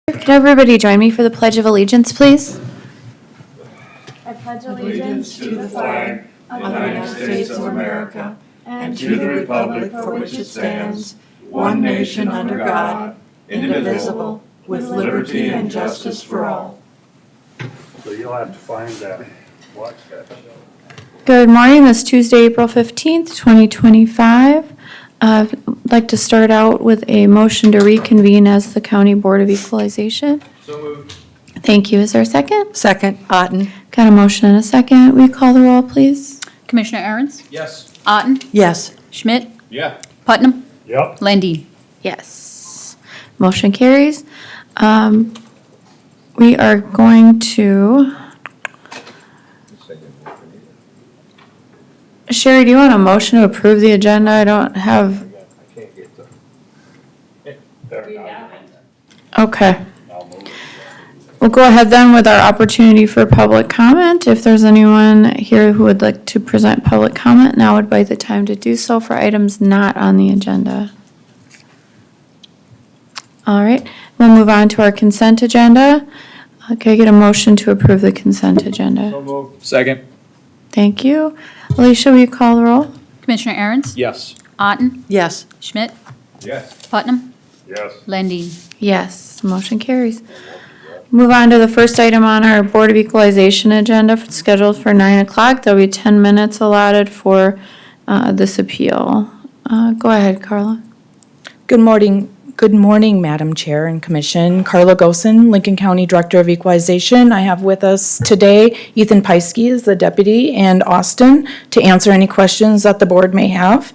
Could everybody join me for the Pledge of Allegiance, please? I pledge allegiance to the flag of the United States of America and to the republic for which it stands, one nation under God, indivisible, with liberty and justice for all. So you'll have to find that, watch that show. Good morning. This Tuesday, April 15th, 2025. I'd like to start out with a motion to reconvene as the County Board of Equalization. So moved. Thank you. Is there a second? Second, Otten. Got a motion and a second. Will you call the roll, please? Commissioner Aaron's, Yes. Otten, Yes. Schmidt, Yeah. Putnam, Yep. Landine. Yes. Motion carries. We are going to... Sherry, do you want a motion to approve the agenda? I don't have... Okay. We'll go ahead then with our opportunity for public comment. If there's anyone here who would like to present public comment, now would be the time to do so for items not on the agenda. All right, we'll move on to our consent agenda. Can I get a motion to approve the consent agenda? So moved. Second. Thank you. Alicia, will you call the roll? Commissioner Aaron's, Yes. Otten, Yes. Schmidt, Yes. Putnam, Yes. Landine. Yes, motion carries. Move on to the first item on our Board of Equalization agenda scheduled for 9 o'clock. There'll be 10 minutes allotted for this appeal. Go ahead, Carla. Good morning, Madam Chair and Commission. Carla Gosen, Lincoln County Director of Equalization. I have with us today Ethan Peiske is the deputy, and Austin to answer any questions that the board may have.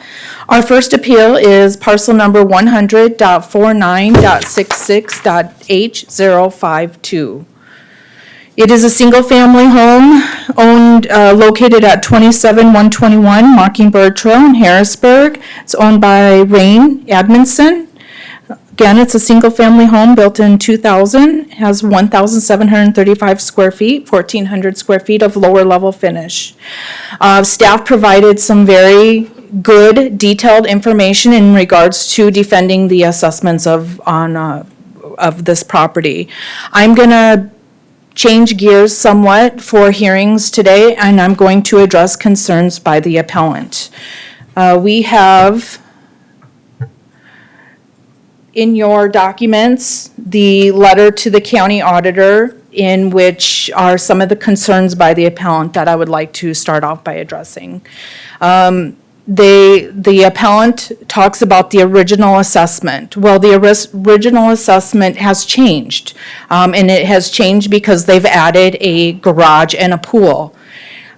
Our first appeal is parcel number 100.49.66.H052. It is a single-family home located at 27121 Mockingbird Trail in Harrisburg. It's owned by Rain Admonson. Again, it's a single-family home built in 2000, has 1,735 square feet, 1,400 square feet of lower-level finish. Staff provided some very good, detailed information in regards to defending the assessments of this property. I'm going to change gears somewhat for hearings today, and I'm going to address concerns by the appellant. We have in your documents the letter to the county auditor, in which are some of the concerns by the appellant that I would like to start off by addressing. The appellant talks about the original assessment. Well, the original assessment has changed, and it has changed because they've added a garage and a pool.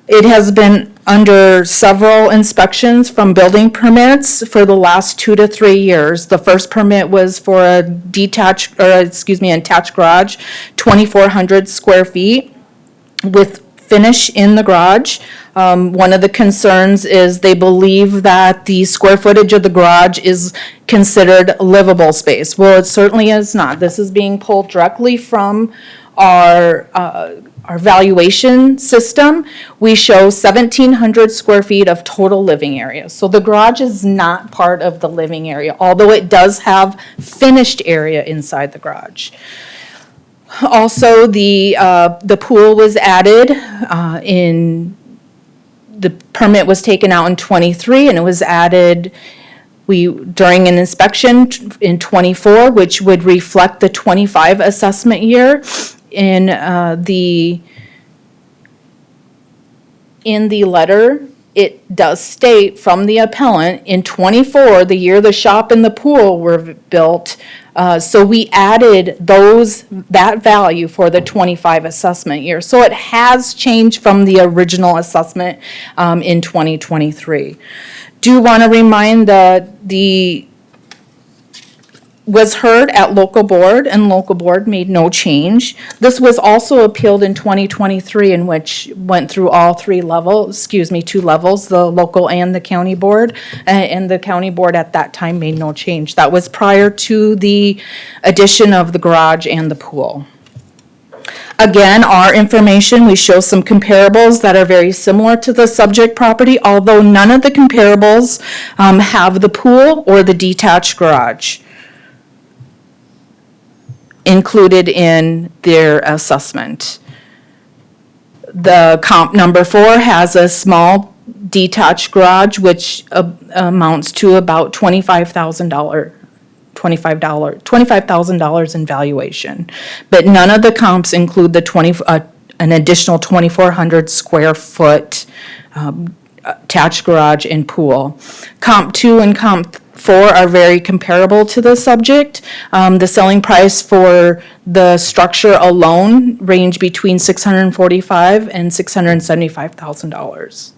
It has been under several inspections from building permits for the last 2 to 3 years. The first permit was for a attached garage, 2,400 square feet with finish in the garage. One of the concerns is they believe that the square footage of the garage is considered livable space. Well, it certainly is not. This is being pulled directly from our valuation system. We show 1,700 square feet of total living area. So the garage is not part of the living area, although it does have finished area inside the garage. Also, the pool was added the permit was taken out in '23, and it was added during an inspection in '24, which would reflect the '25 assessment year. In the letter, it does state from the appellant in '24, the year the shop and the pool were built. So we added that value for the '25 assessment year. So it has changed from the original assessment in 2023. Do want to remind that the was heard at local board, and local board made no change. This was also appealed in 2023, in which went through all 2 levels, the local and the county board, and the county board at that time made no change. That was prior to the addition of the garage and the pool. Again, our information, we show some comparables that are very similar to the subject property, although none of the comparables have the pool or the detached garage. included in their assessment. The comp number 4 has a small detached garage, which amounts to about $25,000 in valuation. But none of the comps include the an additional 2,400 square foot attached garage and pool. Comp 2 and Comp 4 are very comparable to the subject. The selling price for the structure alone range between $645,000 and $675,000.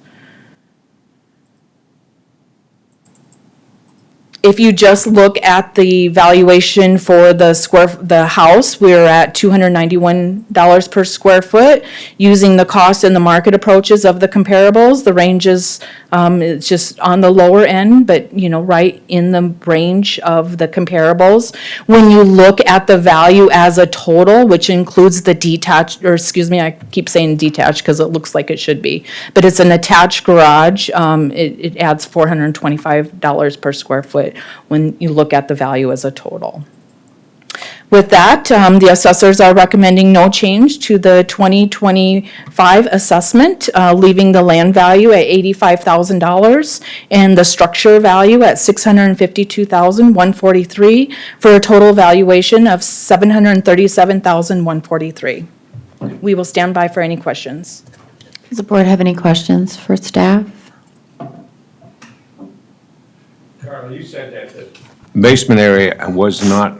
If you just look at the valuation for the house, we're at $291 per square foot. Using the cost and the market approaches of the comparables, the range is, it's just on the lower end, but, right in the range of the comparables. When you look at the value as a total, which includes the detached, or excuse me, I keep saying detached because it looks like it should be, but it's an attached garage, it adds $425 per square foot when you look at the value as a total. With that, the assessors are recommending no change to the 2025 assessment, leaving the land value at $85,000 and the structure value at $652,143 for a total valuation of $737,143. We will stand by for any questions. Does the board have any questions for staff? Carla, you said that the Basement area was not,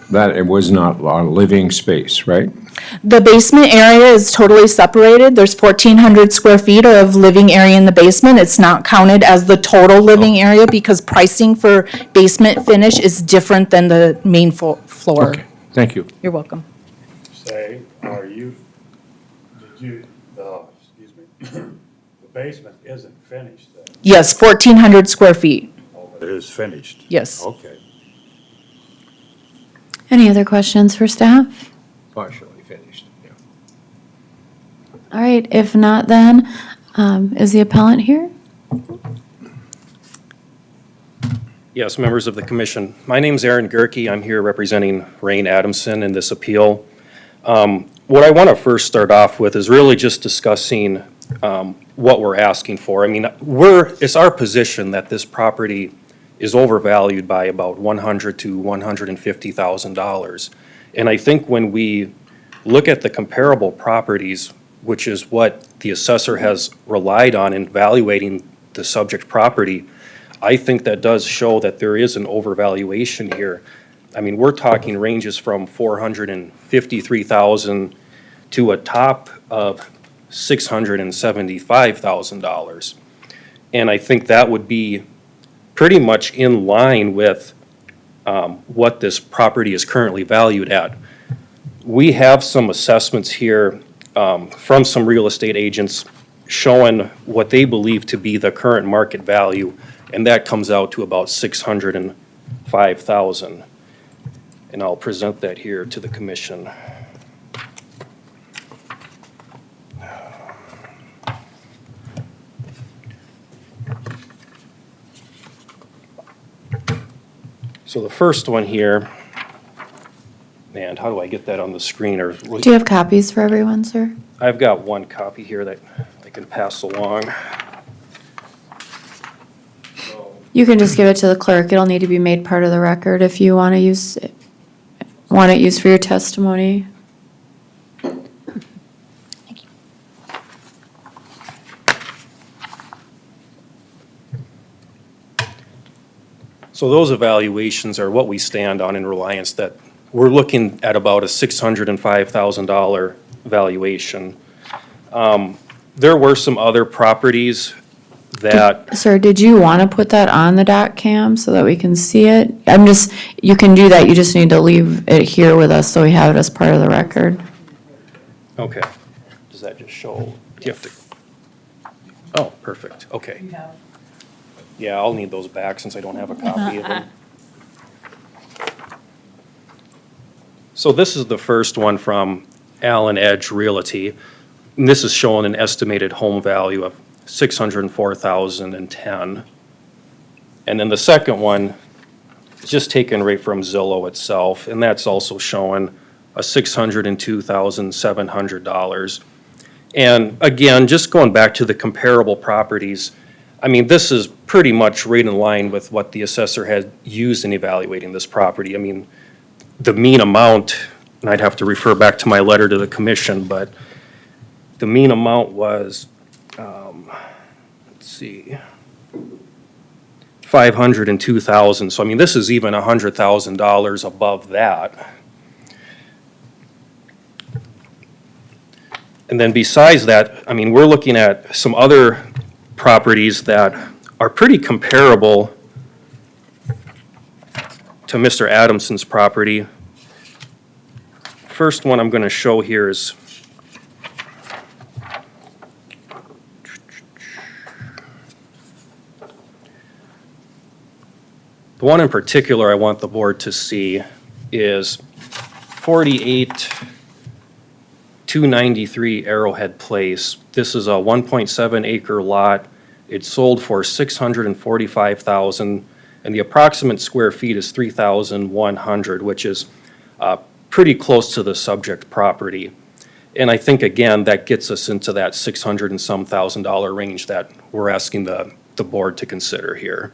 that it was not a living space, right? The basement area is totally separated. There's 1,400 square feet of living area in the basement. It's not counted as the total living area because pricing for basement finish is different than the main floor. Okay, thank you. You're welcome. Say, excuse me, the basement isn't finished then? Yes, 1,400 square feet. It is finished? Yes. Okay. Any other questions for staff? Partially finished, yeah. All right, if not then, is the appellant here? Yes, members of the commission. My name's Aaron Gerke. I'm here representing Rain Adamson in this appeal. What I want to first start off with is really just discussing what we're asking for. I mean, it's our position that this property is overvalued by about $100,000 to $150,000. And I think when we look at the comparable properties, which is what the assessor has relied on in evaluating the subject property, I think that does show that there is an overvaluation here. I mean, we're talking ranges from $453,000 to a top of $675,000. And I think that would be pretty much in line with what this property is currently valued at. We have some assessments here from some real estate agents showing what they believe to be the current market value, and that comes out to about $605,000. And I'll present that here to the commission. So the first one here, and how do I get that on the screen? Or Do you have copies for everyone, sir? I've got one copy here that I can pass along. You can just give it to the clerk. It'll need to be made part of the record if you want to use it, want it used for your testimony. So those evaluations are what we stand on in Reliance, that we're looking at about a $605,000 valuation. There were some other properties that, Sir, did you want to put that on the dot cam so that we can see it? You can do that, you just need to leave it here with us so we have it as part of the record. okay, does that just show, do you have to? Oh, perfect, okay. Yeah, I'll need those back since I don't have a copy of them. So this is the first one from Allen Edge Realty. And this is showing an estimated home value of $604,010. And then the second one is just taken right from Zillow itself, and that's also showing $602,700. And again, just going back to the comparable properties, I mean, this is pretty much right in line with what the assessor had used in evaluating this property. I mean, the mean amount, and I'd have to refer back to my letter to the commission, but the mean amount was, let's see, 502,000. So I mean, this is even $100,000 above that. And then besides that, I mean, we're looking at some other properties that are pretty comparable to Mr. Adamson's property. First one I'm going to show here is the one in particular I want the board to see is 293 Arrowhead Place. This is a 1.7 acre lot. It sold for $645,000, and the approximate square feet is 3,100, which is pretty close to the subject property. And I think, again, that gets us into that $600 and some thousand range that we're asking the board to consider here.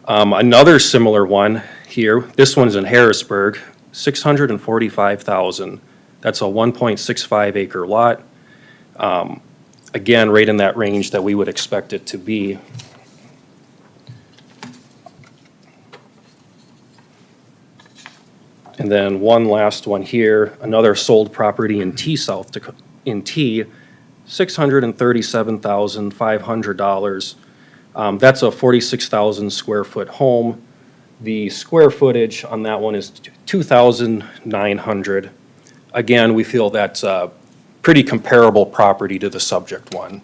Another similar one here, this one's in Harrisburg, $645,000. That's a 1.65 acre lot. Again, right in that range that we would expect it to be. And then one last one here, another sold property in South Dakota, $637,500. That's a 46,000 square foot home. The square footage on that one is 2,900. Again, we feel that's a pretty comparable property to the subject one.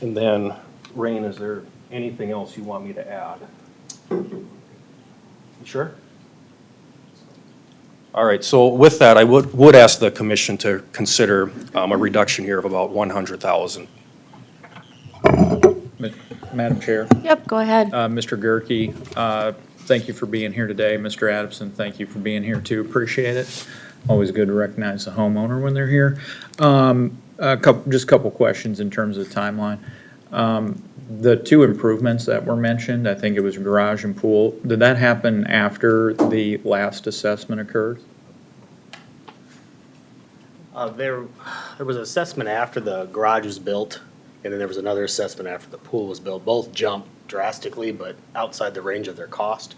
And then, Rain, is there anything else you want me to add? You sure? All right, so with that, I would ask the commission to consider a reduction here of about 100,000. Madam Chair, Yep, go ahead. Mr. Gerke, thank you for being here today. Mr. Adamson, thank you for being here too. Appreciate it. Always good to recognize the homeowner when they're here. Just a couple questions in terms of timeline. The two improvements that were mentioned, I think it was garage and pool, did that happen after the last assessment occurred? There was an assessment after the garage was built, and then there was another assessment after the pool was built. Both jumped drastically, but outside the range of their cost.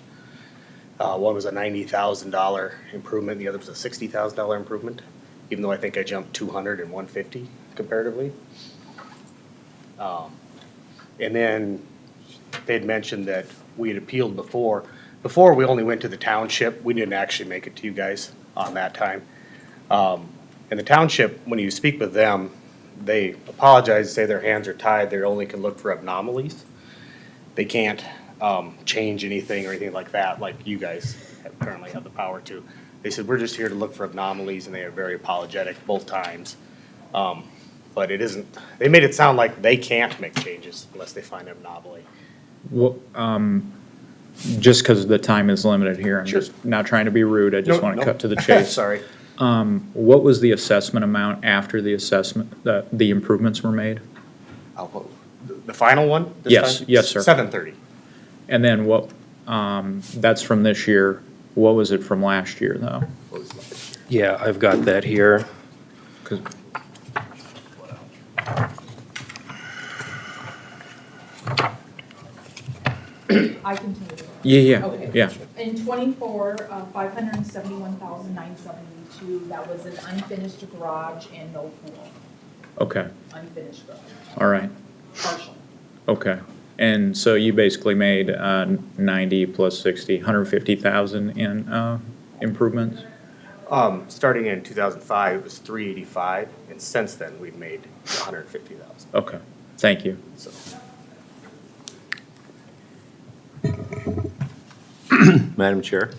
One was a $90,000 improvement, the other was a $60,000 improvement, even though I think I jumped 200 and 150 comparatively. And then they'd mentioned that we had appealed before. Before, we only went to the township. We didn't actually make it to you guys on that time. And the township, when you speak with them, they apologize, say their hands are tied, they only can look for anomalies. They can't change anything or anything like that, like you guys apparently have the power to. They said, we're just here to look for anomalies, and they are very apologetic both times. But it isn't, they made it sound like they can't make changes unless they find an anomaly. Well, just because the time is limited here, I'm just not trying to be rude, I just want to cut to the chase. Sorry. What was the assessment amount after the assessment, the improvements were made? The final one? this Yes, time? yes, sir. 730. And then what, that's from this year, what was it from last year, though? Yeah, I've got that here. 'Cause- I can tell you. Yeah, Okay. yeah. In '24, $571,972, that was an unfinished garage and no pool, Okay, unfinished garage, all right, partial. okay. And so you basically made 90 plus 60, 150,000 in improvements? Starting in 2005, it was 385, and since then, we've made 150,000. Okay, thank you. So, Madam Chair?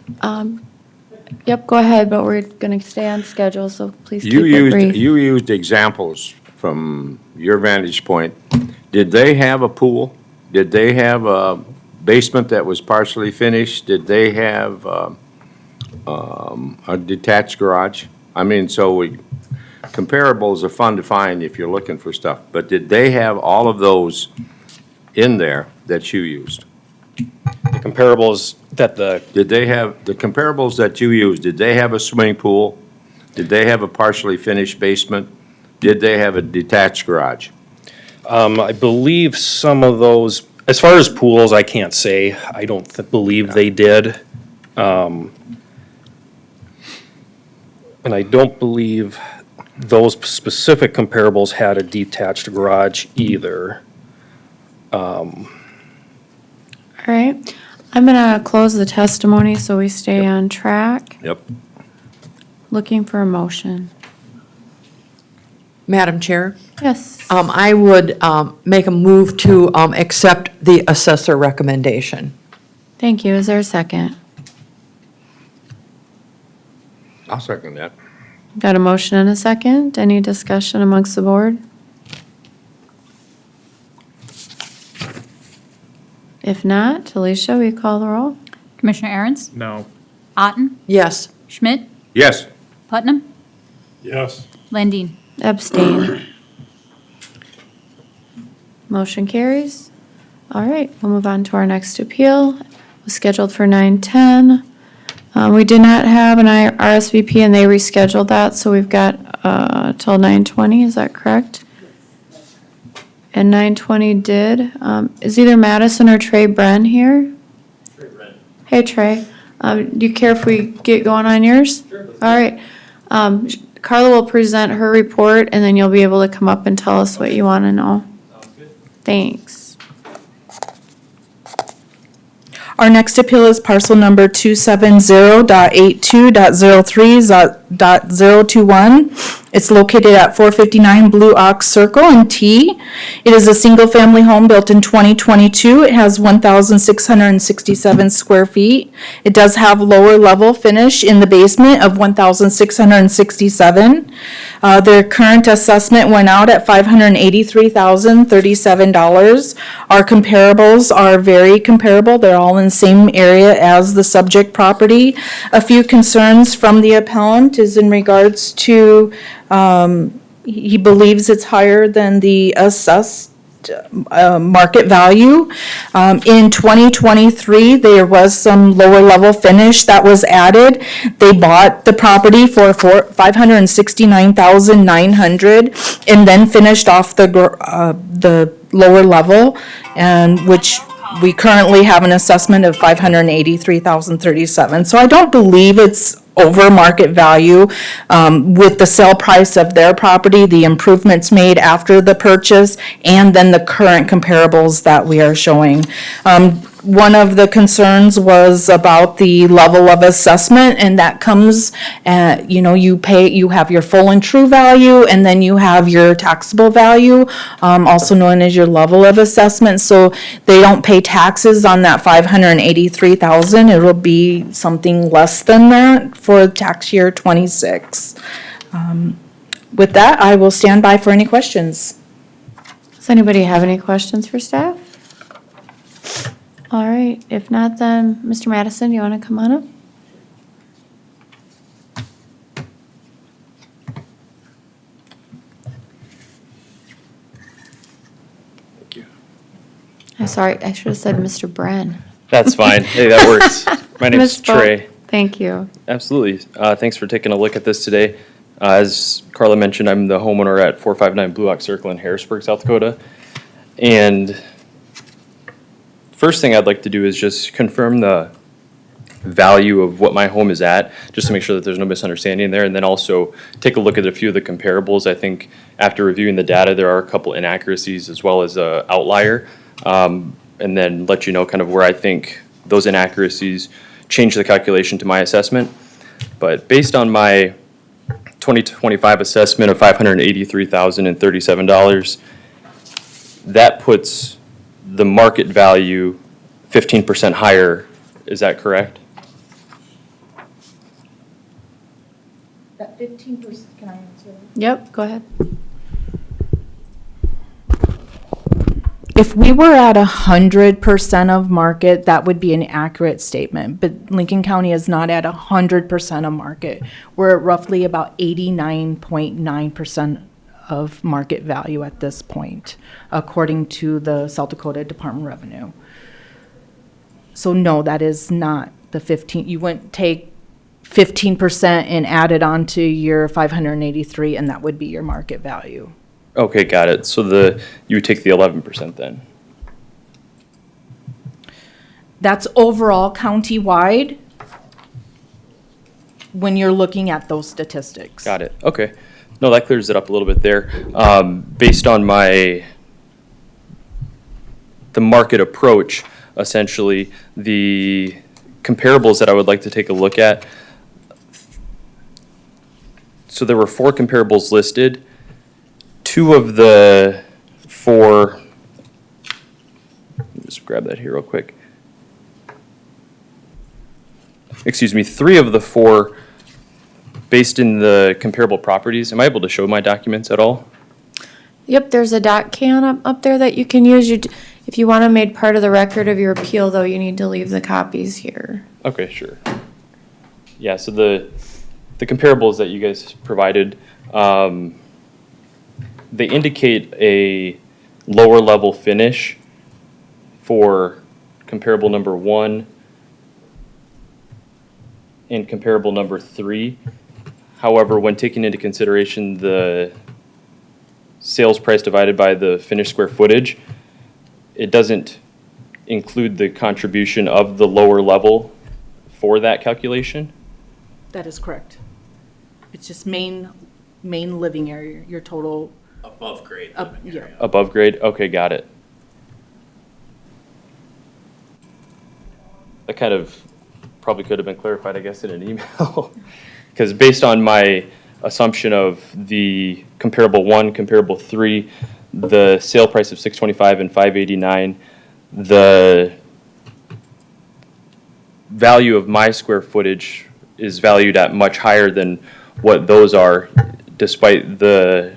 Yep, go ahead, but we're gonna stay on schedule, so please keep You it brief. you used examples from your vantage point. Did they have a pool? Did they have a basement that was partially finished, did they have a detached garage? I mean, comparables are fun to find if you're looking for stuff, but did they have all of those in there that you used? The comparables that Did they have, the comparables that you used, did they have a swimming pool? Did they have a partially finished basement? Did they have a detached garage? I believe some of those, as far as pools, I can't say. I don't believe they did. And I don't believe those specific comparables had a detached garage either. All right. I'm gonna close the testimony so we stay on track. Yep. Looking for a motion. Madam Chair, Yes. I would make a move to accept the assessor recommendation. Thank you. Is there a second? I'll second that. Got a motion and a second. Any discussion amongst the board? If not, Alicia, will you call the roll? Commissioner Aaron's, No. Otten, Yes. Schmidt, Yes. Putnam, Yes. Landine. Abstain. Motion carries. All right, we'll move on to our next appeal. It was scheduled for 9:10. We did not have an RSVP and they rescheduled that, so we've got till 9:20, is that correct? And 9:20 did. Is either Madison or Trey Bren here? Trey Bren. Hey Trey, do you care if we get going on yours? Sure. All right. Carla will present her report and then you'll be able to come up and tell us what you want to know. Sounds good. Thanks. Our next appeal is parcel number 270.82.03.021. It's located at 459 Blue Ox Circle in T. It is a single-family home built in 2022. It has 1,667 square feet. It does have lower level finish in the basement of 1,667. Their current assessment went out at $583,037. Our comparables are very comparable. They're all in the same area as the subject property. A few concerns from the appellant is in regards to, he believes it's higher than the assessed market value. In 2023, there was some lower level finish that was added. They bought the property for $569,900 and then finished off the lower level, and which we currently have an assessment of $583,037. So I don't believe it's over market value with the sale price of their property, the improvements made after the purchase, and then the current comparables that we are showing. One of the concerns was about the level of assessment, and that comes, you have your full and true value, and then you have your taxable value, also known as your level of assessment. So they don't pay taxes on that $583,000. It'll be something less than that for tax year '26. With that, I will stand by for any questions. Does anybody have any questions for staff? All right, if not, then Mr. Madison, you want to come on up? Thank you. I'm sorry, I should have said Mr. Bren. That's fine. Hey, that works. My name's Misspoke. Trey. Thank you. Absolutely. Thanks for taking a look at this today. As Carla mentioned, I'm the homeowner at 459 Blue Ox Circle in Harrisburg, South Dakota. And first thing I'd like to do is just confirm the value of what my home is at, just to make sure that there's no misunderstanding there, and then also take a look at a few of the comparables. I think after reviewing the data, there are a couple inaccuracies as well as an outlier, and then let you know kind of where I think those inaccuracies change the calculation to my assessment. But based on my 2025 assessment of $583,037, that puts the market value 15% higher. Is that correct? That 15%, can I answer that? Yep, go ahead. If we were at 100% of market, that would be an accurate statement, but Lincoln County is not at 100% of market. We're at roughly about 89.9% of market value at this point, according to the South Dakota Department of Revenue. So no, that is not the 15, you wouldn't take 15% and add it onto your 583, and that would be your market value. Okay, got it. So you would take the 11% then? That's overall county-wide when you're looking at those statistics. Got it, okay. No, that clears it up a little bit there. Based on the market approach, essentially, the comparables that I would like to take a look at. So there were 4 comparables listed. 2 of the 4, let me just grab that here real quick. Excuse me, 3 of the 4 based in the comparable properties. Am I able to show my documents at all? Yep, there's a doc can up there that you can use. If you want to make part of the record of your appeal, though, you need to leave the copies here. Okay, sure. Yeah, so the comparables that you guys provided, they indicate a lower level finish for comparable number 1 and comparable number 3. However, when taking into consideration the sales price divided by the finished square footage, it doesn't include the contribution of the lower level for that calculation? That is correct. It's just main living area, your total. Above grade. Yeah. Above grade? Okay, got it. That kind of probably could have been clarified, I guess, in an email. Because based on my assumption of the comparable 1, comparable 3, the sale price of $625 and $589, the value of my square footage is valued at much higher than what those are, despite the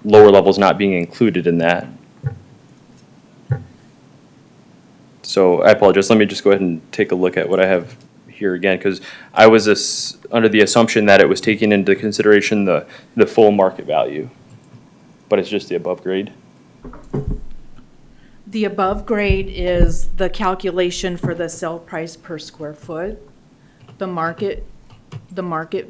lower levels not being included in that. So I apologize. Let me just go ahead and take a look at what I have here again, because I was under the assumption that it was taking into consideration the full market value, but it's just the above grade. The above grade is the calculation for the sale price per square foot. The market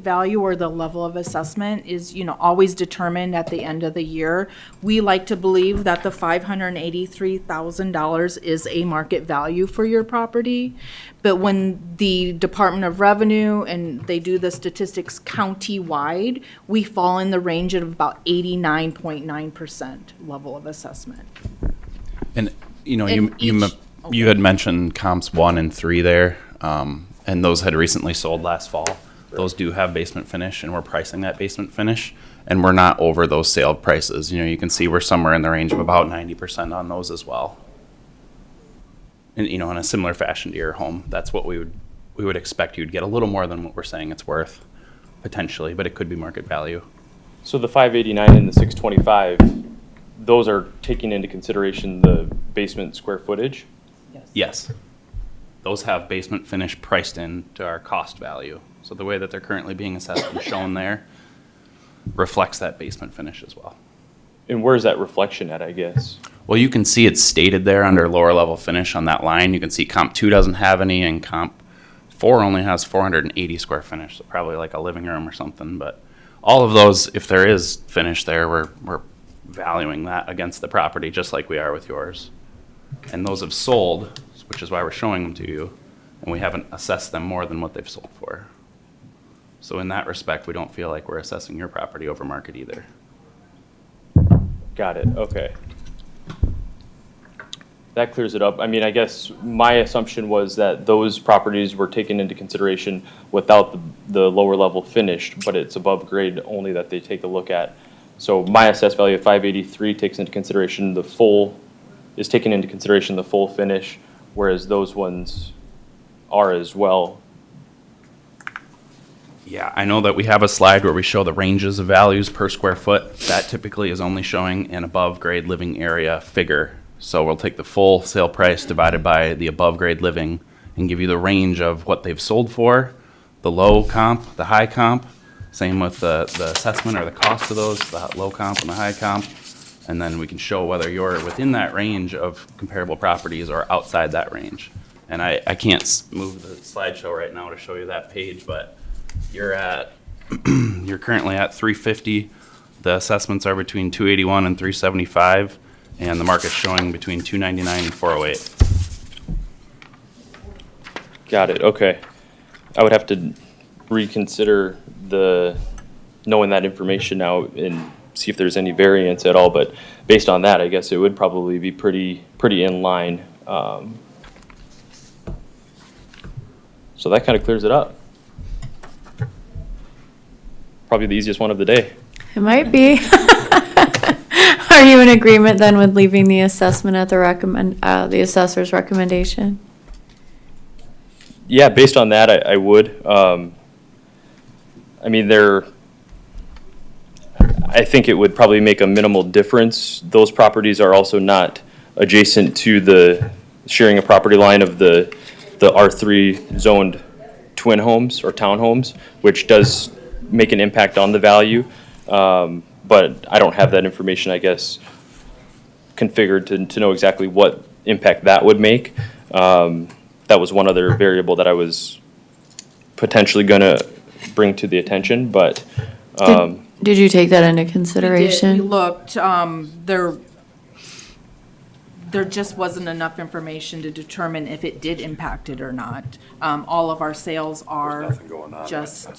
value or the level of assessment is, always determined at the end of the year. We like to believe that the $583,000 is a market value for your property. But when the Department of Revenue and they do the statistics county-wide, we fall in the range of about 89.9% level of assessment. And, And you had mentioned comps 1 and 3 there, and those had recently sold last fall. Those do have basement finish, and we're pricing that basement finish, and we're not over those sale prices. You can see we're somewhere in the range of about 90% on those as well. And, in a similar fashion to your home, that's what we would expect you'd get a little more than what we're saying it's worth, potentially, but it could be market value. So the 589 and the 625, those are taking into consideration the basement square footage? Yes. Those have basement finish priced into our cost value. So the way that they're currently being assessed and shown there reflects that basement finish as well. And where's that reflection at, I guess? Well, you can see it's stated there under lower level finish on that line. You can see comp 2 doesn't have any, and comp 4 only has 480 square finish, so probably like a living room or something. But all of those, if there is finish there, we're valuing that against the property just like we are with yours. And those have sold, which is why we're showing them to you, and we haven't assessed them more than what they've sold for. So in that respect, we don't feel like we're assessing your property over market either. Got it, okay. That clears it up. I mean, I guess my assumption was that those properties were taken into consideration without the lower level finished, but it's above grade only that they take a look at. So my assessed value of 583 takes into consideration the full finish, whereas those ones are as well. Yeah, I know that we have a slide where we show the ranges of values per square foot. That typically is only showing an above grade living area figure So we'll take the full sale price divided by the above grade living and give you the range of what they've sold for, the low comp, the high comp, same with the assessment or the cost of those, the low comp and the high comp. And then we can show whether you're within that range of comparable properties or outside that range. And I can't move the slideshow right now to show you that page, but you're at, you're currently at 350. The assessments are between 281 and 375, and the market's showing between 299 and 408. Got it, okay. I would have to reconsider knowing that information now and see if there's any variance at all, but based on that, I guess it would probably be pretty in line. So that kind of clears it up. Probably the easiest one of the day. It might be. Are you in agreement then with leaving the assessment at the assessor's recommendation? Yeah, based on that, I would. I mean, I think it would probably make a minimal difference. Those properties are also not adjacent to sharing a property line of the R3 zoned twin homes or townhomes, which does make an impact on the value. But I don't have that information, I guess, configured to know exactly what impact that would make. That was one other variable that I was potentially gonna bring to the attention, but, Did you take that into We consideration? looked, there just wasn't enough information to determine if it did impact it or not. All of our sales are just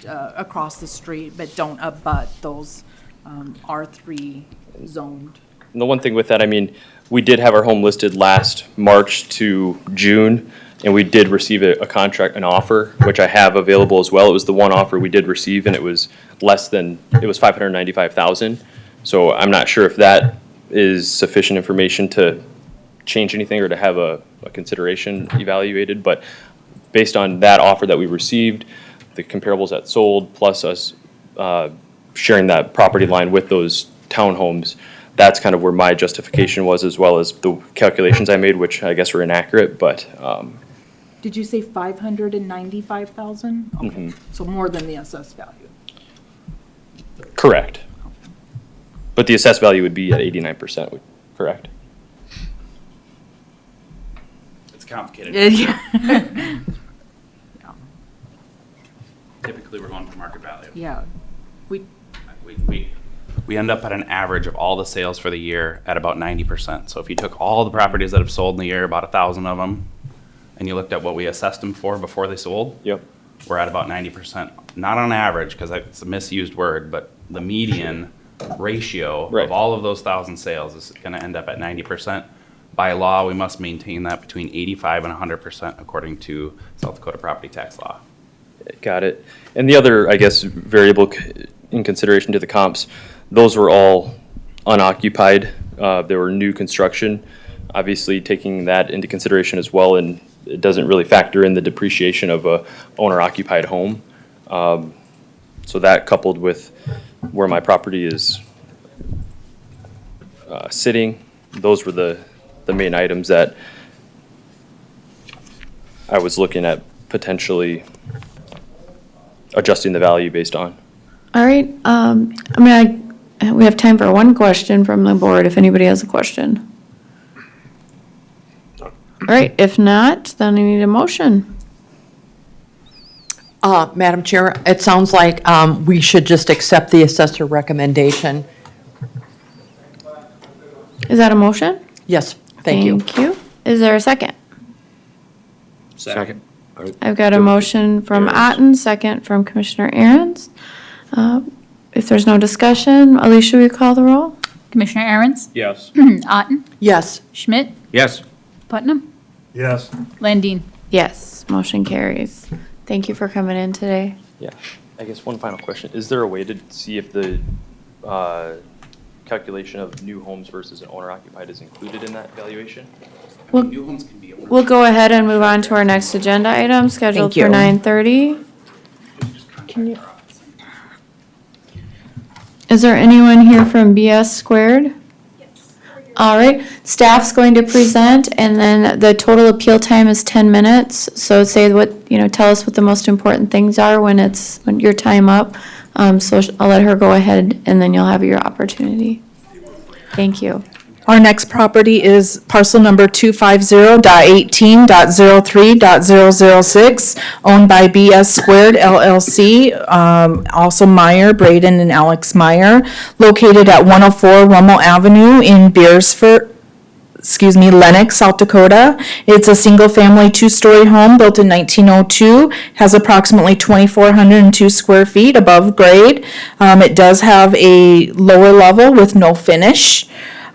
across the street, but don't abut those R3 zoned. and the one thing with that, I mean, we did have our home listed last March to June, and we did receive a contract, an offer, which I have available as well. It was the one offer we did receive, and it was it was $595,000. So I'm not sure if that is sufficient information to change anything or to have a consideration evaluated, but based on that offer that we received, the comparables that sold, plus us sharing that property line with those townhomes, that's kind of where my justification was, as well as the calculations I made, which I guess were inaccurate, but, Did you say 595,000? Okay, so more than the assessed value. correct. But the assessed value would be at 89%, correct? It's complicated. Yeah. Typically, we're going for market value. Yeah, We end up at an average of all the sales for the year at about 90%. So if you took all the properties that have sold in the year, about 1,000 of them, and you looked at what we assessed them for before they sold, Yep. we're at about 90%. Not on average, because it's a misused word, but the median ratio Right. of all of those 1,000 sales is going to end up at 90%. By law, we must maintain that between 85 and 100% according to South Dakota property tax law. Got it. And the other, I guess, variable in consideration to the comps, those were all unoccupied. They were new construction. Obviously, taking that into consideration as well, and it doesn't really factor in the depreciation of a owner-occupied home. So that coupled with where my property is sitting, those were the main items that I was looking at potentially adjusting the value based on. All right, we have time for one question from the board, if anybody has a question. All right, if not, then I need a motion. Madam Chair, it sounds like we should just accept the assessor recommendation. Is that a motion? Yes, thank you. Thank you. Is there a second? Second. I've got a motion from Otten, second from Commissioner Aaron's. If there's no discussion, Alicia, will you call the roll? Commissioner Aaron's, Yes. Otten, Yes, Schmidt, Yes. Putnam, Yes. Landine. Yes, motion carries. Thank you for coming in today. Yeah, I guess one final question. Is there a way to see if the calculation of new homes versus an owner occupied is included in that valuation? We'll, New homes can be owned. we'll go ahead and move on to our next agenda item scheduled Thank for you. 9:30. Is there anyone here from BS Squared? All right, staff's going to present, and then the total appeal time is 10 minutes. So say what, tell us what the most important things are when your time up. So I'll let her go ahead, and then you'll have your opportunity. Thank you. Our next property is parcel number 250.18.03.006, owned by BS Squared LLC, also Meyer, Braden and Alex Meyer, located at 104 Rummel Avenue in Lenox, South Dakota. It's a single-family, two-story home built in 1902, has approximately 2,402 square feet above grade. It does have a lower level with no finish.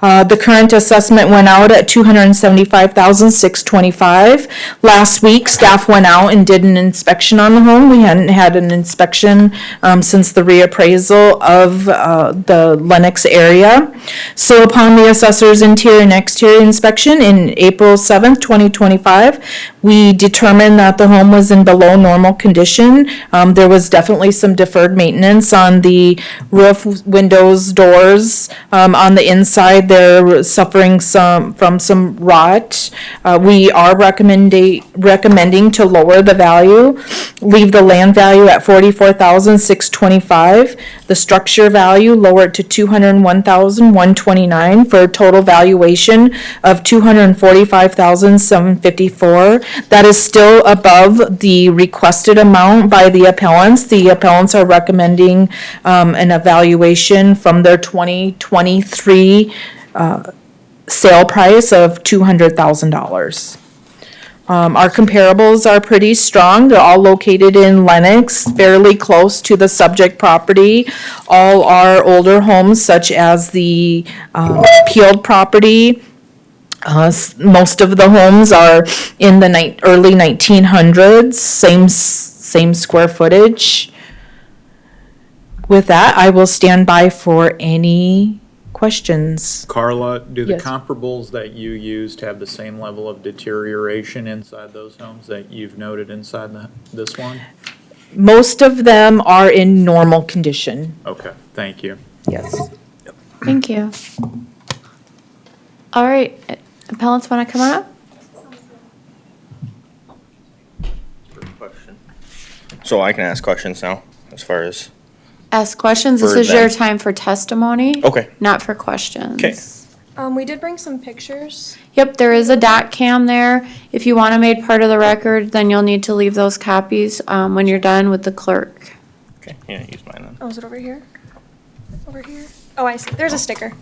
The current assessment went out at $275,625. Last week, staff went out and did an inspection on the home. We hadn't had an inspection since the reappraisal of the Lenox area. So upon the assessor's interior and exterior inspection in April 7th, 2025, we determined that the home was in below normal condition. There was definitely some deferred maintenance on the roof, windows, doors. On the inside, they're suffering from some rot. We are recommending to lower the value, leave the land value at $44,625. The structure value lower it to $201,129 for a total valuation of $245,754. That is still above the requested amount by the appellants. The appellants are recommending an evaluation from their 2023 sale price of $200,000. Our comparables are pretty strong. They're all located in Lenox, fairly close to the subject property. All are older homes, such as the Peeled property. Most of the homes are in the early 1900s, same square footage. With that, I will stand by for any questions. Carla, do the Yes. comparables that you used have the same level of deterioration inside those homes that you've noted inside this one? Most of them are in normal condition. Okay, thank you. Yes. Thank you. All right, appellants want to come on up? So I can ask questions now, as far as, Ask questions. This For is your them. time for testimony. Okay. Not for questions. Okay. We did bring some pictures. Yep, there is a dot cam there. If you want to make part of the record, then you'll need to leave those copies when you're done with the clerk. okay, yeah, use mine then. Oh, is it over here? Over here? Oh, I see. There's a sticker.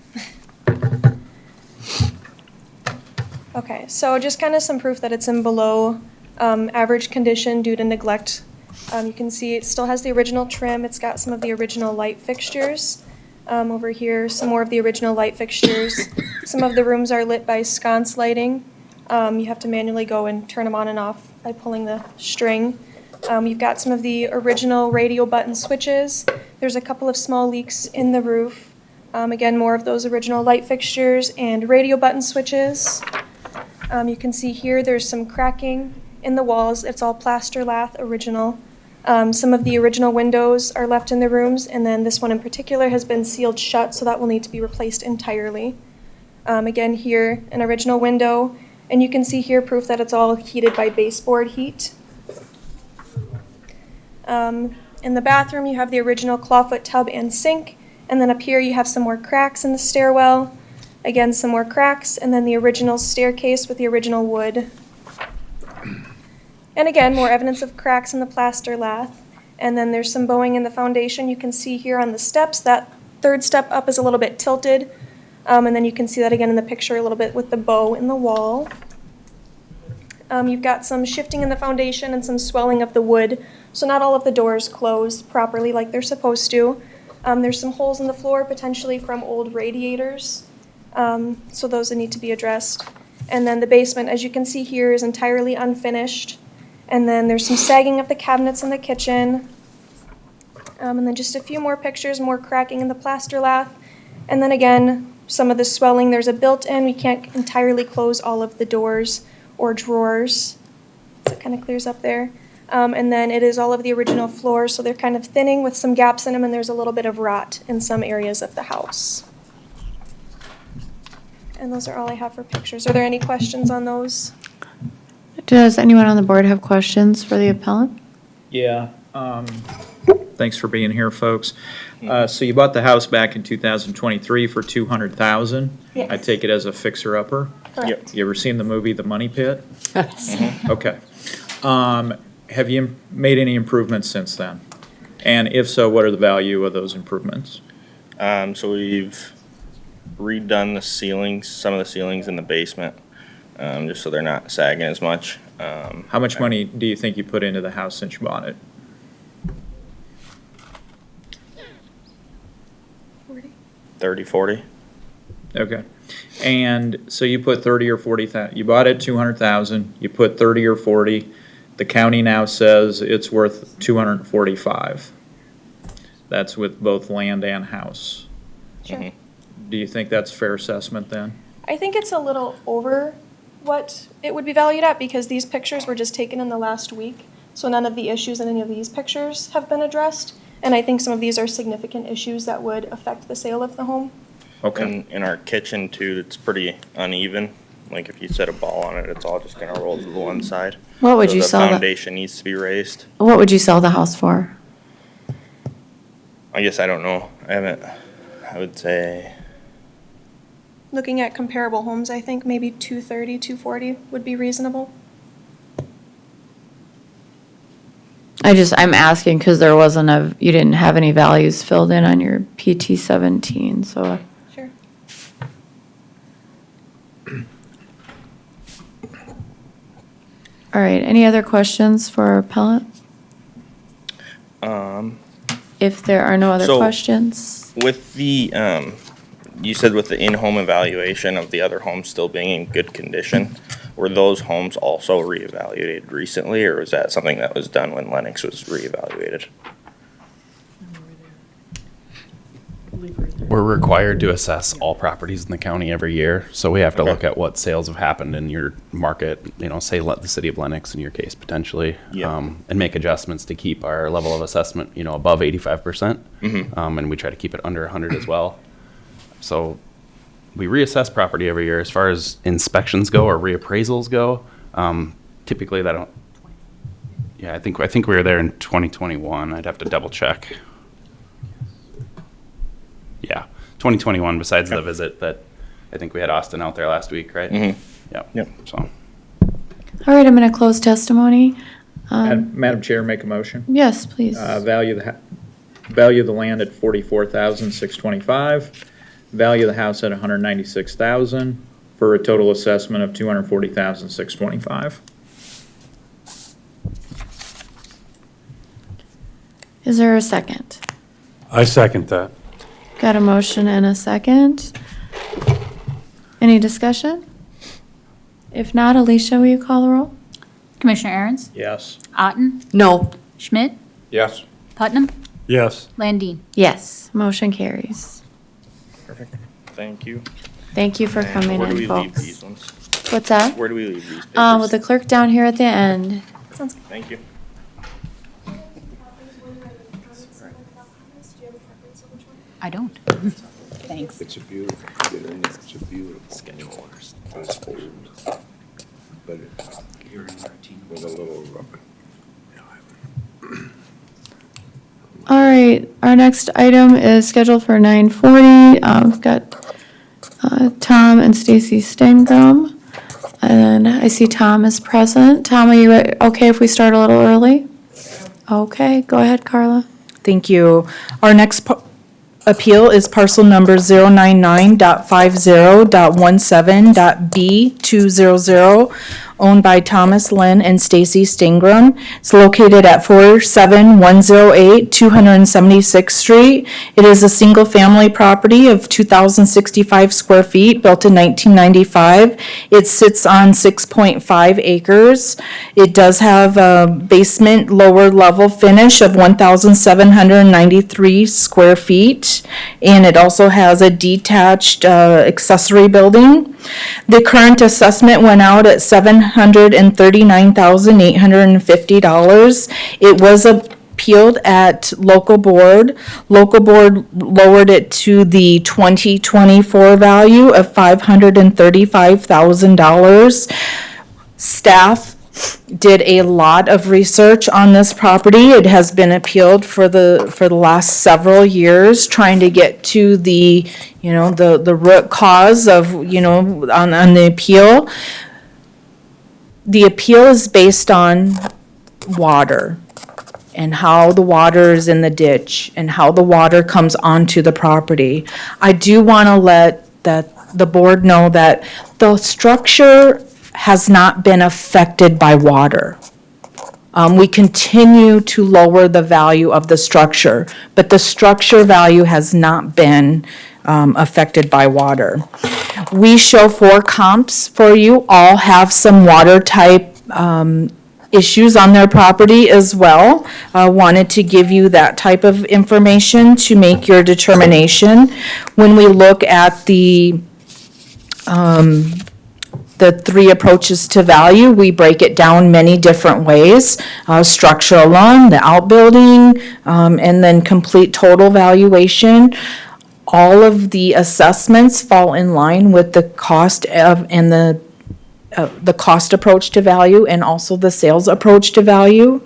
Okay, so just kind of some proof that it's in below average condition due to neglect. You can see it still has the original trim. It's got some of the original light fixtures. Over here, some more of the original light fixtures. Some of the rooms are lit by sconce lighting. You have to manually go and turn them on and off by pulling the string. You've got some of the original radio button switches. There's a couple of small leaks in the roof. Again, more of those original light fixtures and radio button switches. You can see here there's some cracking in the walls. It's all plaster lath original. Some of the original windows are left in the rooms, and then this one in particular has been sealed shut, so that will need to be replaced entirely. Again, here, an original window, and you can see here proof that it's all heated by baseboard heat. In the bathroom, you have the original clawfoot tub and sink, and then up here you have some more cracks in the stairwell. Again, some more cracks, and then the original staircase with the original wood. And again, more evidence of cracks in the plaster lath. And then there's some bowing in the foundation. You can see here on the steps, that third step up is a little bit tilted. And then you can see that again in the picture a little bit with the bow in the wall. You've got some shifting in the foundation and some swelling of the wood. So not all of the doors closed properly like they're supposed to. There's some holes in the floor, potentially from old radiators. So those need to be addressed. And then the basement, as you can see here, is entirely unfinished. And then there's some sagging of the cabinets in the kitchen. And then just a few more pictures, more cracking in the plaster lath. And then again, some of the swelling. There's a built-in. We can't entirely close all of the doors or drawers. So it kind of clears up there. And then it is all of the original floors, so they're kind of thinning with some gaps in them, and there's a little bit of rot in some areas of the house. And those are all I have for pictures. Are there any questions on those? Does anyone on the board have questions for the appellant? Yeah, thanks for being here, folks. So you bought the house back in 2023 for $200,000. Yes. I take it as a fixer-upper? Correct. You ever seen the movie The Money Pit? Okay. Have you made any improvements since then? And if so, what are the value of those improvements? So we've redone the ceilings, some of the ceilings in the basement, just so they're not sagging as much. How much money do you think you put into the house since you bought it? 30, 40. Okay. And so you put 30 or 40,000, you bought it 200,000, you put 30 or 40, the county now says it's worth 245. That's with both land and house. Sure. Do you think that's a fair assessment then? I think it's a little over what it would be valued at because these pictures were just taken in the last week. So none of the issues in any of these pictures have been addressed. And I think some of these are significant issues that would affect the sale of the home. Okay. In our kitchen too, it's pretty uneven. Like if you set a ball on it, it's all just gonna roll to the one side. What would So you the sell the, foundation needs to be raised. what would you sell the house for? I guess I don't know. I would say, Looking at comparable homes, I think maybe 230, 240 would be reasonable. I'm asking because there wasn't you didn't have any values filled in on your PT 17, so. Sure. All right, any other questions for our appellant? If there are no other So- questions? with the, you said with the in-home evaluation of the other homes still being in good condition, were those homes also reevaluated recently, or was that something that was done when Lennox was reevaluated? We're required to assess all properties in the county every year, so we have to Okay. look at what sales have happened in your market, say let the city of Lennox in your case potentially. Yeah. And make adjustments to keep our level of assessment, above 85%. Mm-hmm. And we try to keep it under 100 as well. So we reassess property every year. As far as inspections go or reappraisals go, typically that don't, yeah, I think we were there in 2021. I'd have to double check. Yeah, 2021, besides the visit that, I think we had Austin out there last week, right? Mm-hmm. Yep, so. All right, I'm going to close testimony. Madam Chair, make a motion. Yes, please. Value the land at $44,625. Value the house at $196,000 for a total assessment of $240,625. Is there a second? I second that. Got a motion and a second. Any discussion? If not, Alicia, will you call the roll? Commissioner Aaron's, Yes. Otten, No. Schmidt, Yes. Putnam, Yes. Landine. Yes, motion carries. Perfect. Thank you. Thank you for And coming where do in, we leave folks. these ones? What's that? Where do we leave these With papers? the clerk down here at the end. Thank you. I don't. Thanks. It's a beautiful, it's a beautiful. Schedule orders. It's old. But with a little rubber. All right, our next item is scheduled for 9:40. We've got Tom and Stacy Stengram. And I see Tom is present. Tom, are you okay if we start a little early? Okay, go ahead, Carla. Thank you. Our next appeal is parcel number 099.50.17.B200, owned by Thomas Lynn and Stacy Stingram. It's located at 47108 276th Street. It is a single-family property of 2,065 square feet, built in 1995. It sits on 6.5 acres. It does have a basement lower level finish of 1,793 square feet, and it also has a detached accessory building. The current assessment went out at $739,850. It was appealed at local board. Local board lowered it to the 2024 value of $535,000. Staff did a lot of research on this property. It has been appealed for the last several years, trying to get to the, the root cause of, on the appeal. The appeal is based on water and how the water is in the ditch and how the water comes onto the property. I do want to let the board know that the structure has not been affected by water. We continue to lower the value of the structure, but the structure value has not been affected by water. We show 4 comps for you, all have some water type issues on their property as well. Wanted to give you that type of information to make your determination. When we look at the 3 approaches to value, we break it down many different ways. Structure alone, the outbuilding, and then complete total valuation. All of the assessments fall in line with the cost and the cost approach to value and also the sales approach to value.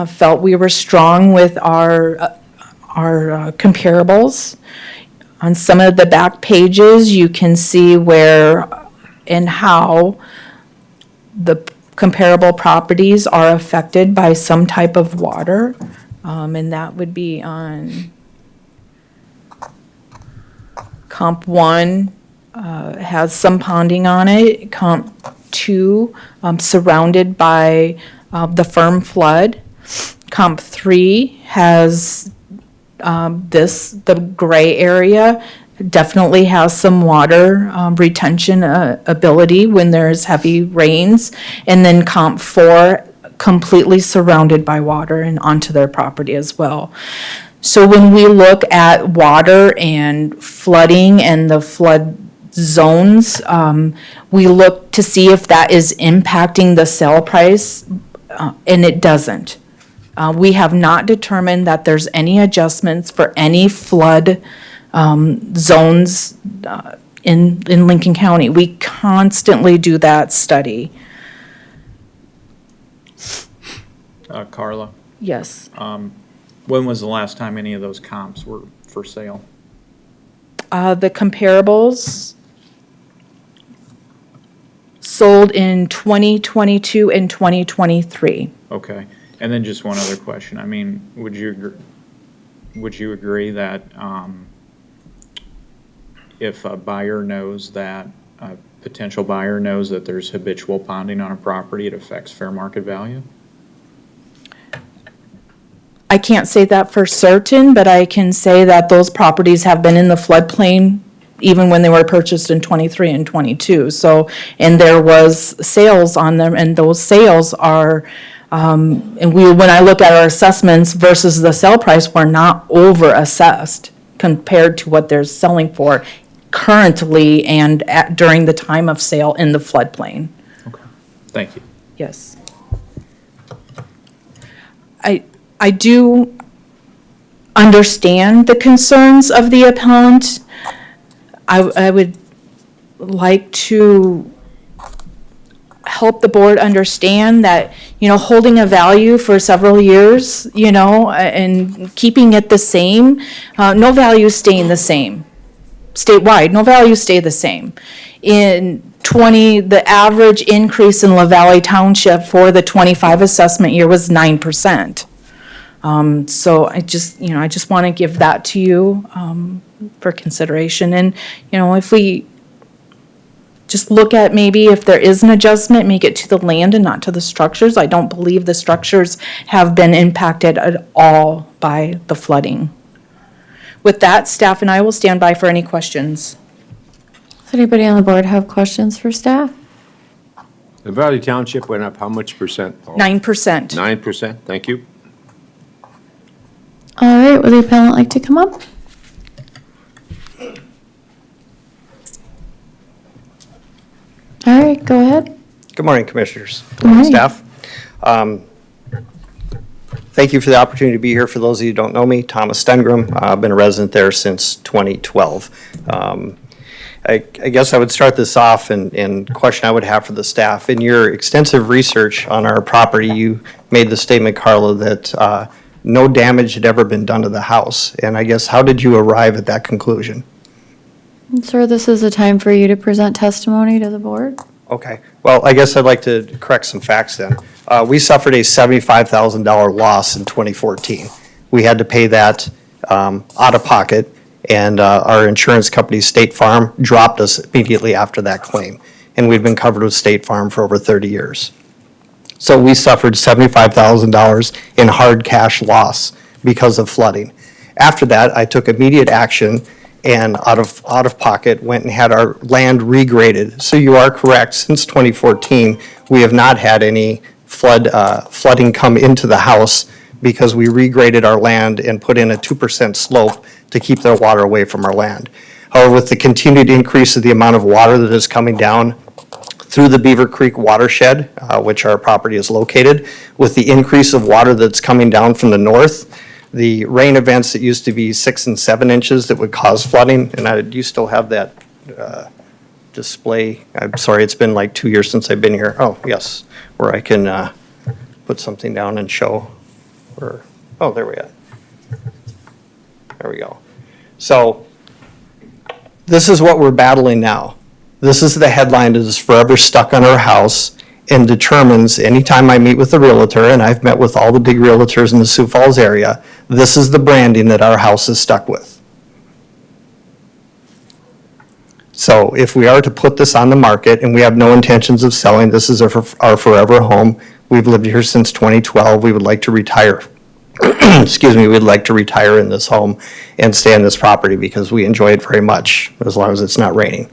Felt we were strong with our comparables. On some of the back pages, you can see where and how the comparable properties are affected by some type of water. And that would be on Comp 1 has some ponding on it. Comp 2 surrounded by the firm flood. Comp 3 has the gray area definitely has some water retention ability when there's heavy rains. And then Comp 4 completely surrounded by water and onto their property as well. So when we look at water and flooding and the flood zones, we look to see if that is impacting the sale price, and it doesn't. We have not determined that there's any adjustments for any flood zones in Lincoln County. We constantly do that study. Carla, Yes. when was the last time any of those comps were for sale? The comparables sold in 2022 and 2023. Okay, and then just one other question. I mean, would you agree that if a buyer knows that, a potential buyer knows that there's habitual ponding on a property, it affects fair market value? I can't say that for certain, but I can say that those properties have been in the floodplain even when they were purchased in 23 and 22. So, and there was sales on them, and those sales are, when I look at our assessments versus the sale price, we're not over-assessed compared to what they're selling for currently and during the time of sale in the floodplain. Okay, thank you. Yes. I do understand the concerns of the appellant. I would like to help the board understand that, holding a value for several years, and keeping it the same, no values staying the same. Statewide, no values stay the same. In the average increase in La Valley Township for the 25 assessment year was 9%. So I just want to give that to you for consideration. And, if we just look at maybe if there is an adjustment, make it to the land and not to the structures. I don't believe the structures have been impacted at all by the flooding. With that, staff and I will stand by for any questions. Does anybody on the board have questions for staff? The Valley Township went up how much percent, Paul? 9%. 9%, thank you. All right, would the appellant like to come up? All right, go ahead. Good morning, Commissioners. Good morning. Staff. Thank you for the opportunity to be here. For those of you who don't know me, Thomas Stengram. I've been a resident there since 2012. I guess I would start this off and question I would have for the staff. In your extensive research on our property, you made the statement, Carla, that no damage had ever been done to the house. And I guess, how did you arrive at that conclusion? Sir, this is a time for you to present testimony to the board. Okay, well, I guess I'd like to correct some facts then. We suffered a $75,000 loss in 2014. We had to pay that out of pocket, and our insurance company, State Farm, dropped us immediately after that claim. And we've been covered with State Farm for over 30 years. So we suffered $75,000 in hard cash loss because of flooding. After that, I took immediate action and out of pocket went and had our land regraded. So you are correct, since 2014, we have not had any flooding come into the house because we regraded our land and put in a 2% slope to keep the water away from our land. However, with the continued increase of the amount of water that is coming down through the Beaver Creek watershed, which our property is located, with the increase of water that's coming down from the north, the rain events that used to be 6 and 7 inches that would cause flooding, and do you still have that display? I'm sorry, it's been like 2 years since I've been here. Oh, yes, where I can put something down and show. Oh, there we go. There we go. So this is what we're battling now. This is the headline that is forever stuck on our house and determines, anytime I meet with a realtor, and I've met with all the big realtors in the Sioux Falls area, this is the branding that our house is stuck with. So if we are to put this on the market, and we have no intentions of selling, this is our forever home. We've lived here since 2012. We would like to retire. Excuse me, we'd like to retire in this home and stay on this property because we enjoy it very much, as long as it's not raining.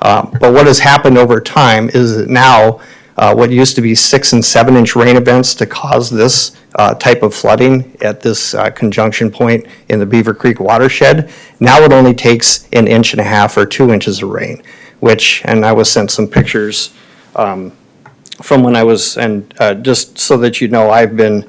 But what has happened over time is that now what used to be 6 and 7 inch rain events to cause this type of flooding at this conjunction point in the Beaver Creek watershed, now it only takes 1.5 inches or 2 inches of rain, which, and I was sent some pictures from when I was, and just so that you know, I've been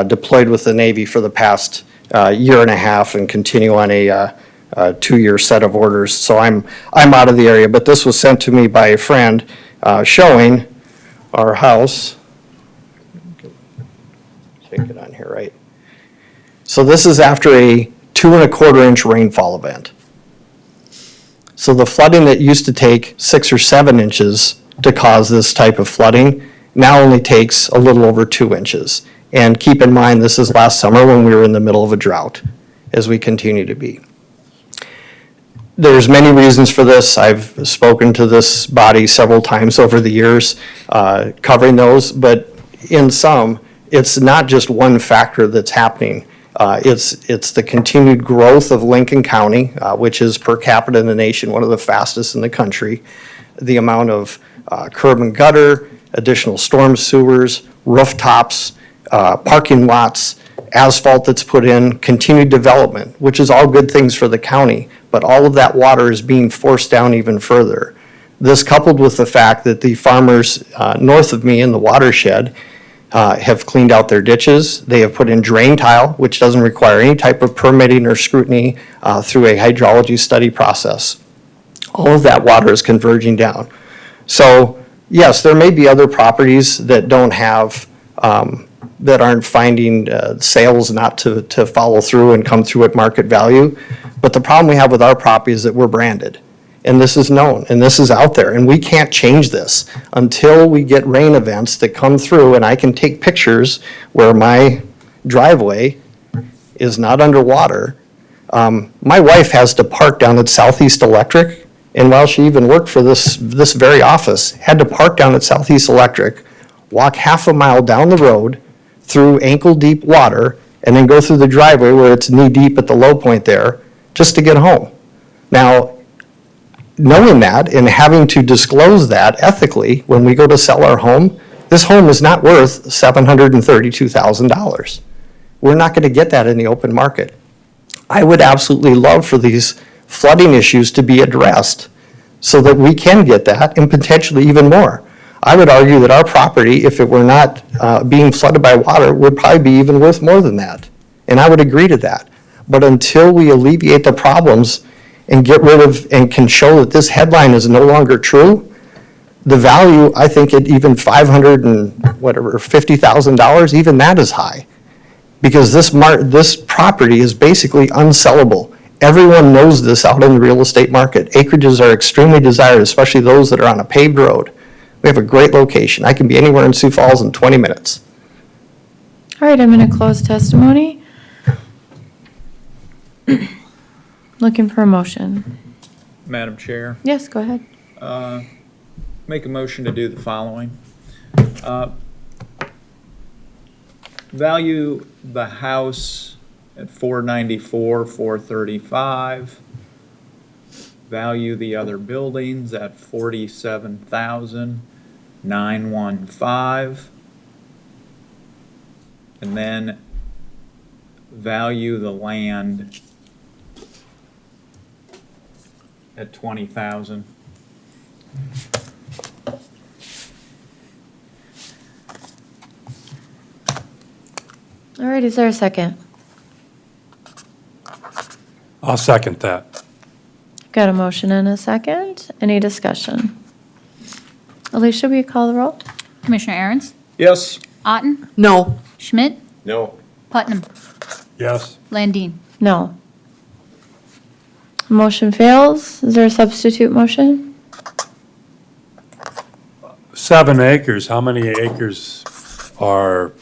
deployed with the Navy for the past 1.5 years and continue on a 2-year set of orders. So I'm out of the area, but this was sent to me by a friend showing our house. Take it on here, right? So this is after a 2.25 inch rainfall event. So the flooding that used to take 6 or 7 inches to cause this type of flooding now only takes a little over 2 inches. And keep in mind, this is last summer when we were in the middle of a drought, as we continue to be. There's many reasons for this. I've spoken to this body several times over the years, covering those, but in sum, it's not just one factor that's happening. It's the continued growth of Lincoln County, which is per capita in the nation, one of the fastest in the country. The amount of curb and gutter, additional storm sewers, rooftops, parking lots, asphalt that's put in, continued development, which is all good things for the county, but all of that water is being forced down even further. This coupled with the fact that the farmers north of me in the watershed have cleaned out their ditches. They have put in drain tile, which doesn't require any type of permitting or scrutiny through a hydrology study process. All of that water is converging down. So yes, there may be other properties that don't have that aren't finding sales not to follow through and come through at market value. But the problem we have with our property is that we're branded. And this is known, and this is out there, and we can't change this until we get rain events that come through, and I can take pictures where my driveway is not underwater. My wife has to park down at Southeast Electric, and while she even worked for this very office, had to park down at Southeast Electric, walk half a mile down the road through ankle-deep water, and then go through the driveway where it's knee-deep at the low point there, just to get home. Now, knowing that and having to disclose that ethically when we go to sell our home, this home is not worth $732,000. We're not going to get that in the open market. I would absolutely love for these flooding issues to be addressed so that we can get that and potentially even more. I would argue that our property, if it were not being flooded by water, would probably be even worth more than that. And I would agree to that. But until we alleviate the problems and get rid of, and can show that this headline is no longer true, the value, I think it even $50,000, even that is high. Because this property is basically unsellable. Everyone knows this out in the real estate market. Acreages are extremely desired, especially those that are on a paved road. We have a great location. I can be anywhere in Sioux Falls in 20 minutes. All right, I'm going to close testimony. Looking for a motion. Madam Chair, Yes, go ahead. make a motion to do the following. Value the house at $494,000, $435,000. Value the other buildings at $47,915. And then value the land at $20,000. All right, is there a second? I'll second that. Got a motion and a second. Any discussion? Alicia, will you call the roll? Commissioner Aaron's, Yes. Otten, No. Schmidt, No. Putnam, Yes. Landine. No. Motion fails. Is there a substitute motion? 7 acres, how many acres are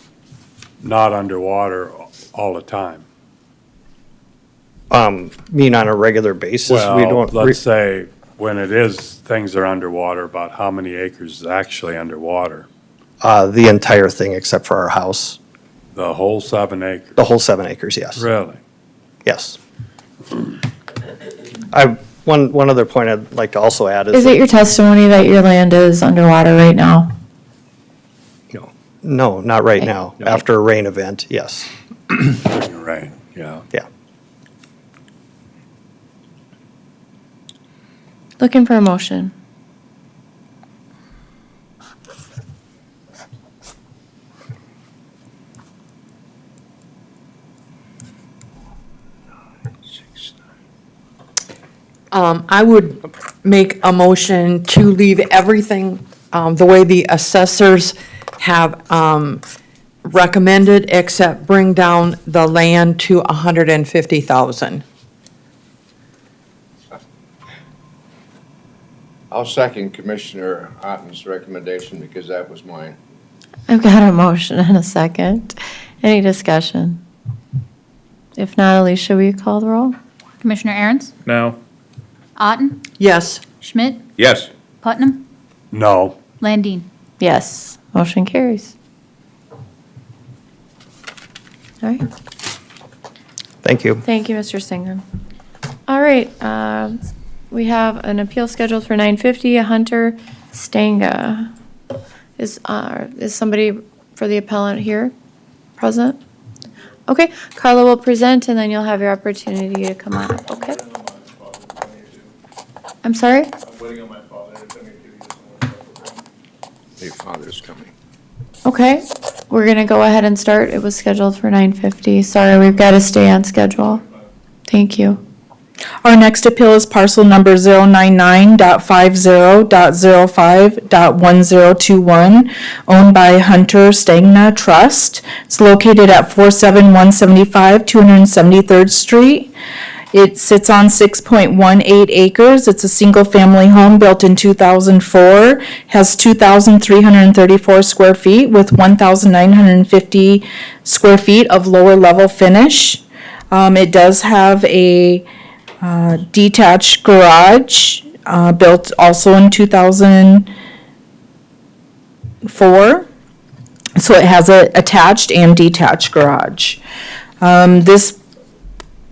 not underwater all the time? Mean on a regular basis, we Well, don't. let's say when it is, things are underwater, about how many acres is actually underwater? The entire thing except for our house. The whole 7 acres? The whole 7 acres, yes. Really? Yes. One other point I'd like to also add is. Is it your testimony that your land is underwater right now? No, not right Okay. now. After a rain event, yes. Right, yeah. Yeah. Looking for a motion. I would make a motion to leave everything the way the assessors have recommended, except bring down the land to 150,000. I'll second Commissioner Otten's recommendation because that was mine. I've got a motion and a second. Any discussion? If not, Alicia, will you call the roll? Commissioner Aaron's, No. Otten, Yes. Schmidt, Yes. Putnam, No. Landine. Yes, motion carries. All right, Thank you. thank you, Mr. Singer. All right, we have an appeal scheduled for 9:50, Hunter Stanga. Is somebody for the appellant here present? Okay, Carla will present and then you'll have your opportunity to come on up, okay? I'm sorry? I'm waiting on my father to tell me to Your father's coming. Okay, we're gonna go ahead and start. It was scheduled for 9:50. Sorry, we've got to stay on schedule. Thank you. Our next appeal is parcel number 099.50.05.1021, owned by Hunter Stagna Trust. It's located at 47175 273rd Street. It sits on 6.18 acres. It's a single-family home built in 2004, has 2,334 square feet with 1,950 square feet of lower-level finish. It does have a detached garage, built also in 2004. So it has a attached and detached garage. This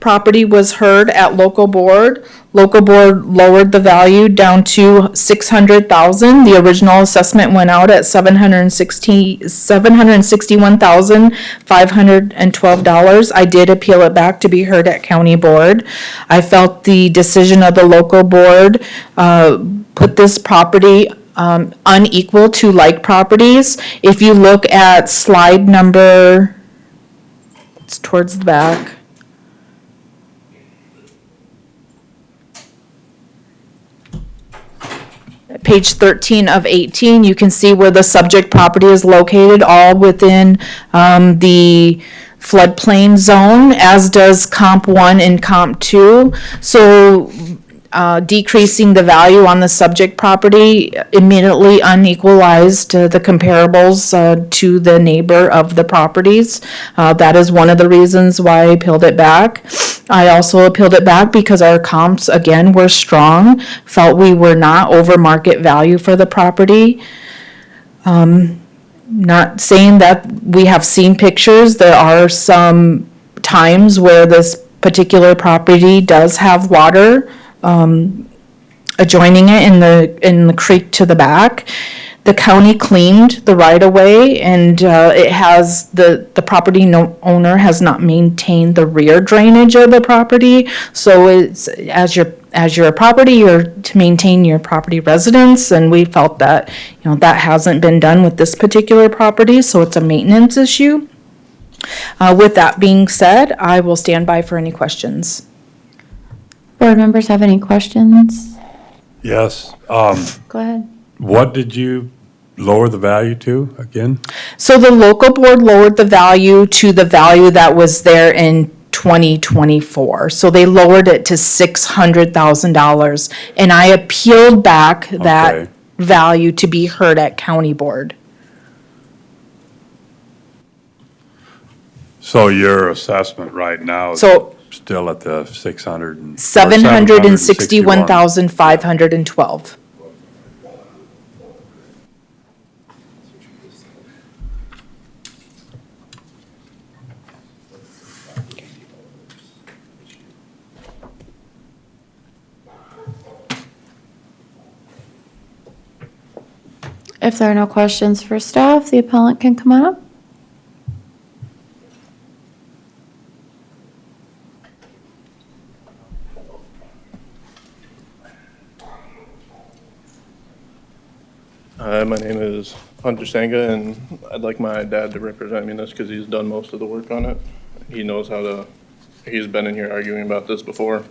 property was heard at local board. Local board lowered the value down to $600,000. The original assessment went out at $761,512. I did appeal it back to be heard at county board. I felt the decision of the local board put this property unequal to like properties. If you look at slide number, it's towards the back. Page 13 of 18, you can see where the subject property is located, all within the floodplain zone, as does comp 1 and comp 2. So decreasing the value on the subject property immediately unequalized the comparables to the neighbor of the properties. That is one of the reasons why I appealed it back. I also appealed it back because our comps, again, were strong, felt we were not over market value for the property. Not saying that we have seen pictures, there are some times where this particular property does have water adjoining it in the creek to the back. The county cleaned the right-of-way, and it has, the property owner has not maintained the rear drainage of the property. So it's, as your property, you're to maintain your property residence, and we felt that, that hasn't been done with this particular property, so it's a maintenance issue. With that being said, I will stand by for any questions. Board members have any questions? Yes. Go ahead. What did you lower the value to again? So the local board lowered the value to the value that was there in 2024. So they lowered it to $600,000. And I appealed back that Okay. value to be heard at county board. So your assessment right now is So still at the 600 and. or 761,512. If there are no questions for staff, the appellant can come on up. Hi, my name is Hunter Senga, and I'd like my dad to represent me in this because he's done most of the work on it. He knows how to, he's been in here arguing about this before,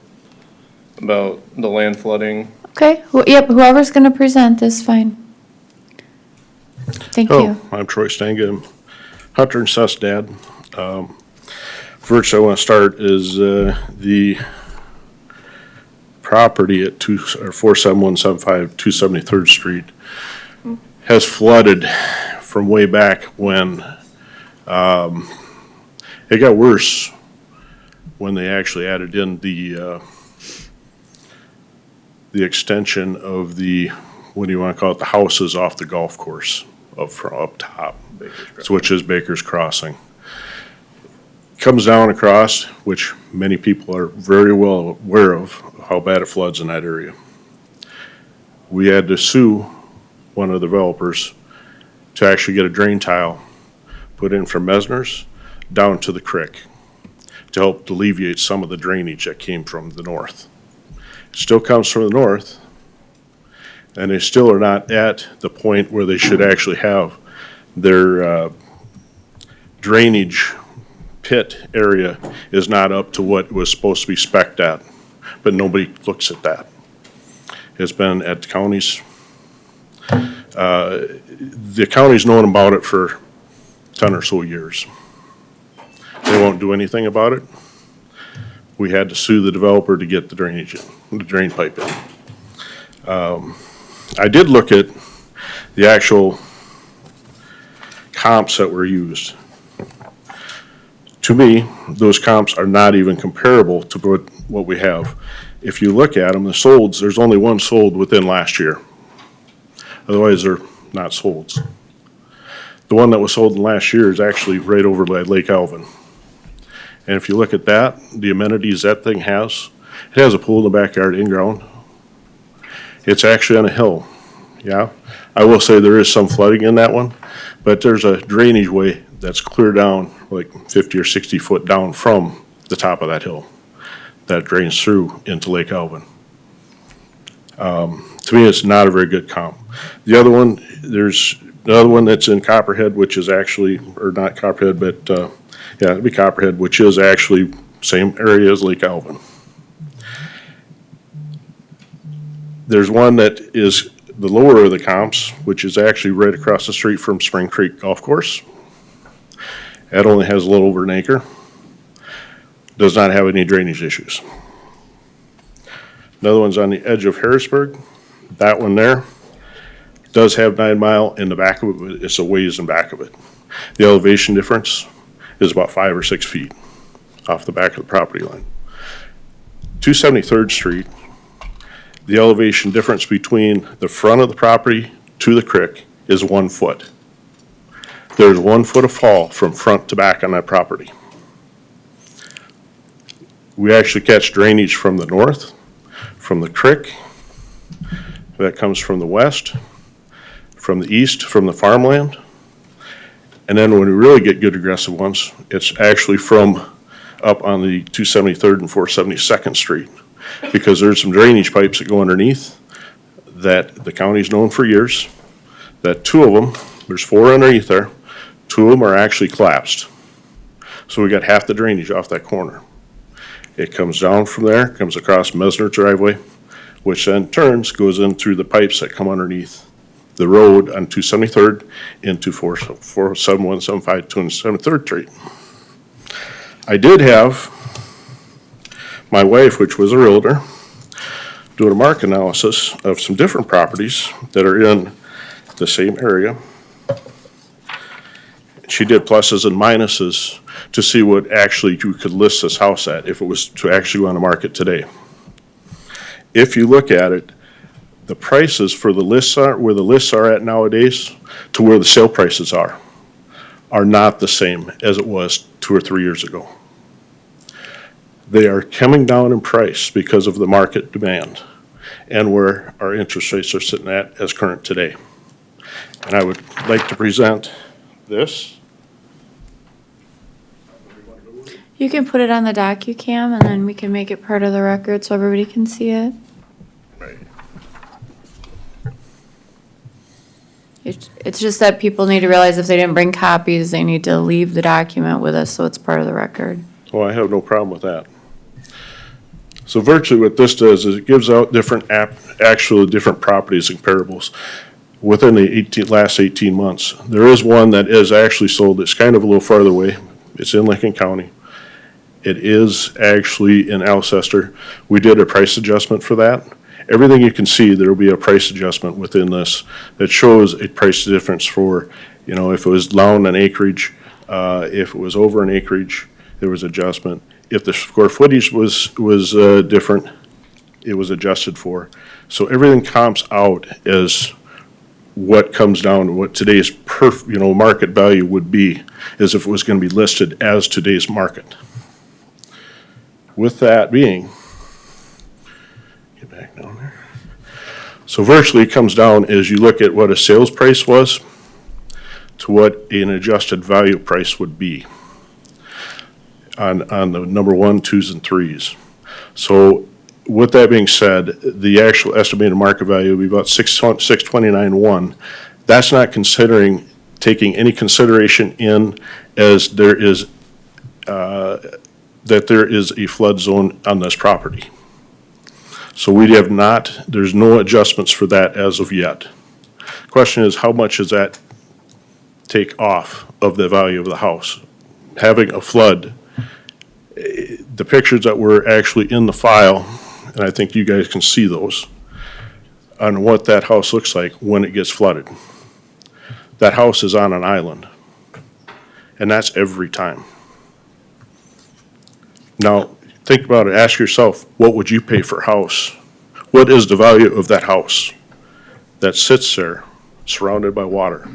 about the land flooding. Okay, yep, whoever's gonna present is fine. Thank you. I'm Troy Stanga, Hunter and Suss dad. First I want to start is the property at 47175 273rd Street has flooded from way back when. It got worse when they actually added in the extension of the, what do you want to call it, the houses off the golf course up top, which is Baker's Crossing. Comes down across, which many people are very well aware of how bad it floods in that area. We had to sue one of the developers to actually get a drain tile put in from Mesner's down to the creek to help alleviate some of the drainage that came from the north. It still comes from the north, and they still are not at the point where they should actually have their drainage pit area is not up to what was supposed to be spec'd at, but nobody looks at that. It's been at the counties. The county's known about it for 10 or so years. They won't do anything about it. We had to sue the developer to get the drainage in, the drain pipe in. I did look at the actual comps that were used. To me, those comps are not even comparable to what we have. If you look at them, the solds, there's only one sold within last year. Otherwise, they're not solds. The one that was sold in last year is actually right over by Lake Alvin. And if you look at that, the amenities that thing has, it has a pool in the backyard in-ground. It's actually on a hill, yeah. I will say there is some flooding in that one, but there's a drainage way that's clear down like 50 or 60 foot down from the top of that hill that drains through into Lake Alvin. To me, it's not a very good comp. The other one, there's another one that's in Copperhead, which is actually, or not Copperhead, but, yeah, it'd be Copperhead, which is actually same area as Lake Alvin. There's one that is the lower of the comps, which is actually right across the street from Spring Creek Golf Course. That only has a little over an acre. Does not have any drainage issues. Another one's on the edge of Harrisburg. That one there does have 9 Mile in the back of it, but it's a ways in back of it. The elevation difference is about 5 or 6 feet off the back of the property line. 273rd Street, the elevation difference between the front of the property to the creek is 1 foot. There's 1 foot of fall from front to back on that property. We actually catch drainage from the north, from the creek, that comes from the west, from the east, from the farmland. And then when we really get good aggressive ones, it's actually from up on the 273rd and 472nd Street. Because there's some drainage pipes that go underneath that the county's known for years, that 2 of them, there's 4 underneath there, 2 of them are actually collapsed. So we got half the drainage off that corner. It comes down from there, comes across Mesner driveway, which then turns, goes in through the pipes that come underneath the road on 273rd into 47175 273rd Street. I did have my wife, which was a realtor, doing a market analysis of some different properties that are in the same area. She did pluses and minuses to see what actually you could list this house at if it was to actually go on the market today. If you look at it, the prices for the lists are, where the lists are at nowadays to where the sale prices are not the same as it was 2 or 3 years ago. They are coming down in price because of the market demand and where our interest rates are sitting at as current today. And I would like to present this. You can put it on the DocuCam and then we can make it part of the record so everybody can see it. Right. It's just that people need to realize if they didn't bring copies, they need to leave the document with us so it's part of the record. Well, I have no problem with that. So virtually what this does is it gives out different actual different properties and comparables within the last 18 months. There is one that is actually sold. It's kind of a little farther away. It's in Lincoln County. It is actually in Alcester. We did a price adjustment for that. Everything you can see, there will be a price adjustment within this that shows a price difference for, you know, if it was down an acreage, if it was over an acreage, there was adjustment. If the square footage was different, it was adjusted for. So everything comps out as what comes down to what today's market value would be, as if it was going to be listed as today's market. With that being, get back down there. So virtually it comes down as you look at what a sales price was to what an adjusted value price would be on the number 1, 2s, and 3s. So with that being said, the actual estimated market value would be about $629,100. That's not considering taking any consideration in as there is that there is a flood zone on this property. So we have not, there's no adjustments for that as of yet. Question is, how much does that take off of the value of the house? Having a flood, the pictures that were actually in the file, and I think you guys can see those, on what that house looks like when it gets flooded. That house is on an island, and that's every time. Now, think about it, ask yourself, what would you pay for a house? What is the value of that house that sits there surrounded by water?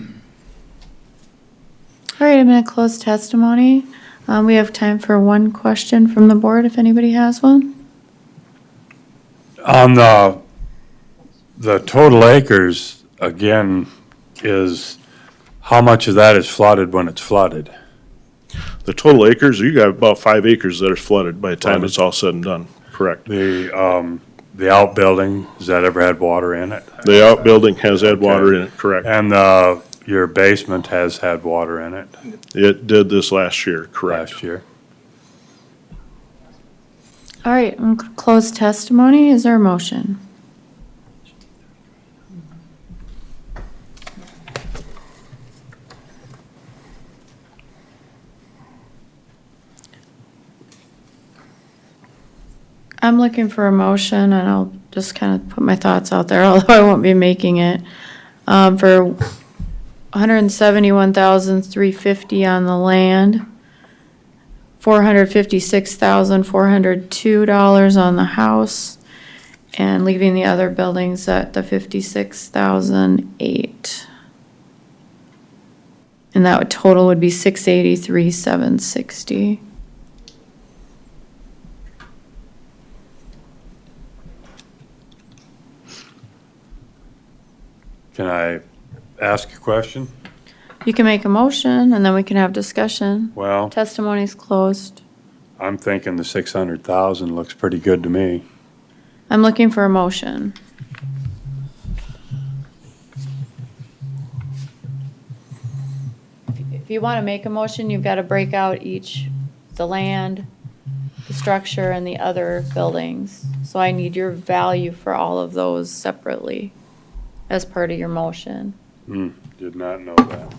All right, I'm going to close testimony. We have time for one question from the board if anybody has one. On the total acres, again, is how much of that is flooded when it's flooded? The total acres, you got about 5 acres that are flooded by the time it's all said and done, correct? the outbuilding, has that ever had water in it? The outbuilding has had water in it, correct? And, your basement has had water in it It did this last year, correct? last year? All right, closed testimony, is there a motion? I'm looking for a motion, and I'll just kind of put my thoughts out there, although I won't be making it. For $171,350 on the land, $456,402 on the house, and leaving the other buildings at the $56,008. And that total would be $683,760. Can I ask a question? You can make a motion, and then we can have discussion. Well, Testimony's closed. I'm thinking the 600,000 looks pretty good to me. I'm looking for a motion. If you want to make a motion, you've got to break out the land, the structure, and the other buildings. So I need your value for all of those separately as part of your motion. Did not know that.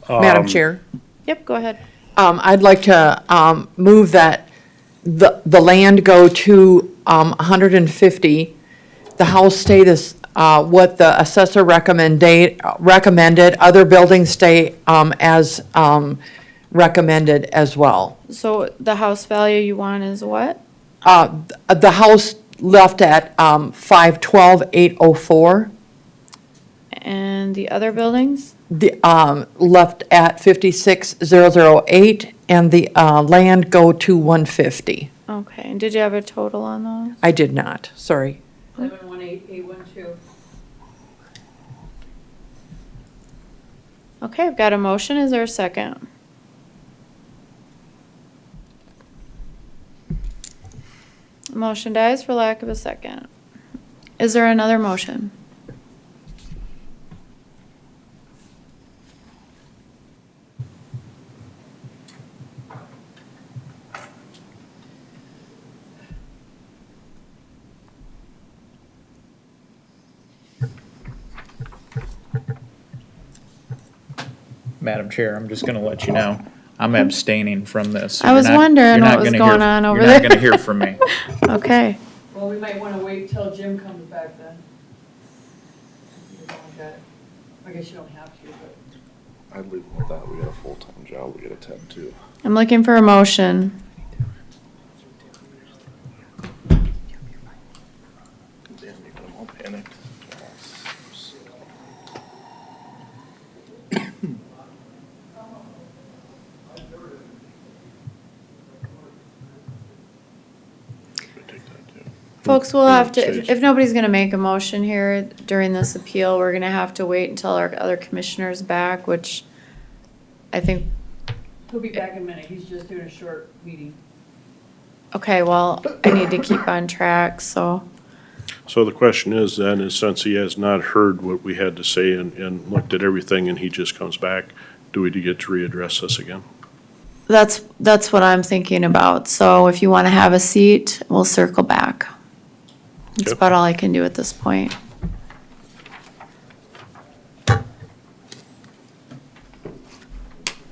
Madam Chair, Yep, go ahead. I'd like to move that the land go to 150, the house stay this, what the assessor recommended, other buildings stay as recommended as well. So the house value you want is what? The house left at 512,804. And the other buildings? The, left at 56,008, and the, land go to 150. Okay, and did you have a total on those? I did not, sorry. 718812. Okay, I've got a motion. Is there a second? Motion dies for lack of a second. Is there another motion? Madam Chair, I'm just gonna let you know, I'm abstaining from this. so I you're was not- wondering you're not what was gonna hear- going on over You're there. not gonna hear from me. Okay. Well, we might want to wait till Jim comes back then. I guess you don't have to, but. I'd leave it with that. We got a full-time job. We got a tent too. I'm looking for a motion. Damn, you got them all panicked. Folks, we'll have to, if nobody's gonna make a motion here during this appeal, we're gonna have to wait until our other commissioner's back, which I think, He'll be back in a minute, he's just doing a short meeting. okay, well, I need to keep on track, so. So the question is then, is since he has not heard what we had to say and looked at everything and he just comes back, do we get to readdress this again? That's what I'm thinking about. So if you want to have a seat, we'll circle back. That's Okay. about all I can do at this point.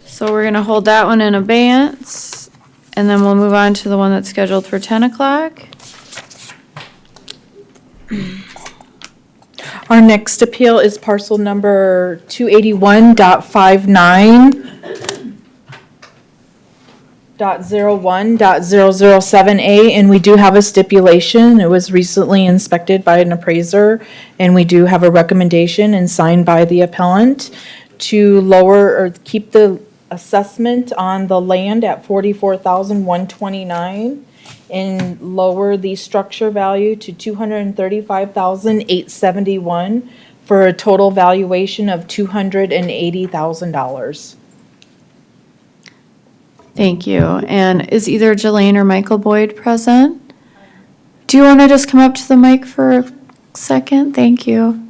So we're gonna hold that one in abeyance, and then we'll move on to the one that's scheduled for 10 o'clock. Our next appeal is parcel number 281.59.01.007A, and we do have a stipulation. It was recently inspected by an appraiser, and we do have a recommendation and signed by the appellant to lower or keep the assessment on the land at $44,129 and lower the structure value to $235,871 for a total valuation of $280,000. Thank you. And is either Jelaine or Michael Boyd present? Do you want to just come up to the mic for a second? Thank you.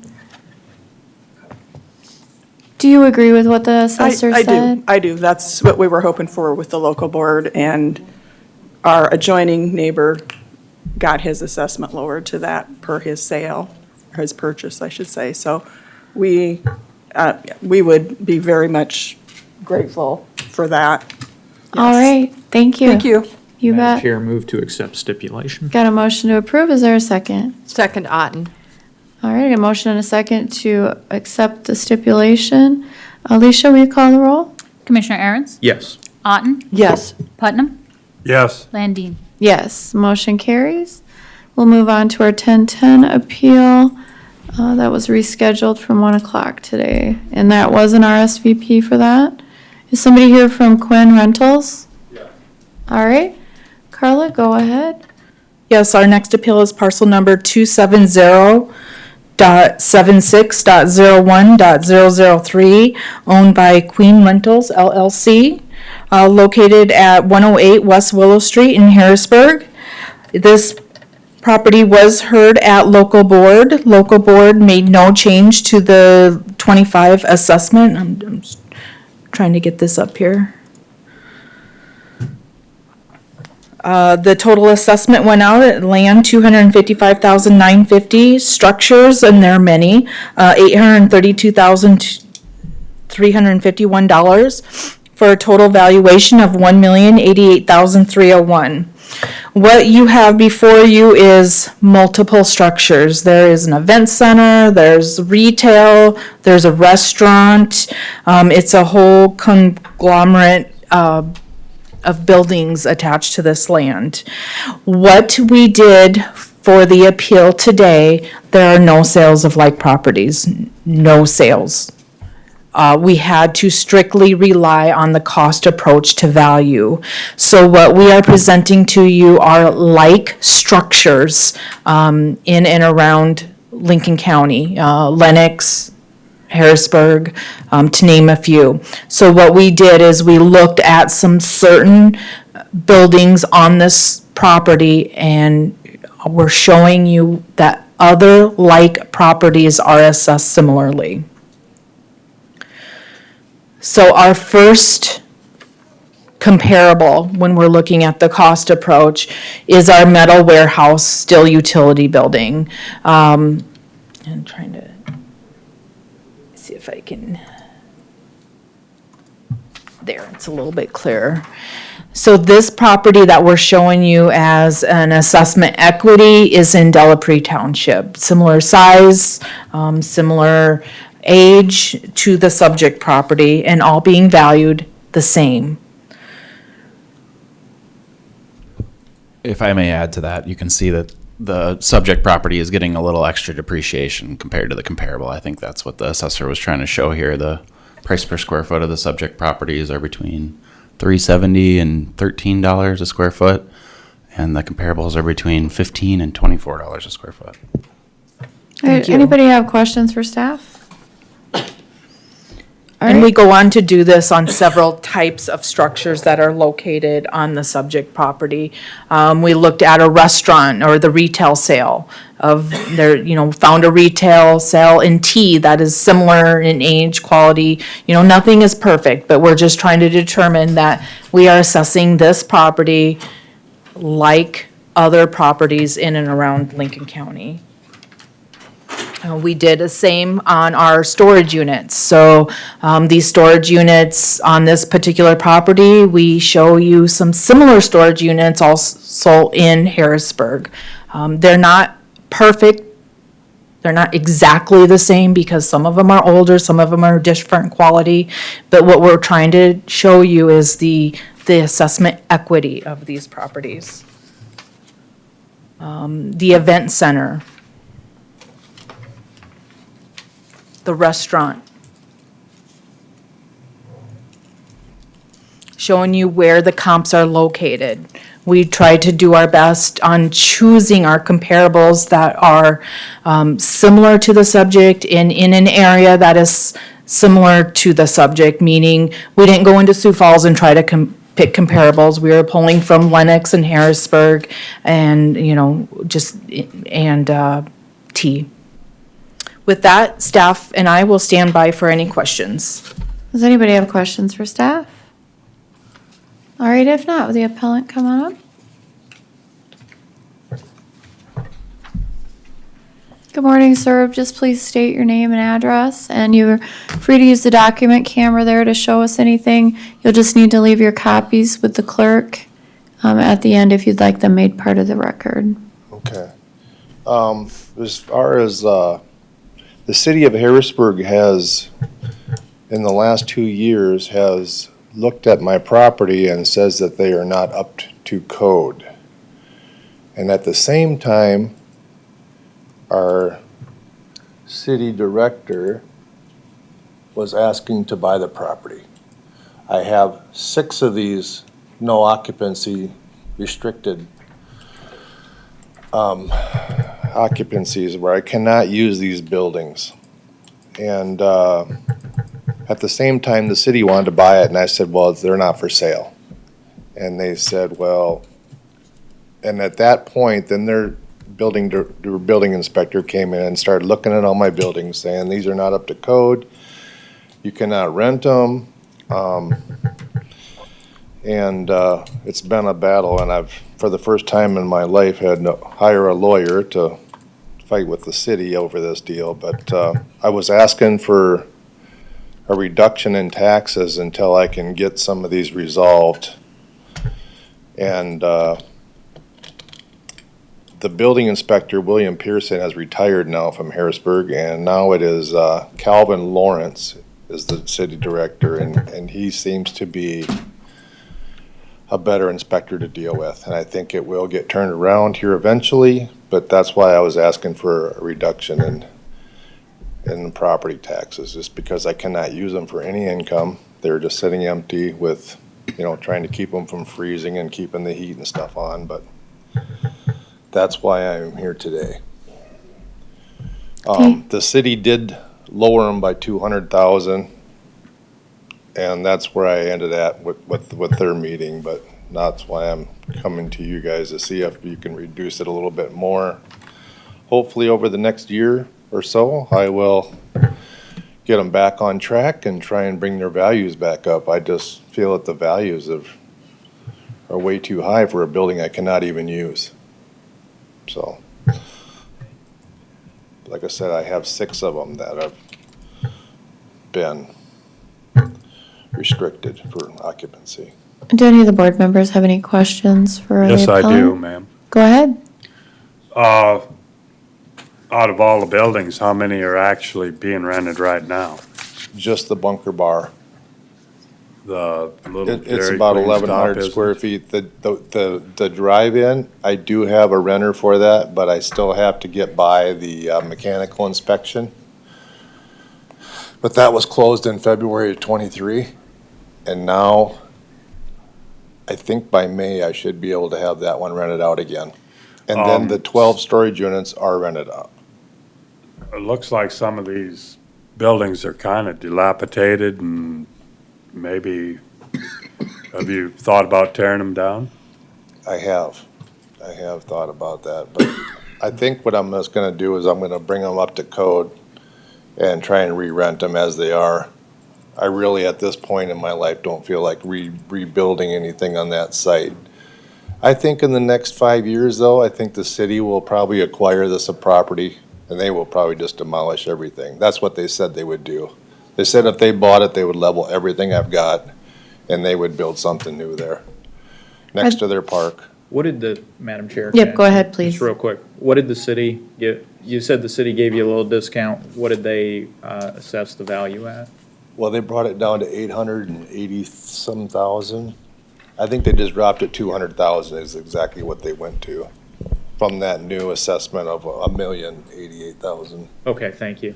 Do you agree with what the assessor said? I do. That's what we were hoping for with the local board, and our adjoining neighbor got his assessment lowered to that per his sale, or his purchase, I should say. So we would be very much grateful for that. All Yes. right, thank you. Thank you. You Madam bet. Chair, move to accept stipulation. Got a motion to approve, is there a second? Second, Otten. All right, a motion and a second to accept the stipulation. Alicia, will you call the roll? Commissioner Aaron's, Yes. Otten, Yes. Putnam, Yes. Landine. Yes, motion carries. We'll move on to our 1010 appeal. That was rescheduled from 1 o'clock today, and that was an RSVP for that. Is somebody here from Quinn Rentals? Yeah. All right, Carla, go ahead. Yes, our next appeal is parcel number 270.76.01.003, owned by Queen Rentals LLC, located at 108 West Willow Street in Harrisburg. This property was heard at local board. Local board made no change to the 25 assessment. I'm just trying to get this up here. The total assessment went out at land, $255,950, structures, and there are many, $832,351, for a total valuation of $1,088,301. What you have before you is multiple structures. There is an event center, there's retail, there's a restaurant. It's a whole conglomerate of buildings attached to this land. What we did for the appeal today, there are no sales of like properties, no sales. We had to strictly rely on the cost approach to value. So what we are presenting to you are like structures in and around Lincoln County, Lenox, Harrisburg, to name a few. So what we did is we looked at some certain buildings on this property, and we're showing you that other like properties are assessed similarly. So our first comparable, when we're looking at the cost approach, is our metal warehouse steel utility building. And trying to see if I can, there, it's a little bit clearer. So this property that we're showing you as an assessment equity is in Delapre Township. Similar size, similar age to the subject property, and all being valued the same. If I may add to that, you can see that the subject property is getting a little extra depreciation compared to the comparable. I think that's what the assessor was trying to show here. The price per square foot of the subject properties are between $370 and $13 a square foot, and the comparables are between $15 and $24 a square foot. Anybody have questions for staff? All And we right, go on to do this on several types of structures that are located on the subject property. We looked at a restaurant or the retail sale of their, found a retail sale in tea that is similar in age, quality. Nothing is perfect, but we're just trying to determine that we are assessing this property like other properties in and around Lincoln County. We did the same on our storage units. So these storage units on this particular property, we show you some similar storage units also in Harrisburg. They're not perfect. They're not exactly the same because some of them are older, some of them are different quality. But what we're trying to show you is the assessment equity of these properties. The event center, the restaurant, showing you where the comps are located. We try to do our best on choosing our comparables that are similar to the subject and in an area that is similar to the subject, meaning we didn't go into Sioux Falls and try to pick comparables. We were pulling from Lennox and Harrisburg and, T. With that, staff and I will stand by for any questions. Does anybody have questions for staff? All right, if not, will the appellant come on up? Good morning, sir. Just please state your name and address, and you're free to use the document camera there to show us anything. You'll just need to leave your copies with the clerk at the end if you'd like them made part of the record. Okay. As far as, the city of Harrisburg has, in the last 2 years, has looked at my property and says that they are not up to code. And at the same time, our city director was asking to buy the property. I have 6 of these no occupancy restricted occupancies where I cannot use these buildings. And at the same time, the city wanted to buy it, and I said, well, they're not for sale. And they said, well, and at that point, then their building inspector came in and started looking at all my buildings, saying, these are not up to code, you cannot rent them. It's been a battle, and I've, for the first time in my life, had to hire a lawyer to fight with the city over this deal. But I was asking for a reduction in taxes until I can get some of these resolved. And the building inspector, William Pearson, has retired now from Harrisburg, and now it is Calvin Lawrence is the city director, and he seems to be a better inspector to deal with. And I think it will get turned around here eventually, but that's why I was asking for a reduction in property taxes, just because I cannot use them for any income. They're just sitting empty with, trying to keep them from freezing and keeping the heat and stuff on, but that's why I'm here today. The city did lower them by 200,000, and that's where I ended at with their meeting, but that's why I'm coming to you guys to see if you can reduce it a little bit more. Hopefully over the next year or so, I will get them back on track and try and bring their values back up. I just feel that the values are way too high for a building I cannot even use. So, like I said, I have 6 of them that have been restricted for occupancy. Do any of the board members have any questions for the Yes, I appellant? do, ma'am. Go ahead. Out of all the buildings, how many are actually being rented right now? Just the bunker bar. The little It's Dairy about Queen stop 1,100 square business? feet. The drive-in, I do have a renter for that, but I still have to get by the mechanical inspection. But that was closed in February of '23, and now I think by May I should be able to have that one rented out again. And then the 12 storage units are rented out. It looks like some of these buildings are kind of dilapidated, and maybe, have you thought about tearing them down? I have thought about that, but I think what I'm just gonna do is I'm gonna bring them up to code and try and re-rent them as they are. I really, at this point in my life, don't feel like rebuilding anything on that site. I think in the next 5 years, though, I think the city will probably acquire this property, and they will probably just demolish everything. That's what they said they would do. They said if they bought it, they would level everything I've got, and they would build something new there, next to their park. What did Madam Chair? Yep, go ahead, please. Just real quick, what did the city give, you said the city gave you a little discount, what did they assess the value at? Well, they brought it down to 880-some thousand. I think they just dropped it 200,000 is exactly what they went to from that new assessment of 1,088,000. Okay, thank you.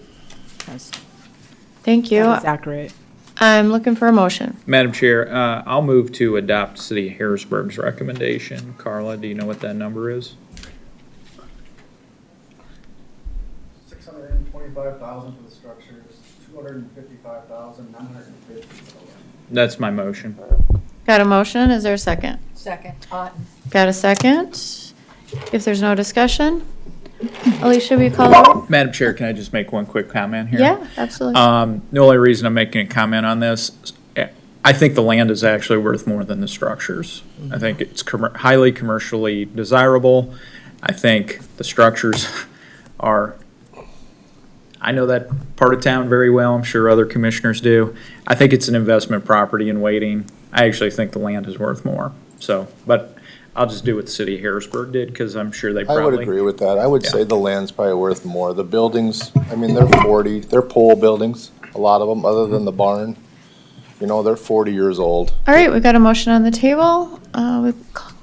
Thank you. That is accurate. I'm looking for a motion. Madam Chair, I'll move to adopt City of Harrisburg's recommendation. Carla, do you know what that number is? 625,000 for the structures, 255,950 for the land. That's my motion. Got a motion? Is there a second? Second, Otten. Got a second? If there's no discussion, Alicia, will you call the roll? Madam Chair, can I just make one quick comment here? Yeah, absolutely. The only reason I'm making a comment on this, I think the land is actually worth more than the structures. I think it's highly commercially desirable. I think the structures are, I know that part of town very well. I'm sure other commissioners do. I think it's an investment property in waiting. I actually think the land is worth more. So, but I'll just do what the city of Harrisburg did because I'm sure they I would probably. agree with that. I would Yeah. say the land's probably worth more. The buildings, I mean, they're pole buildings, a lot of them, other than the barn. You know, they're 40 years old. All right, we got a motion on the table.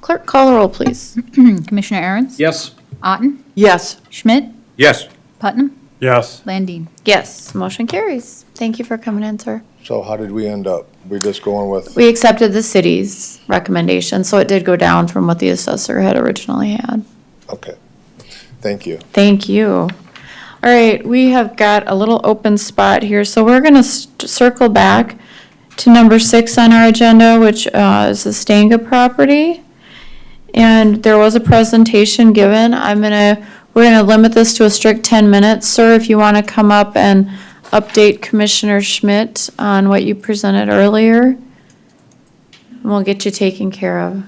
Clerk, call the roll, please. Commissioner Aaron's? Yes. Otten? Yes. Schmidt? Yes. Putnam? Yes. Landine? Yes, motion carries. Thank you for coming in, sir. So how did we end up? We just going with, We accepted the city's recommendation, so it did go down from what the assessor had originally had. okay. Thank you. Thank you. All right, we have got a little open spot here, so we're gonna circle back to number 6 on our agenda, which is the Stanga property. And there was a presentation given. We're gonna limit this to a strict 10 minutes. Sir, if you wanna come up and update Commissioner Schmidt on what you presented earlier, and we'll get you taken care of.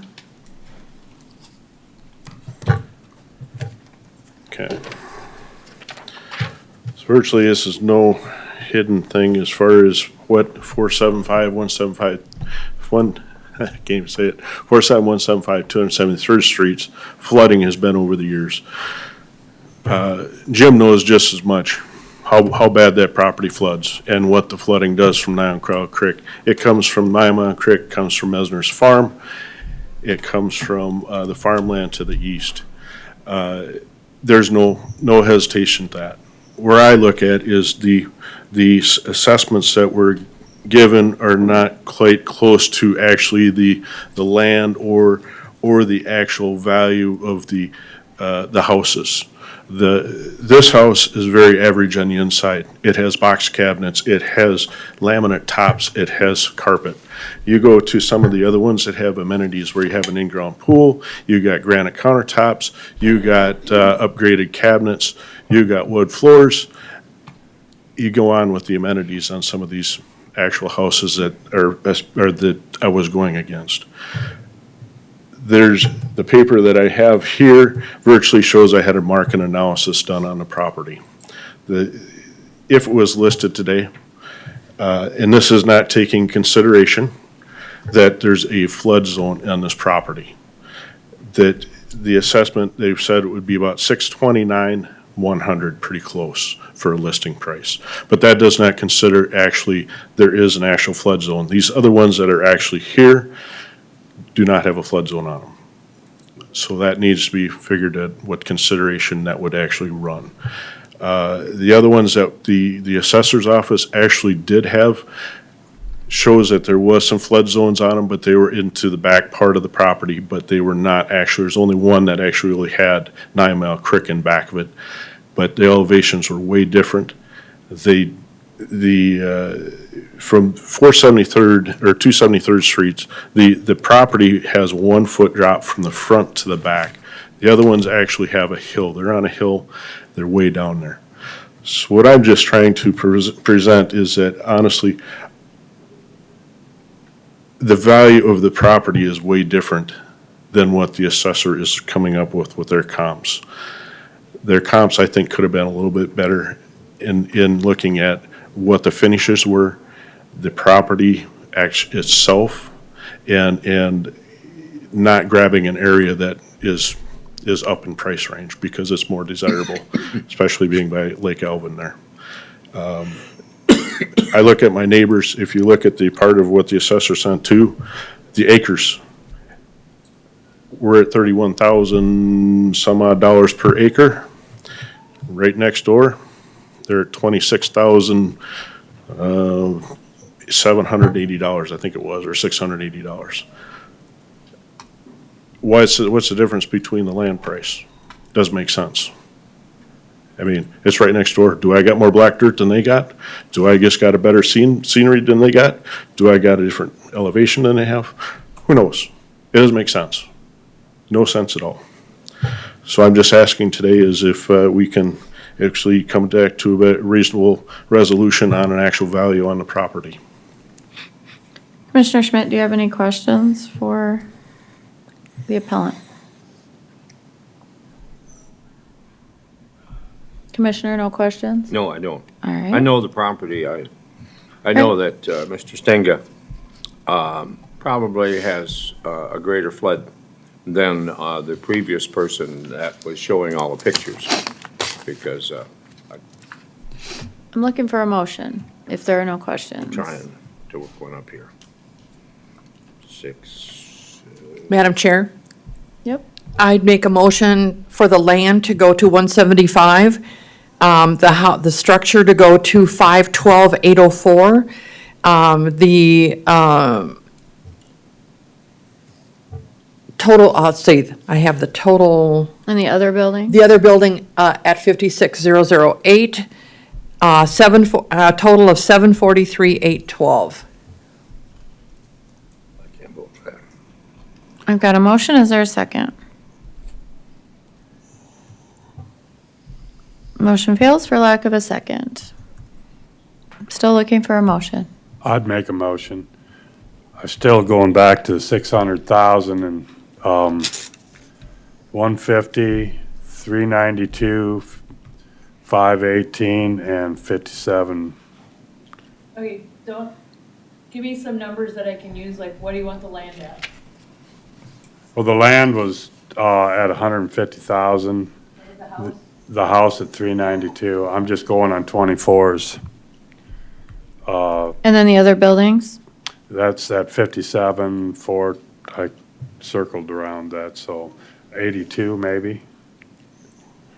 Okay. So virtually, this is no hidden thing as far as what 475, 175, I can't even say it, 47175, 273rd Streets flooding has been over the years. Jim knows just as much how bad that property floods and what the flooding does from Nyan Creek. It comes from Nyan Creek, comes from Mesner's farm. It comes from the farmland to the east. There's no hesitation to that. Where I look at is the assessments that were given are not quite close to actually the land or the actual value of the houses. This house is very average on the inside. It has box cabinets, it has laminate tops, it has carpet. You go to some of the other ones that have amenities where you have an in-ground pool, you got granite countertops, you got upgraded cabinets, you got wood floors. You go on with the amenities on some of these actual houses that that I was going against. There's the paper that I have here virtually shows I had a market analysis done on the property. If it was listed today, and this is not taking consideration that there's a flood zone on this property, that the assessment, they've said it would be about 629, 100, pretty close for a listing price. But that does not consider actually there is an actual flood zone. These other ones that are actually here do not have a flood zone on them. So that needs to be figured at what consideration that would actually run. The other ones that the assessor's office actually did have shows that there was some flood zones on them, but they were into the back part of the property, but they were not actually, there's only one that actually really had 9 Mile Creek in back of it, but the elevations were way different. From 473rd or 273rd Streets, the property has 1 foot drop from the front to the back. The other ones actually have a hill. They're on a hill, they're way down there. So what I'm just trying to present is that honestly, the value of the property is way different than what the assessor is coming up with their comps. Their comps, I think, could have been a little bit better in looking at what the finishes were, the property itself, and not grabbing an area that is up in price range because it's more desirable, especially being by Lake Elvin there. I look at my neighbors, if you look at the part of what the assessor sent to, the acres, we're at 31,000 some odd dollars per acre. Right next door, they're at $26,780, I think it was, or $680. What's the difference between the land price? Doesn't make sense. I mean, it's right next door. Do I got more black dirt than they got? Do I just got a better scenery than they got? Do I got a different elevation than they have? Who knows? It doesn't make sense. No sense at all. So I'm just asking today is if we can actually come back to a reasonable resolution on an actual value on the property. Commissioner Schmidt, do you have any questions for the appellant? Commissioner, no questions? No, I don't. All I right. know the property. I know that Mr. Stenga probably has a greater flood than the previous person that was showing all the pictures, because I'm looking for a motion, if there are no questions. I'm trying to work one up here. 6. Madam Chair, Yep. I'd make a motion for the land to go to 175, the structure to go to 512,804, total, let's see, I have the total. And the other building? The other building at 56,008, total of 743,812. I can't vote for that. I've got a motion, is there a second? Motion fails for lack of a second. I'm still looking for a motion. I'd make a motion. I'm still going back to 600,000 and 150, 392, 518, and 57. Okay, give me some numbers that I can use, like what do you want the land at? Well, the land was at 150,000. The house? The house at 392. I'm just going on 24s. And then the other buildings? That's at 57, I circled around that, so 82 maybe.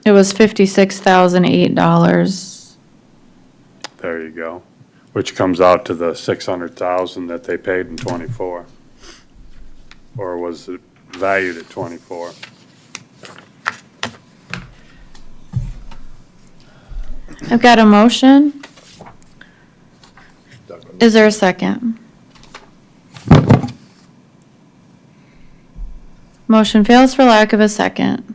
It was $56,008. There you go. Which comes out to the 600,000 that they paid in 24. Or was it valued at 24? I've got a motion. Is there a second? Motion fails for lack of a second.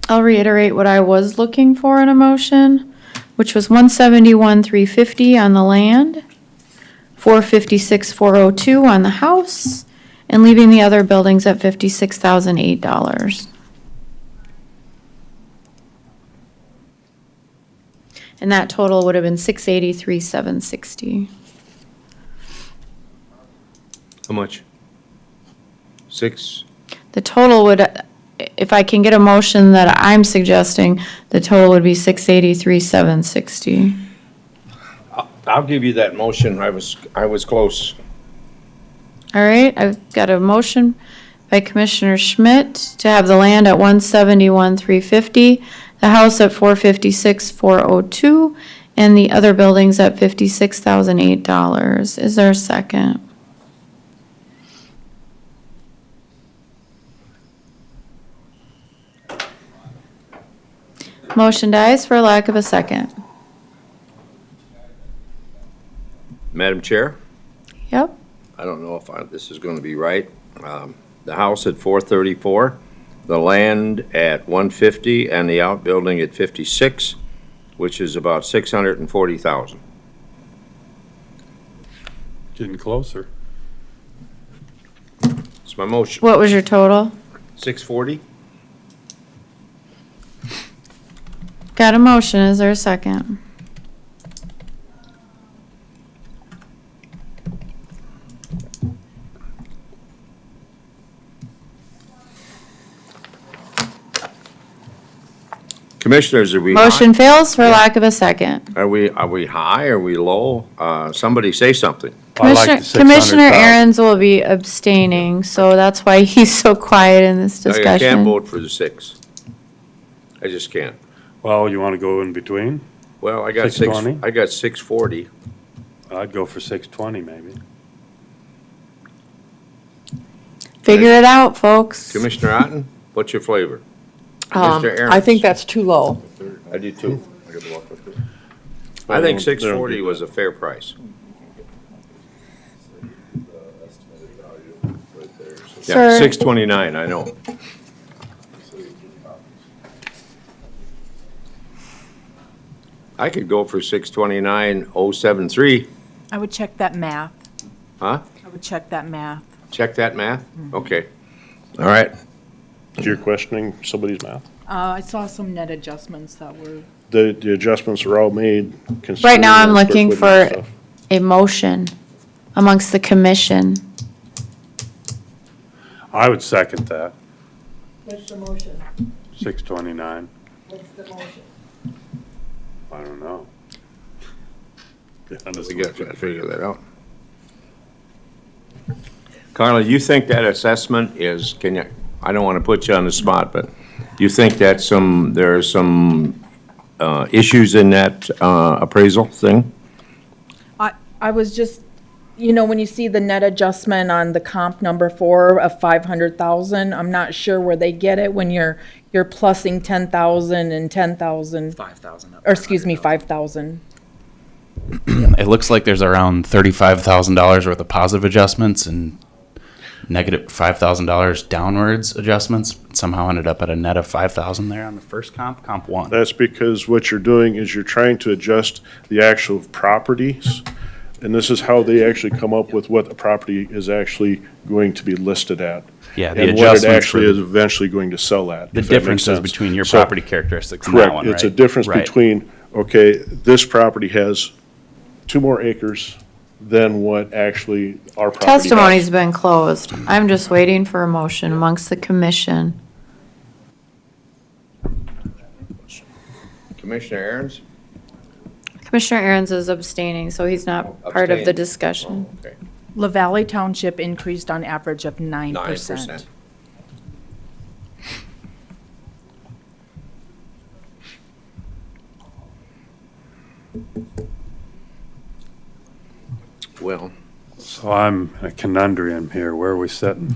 I'll reiterate what I was looking for in a motion, which was 171,350 on the land, 456,402 on the house, and leaving the other buildings at $56,008. And that total would have been 683,760. How much? 6? The total would, if I can get a motion that I'm suggesting, the total would be 683,760. I'll give you that motion. I was close. All right, I've got a motion by Commissioner Schmidt to have the land at 171,350, the house at 456,402, and the other buildings at $56,008. Is there a second? Motion dies for lack of a second. Madam Chair? Yep. I don't know if this is going to be right. The house at 434, the land at 150, and the outbuilding at 56, which is about 640,000. Getting closer. It's my motion. What was your total? 640? Got a motion, is there a second? Commissioners, are we high? Motion fails for lack of a second. Are we high? Are we low? Somebody say something. I like the Commissioner 600,000. Aaron's will be abstaining, so that's why he's so quiet in this I can't discussion. vote for the 6. I just can't. Well, you want to go in between? Well, I got 6, 620? I got 640. I'd go for 620 maybe. Figure it out, folks. Commissioner Otten, what's your flavor? Mr. Aaron's. I think that's too low. I do too. I think 640 was a fair price. Yeah, Sir. 629, I know. I could go for 629,073, I would check that math. huh? I would check that math. Check that math? Okay. All right. You're questioning somebody's math? I saw some net adjustments that were, The adjustments are all made. Right now, I'm considering looking square foot for and stuff. a motion amongst the commission. I would second that, What's the motion? 629. What's the motion? I don't know. We got to figure that out. Carla, you think that assessment is, can you, I don't want to put you on the spot, but do you think that there are some issues in that appraisal thing? I was just, when you see the net adjustment on the comp number 4 of 500,000, I'm not sure where they get it when you're plussing 10,000 and 10,000. 5,000 up. Or excuse me, 5,000. It looks like there's around $35,000 worth of positive adjustments and negative $5,000 downwards adjustments. Somehow ended up at a net of 5,000 there on the first comp 1. That's because what you're doing is you're trying to adjust the actual properties, and this is how they actually come up with what the property is actually going to be listed at. Yeah, the And what it adjustments actually for is eventually going to sell at. the if that makes differences sense. between your So- property characteristics and that Correct. one, It's a right? difference Right. between, okay, this property has 2 more acres than what actually our property has. Testimony's been closed. I'm just waiting for a motion amongst the commission. Commissioner Aaron's? Commissioner Aaron's is abstaining, so he's not part of the Abstain. discussion. Okay. La Valley Township increased on average of 9%. 9%. Well, So I'm in a conundrum here. Where are we sitting?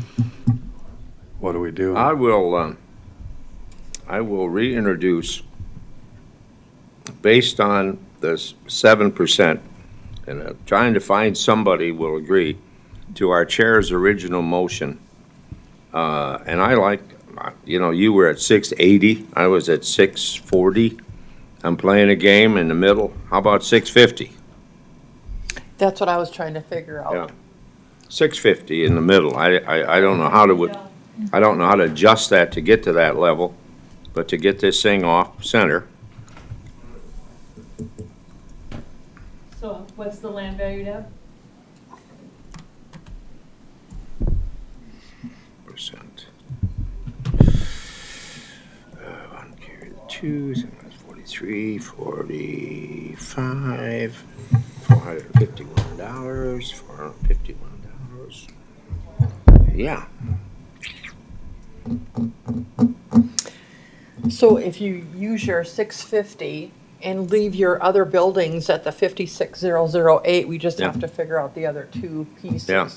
What are we doing? I will reintroduce, based on this 7%, and trying to find somebody will agree, to our chair's original motion. And I like, you were at 680, I was at 640. I'm playing a game in the middle. How about 650? That's what I was trying to figure out. Yeah. 650 in the middle. I don't know how to, I don't know how to adjust that to get to that level, but to get this thing off center. So what's the land value, Deb? Percent. One carry the 2, so that's 43, 45, $451, $451. Yeah. So if you use your 650 and leave your other buildings at the 56,008, we just Yeah. have to figure out the other 2 pieces. Yeah.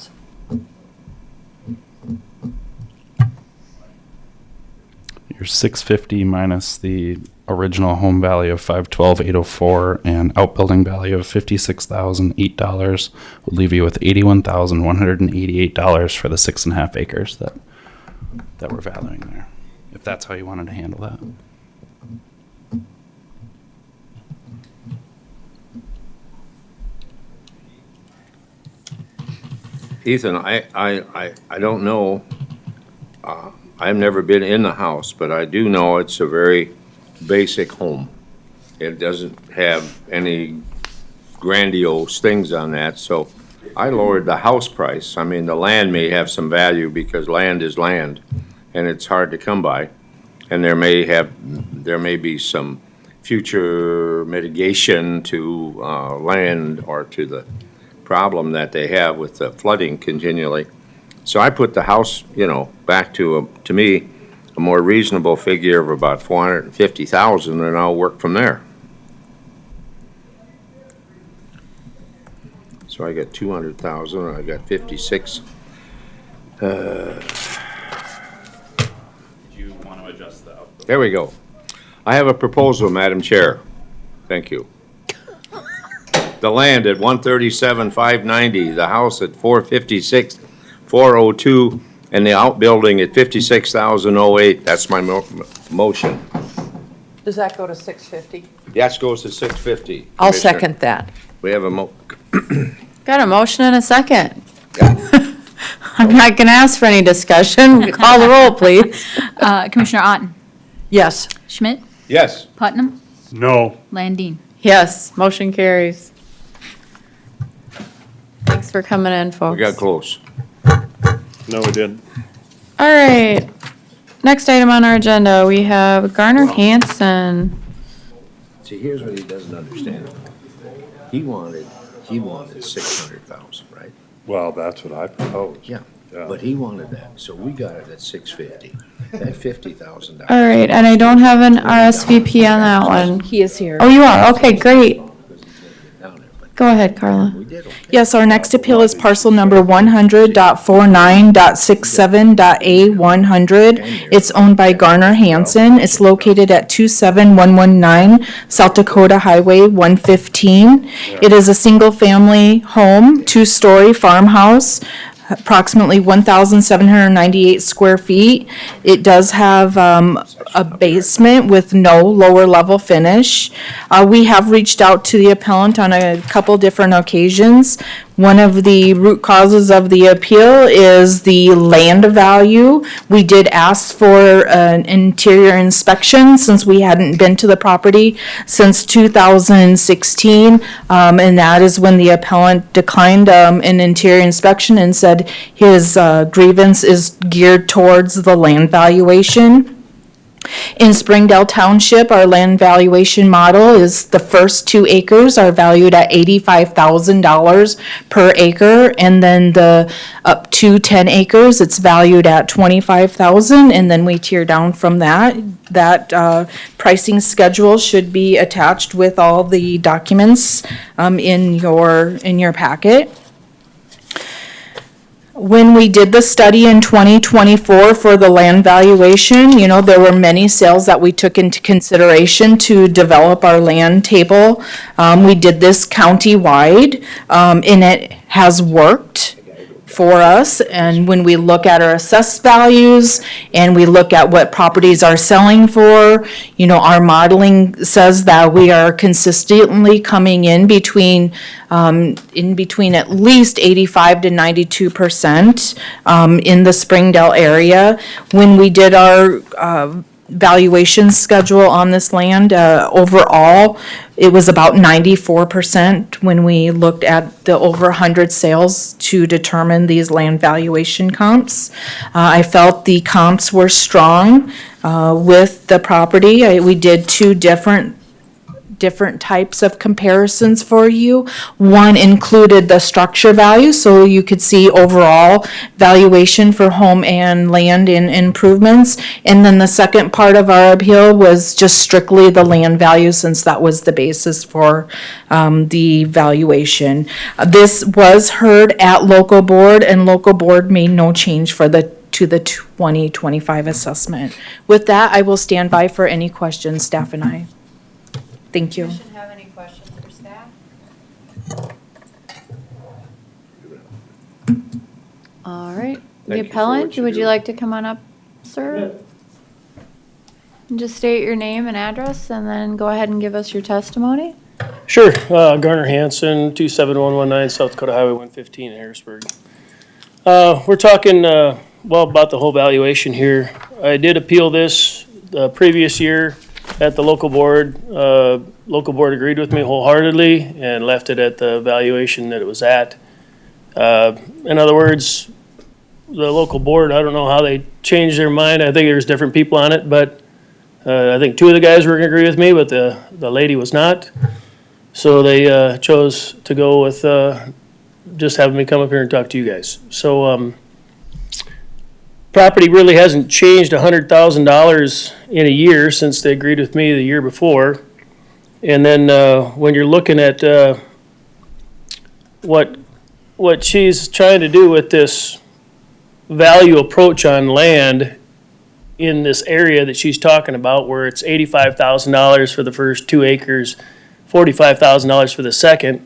Your 650 minus the original home value of 512,804 and outbuilding value of $56,008 would leave you with $81,188 for the 6.5 acres that we're valuing there. If that's how you wanted to handle that. Ethan, I don't know, I've never been in the house, but I do know it's a very basic home. It doesn't have any grandiose things on that, so I lowered the house price. I mean, the land may have some value because land is land, and it's hard to come by. And there may be some future mitigation to land or to the problem that they have with the flooding continually. So I put the house, back to me, a more reasonable figure of about 450,000, and I'll work from there. So I got 200,000, I got 56. Did you want to adjust the outbuilding? There we go. I have a proposal, Madam Chair. Thank you. The land at 137,590, the house at 456,402, and the outbuilding at 56,008. That's my motion. Does that go to 650? Yes, goes to 650. I'll Commissioner. second that. We have a Got a motion and a second. I'm not gonna ask for any discussion. Call the roll, please. Commissioner Otten, Yes. Schmidt, yes. Putnam, No, Landine. Yes, motion carries. Thanks for coming in, folks. We got close. No, we didn't. All right. Next item on our agenda, we have Garner Hanson. See, here's what he doesn't understand. He wanted 600,000, right? well, that's what I proposed. Yeah. Yeah. But he wanted that, so we got it at 650. That $50,000. All right, and I don't have an RSVP on that one. He is here. Oh, you are? Okay, great. Go ahead, Carla. We did okay. Yes, our next appeal is parcel number 100.49.67.A100. It's owned by Garner Hanson. It's located at 27119 South Dakota Highway 115. It is a single-family home, two-story farmhouse, approximately 1,798 square feet. It does have a basement with no lower level finish. We have reached out to the appellant on a couple different occasions. One of the root causes of the appeal is the land value. We did ask for an interior inspection since we hadn't been to the property since 2016. And that is when the appellant declined an interior inspection and said his grievance is geared towards the land valuation. In Springdale Township, our land valuation model is the first 2 acres are valued at $85,000 per acre, and then the up to 10 acres, it's valued at $25,000, and then we tier down from that. That pricing schedule should be attached with all the documents in your packet. When we did the study in 2024 for the land valuation, there were many sales that we took into consideration to develop our land table. We did this county-wide, and it has worked for us. And when we look at our assessed values and we look at what properties are selling for, our modeling says that we are consistently coming in between at least 85 to 92% in the Springdale area. When we did our valuation schedule on this land, overall, it was about 94% when we looked at the over 100 sales to determine these land valuation comps. I felt the comps were strong with the property. We did 2 different types of comparisons for you. One included the structure value, so you could see overall valuation for home and land and improvements. And then the second part of our appeal was just strictly the land value, since that was the basis for the valuation. This was heard at local board, and local board made no change to the 2025 assessment. With that, I will stand by for any questions, staff and I. Thank you. Commission have any questions for staff? All right, the Thank you for appellant, what you would you do. like to come on up, sir? And just state your name and address, and then go ahead and give us your testimony. Sure. Garner Hanson, 27119 South Dakota Highway 115 in Harrisburg. We're talking, about the whole valuation here. I did appeal this the previous year at the local board. Local board agreed with me wholeheartedly and left it at the valuation that it was at. In other words, the local board, I don't know how they changed their mind. I think there's different people on it, but I think 2 of the guys were gonna agree with me, but the lady was not. So they chose to go with just having me come up here and talk to you guys. So property really hasn't changed $100,000 in a year since they agreed with me the year before. And then when you're looking at what she's trying to do with this value approach on land in this area that she's talking about, where it's $85,000 for the first 2 acres, $45,000 for the second.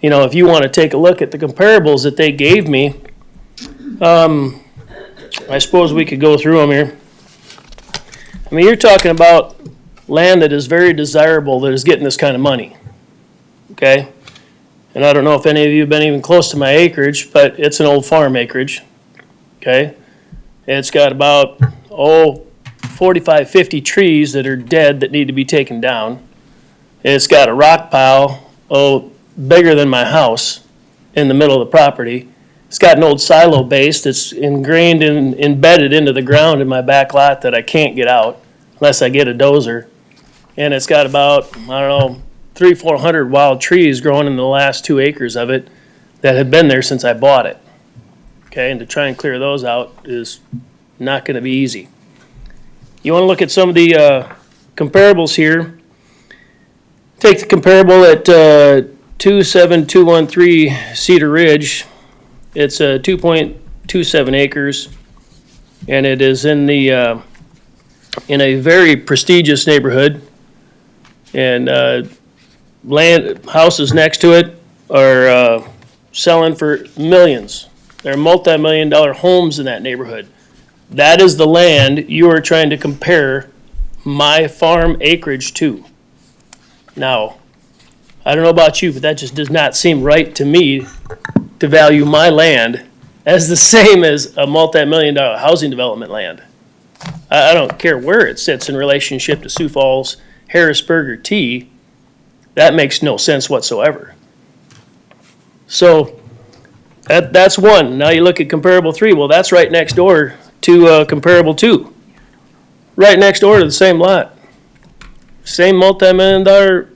If you want to take a look at the comparables that they gave me, I suppose we could go through them here. I mean, you're talking about land that is very desirable that is getting this kind of money, okay? And I don't know if any of you have been even close to my acreage, but it's an old farm acreage, okay? It's got about, 45, 50 trees that are dead that need to be taken down. It's got a rock pile, bigger than my house in the middle of the property. It's got an old silo base that's ingrained and embedded into the ground in my back lot that I can't get out unless I get a dozer. And it's got about, 300-400 wild trees growing in the last 2 acres of it that have been there since I bought it. Okay, and to try and clear those out is not gonna be easy. You wanna look at some of the comparables here. Take the comparable at 27213 Cedar Ridge. It's 2.27 acres, and it is in the in a very prestigious neighborhood. And houses next to it are selling for millions. There are multi-million-dollar homes in that neighborhood. That is the land you are trying to compare my farm acreage to. Now, I don't know about you, but that just does not seem right to me to value my land as the same as a multi-million-dollar housing development land. I don't care where it sits in relationship to Sioux Falls, Harrisburg, or T. That makes no sense whatsoever. So that's one. Now you look at comparable 3. Well, that's right next door to comparable 2. Right next door to the same lot. Same multi-million-dollar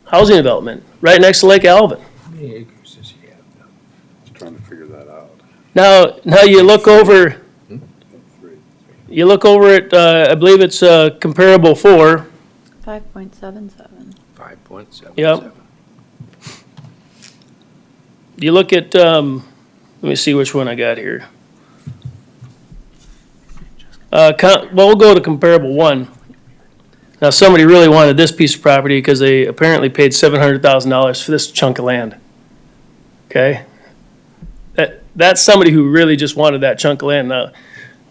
housing development, right next to Lake Alvin. How many acres does he have now? I was trying to figure that out. Now you look over, at, I believe it's comparable 4. 5.77. 5.77. Yep. You look at, let me see which one I got here. Well, we'll go to comparable 1. Now, somebody really wanted this piece of property because they apparently paid $700,000 for this chunk of land. Okay? That's somebody who really just wanted that chunk of land. Now,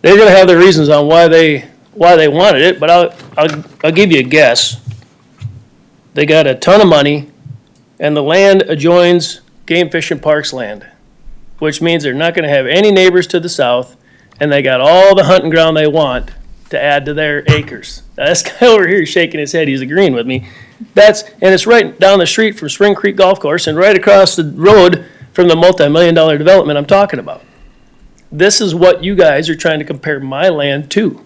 they're gonna have their reasons on why they wanted it, but I'll give you a guess. They got a ton of money, and the land adjoins Game Fish and Parks land, which means they're not gonna have any neighbors to the south, and they got all the hunting ground they want to add to their acres. Now, this guy over here is shaking his head, he's agreeing with me. And it's right down the street from Spring Creek Golf Course and right across the road from the multi-million-dollar development I'm talking about. This is what you guys are trying to compare my land to.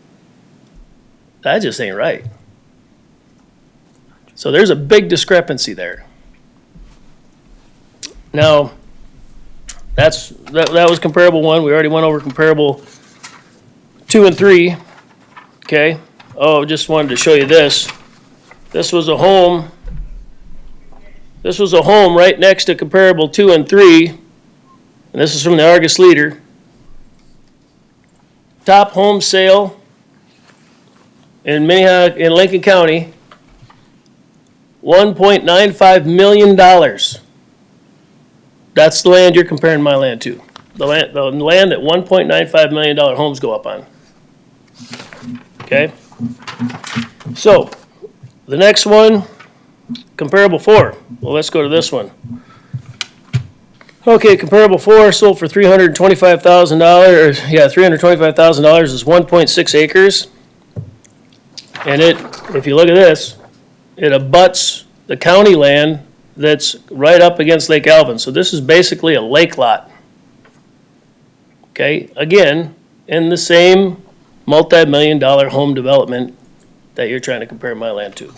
That just ain't right. So there's a big discrepancy there. Now, that was comparable 1. We already went over comparable 2 and 3. Okay. Just wanted to show you this. This was a home right next to comparable 2 and 3. And this is from the Argus Leader. Top home sale in Lincoln County, $1.95 million. That's the land you're comparing my land to. The land that $1.95 million homes go up on. Okay? So, the next one, comparable 4. Well, let's go to this one. Okay, comparable 4 sold for $325,000. $325,000 is 1.6 acres. And if you look at this, it abuts the county land that's right up against Lake Alvin. So this is basically a lake lot. Okay, again, in the same multi-million-dollar home development that you're trying to compare my land to.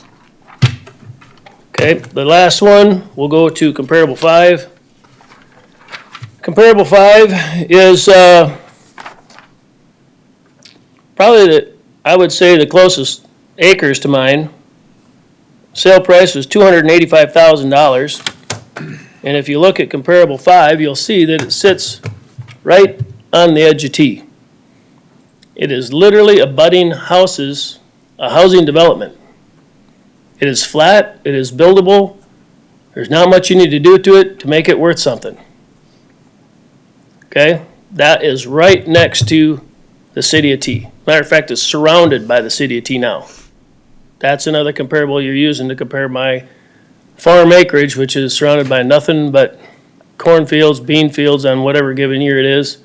Okay, the last one, we'll go to comparable 5. Comparable 5 is probably I would say the closest acres to mine. Sale price was $285,000. And if you look at comparable 5, you'll see that it sits right on the edge of T. It is literally abutting houses, a housing development. It is flat, it is buildable. There's not much you need to do to it to make it worth something. Okay? That is right next to the city of T. Matter of fact, it's surrounded by the city of T now. That's another comparable you're using to compare my farm acreage, which is surrounded by nothing but cornfields, bean fields on whatever given year it is,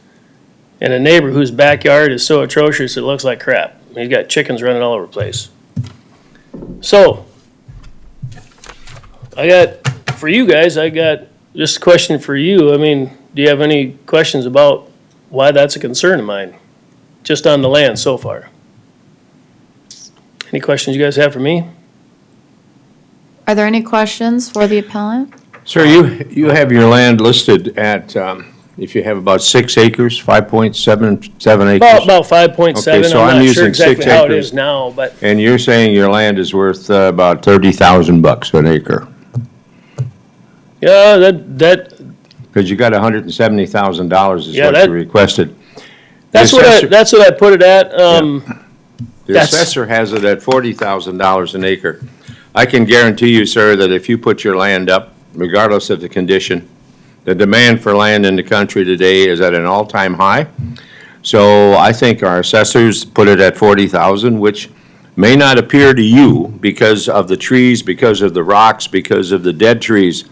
and a neighbor whose backyard is so atrocious it looks like crap. He's got chickens running all over the place. So, for you guys, I got just a question for you. I mean, do you have any questions about why that's a concern of mine? Just on the land so far. Any questions you guys have for me? Are there any questions for the appellant? Sir, you have your land listed at, if you have about 6 acres, 5.77 acres? About 5.7. Okay, so I'm not using sure 6 exactly how it acres. is now, but And you're saying your land is worth about $30,000 an acre? yeah, that Because you got $170,000 is Yeah, what you requested. that's The what assessor- that's what I put it at. The that's- assessor has it at $40,000 an acre. I can guarantee you, sir, that if you put your land up, regardless of the condition, the demand for land in the country today is at an all-time high. So I think our assessors put it at 40,000, which may not appear to you because of the trees, because of the rocks, because of the dead trees,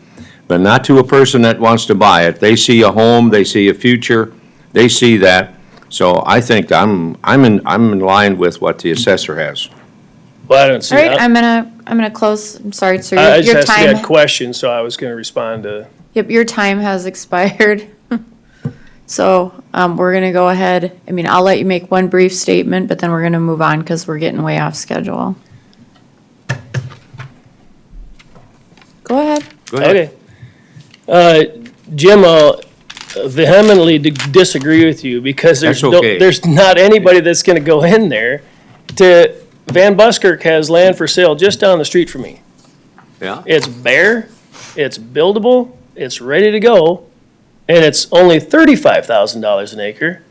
but not to a person that wants to buy it. They see a home, they see a future, they see that. So I think I'm in line with what the assessor has. Well, I don't see. All right, I'm gonna close, I'm sorry, sir, I your just had time, questions, so I was going to respond to. yep, your time has expired. So, we're gonna go ahead, I mean, I'll let you make one brief statement, but then we're gonna move on because we're getting way off schedule. Go ahead. Go ahead. Okay. Jim, I'll vehemently disagree with you because That's okay. there's not anybody that's going to go in there to, Van Buskirk has land for sale just down the street from me. Yeah? It's bare, it's buildable, it's ready to go, and it's only $35,000 an acre.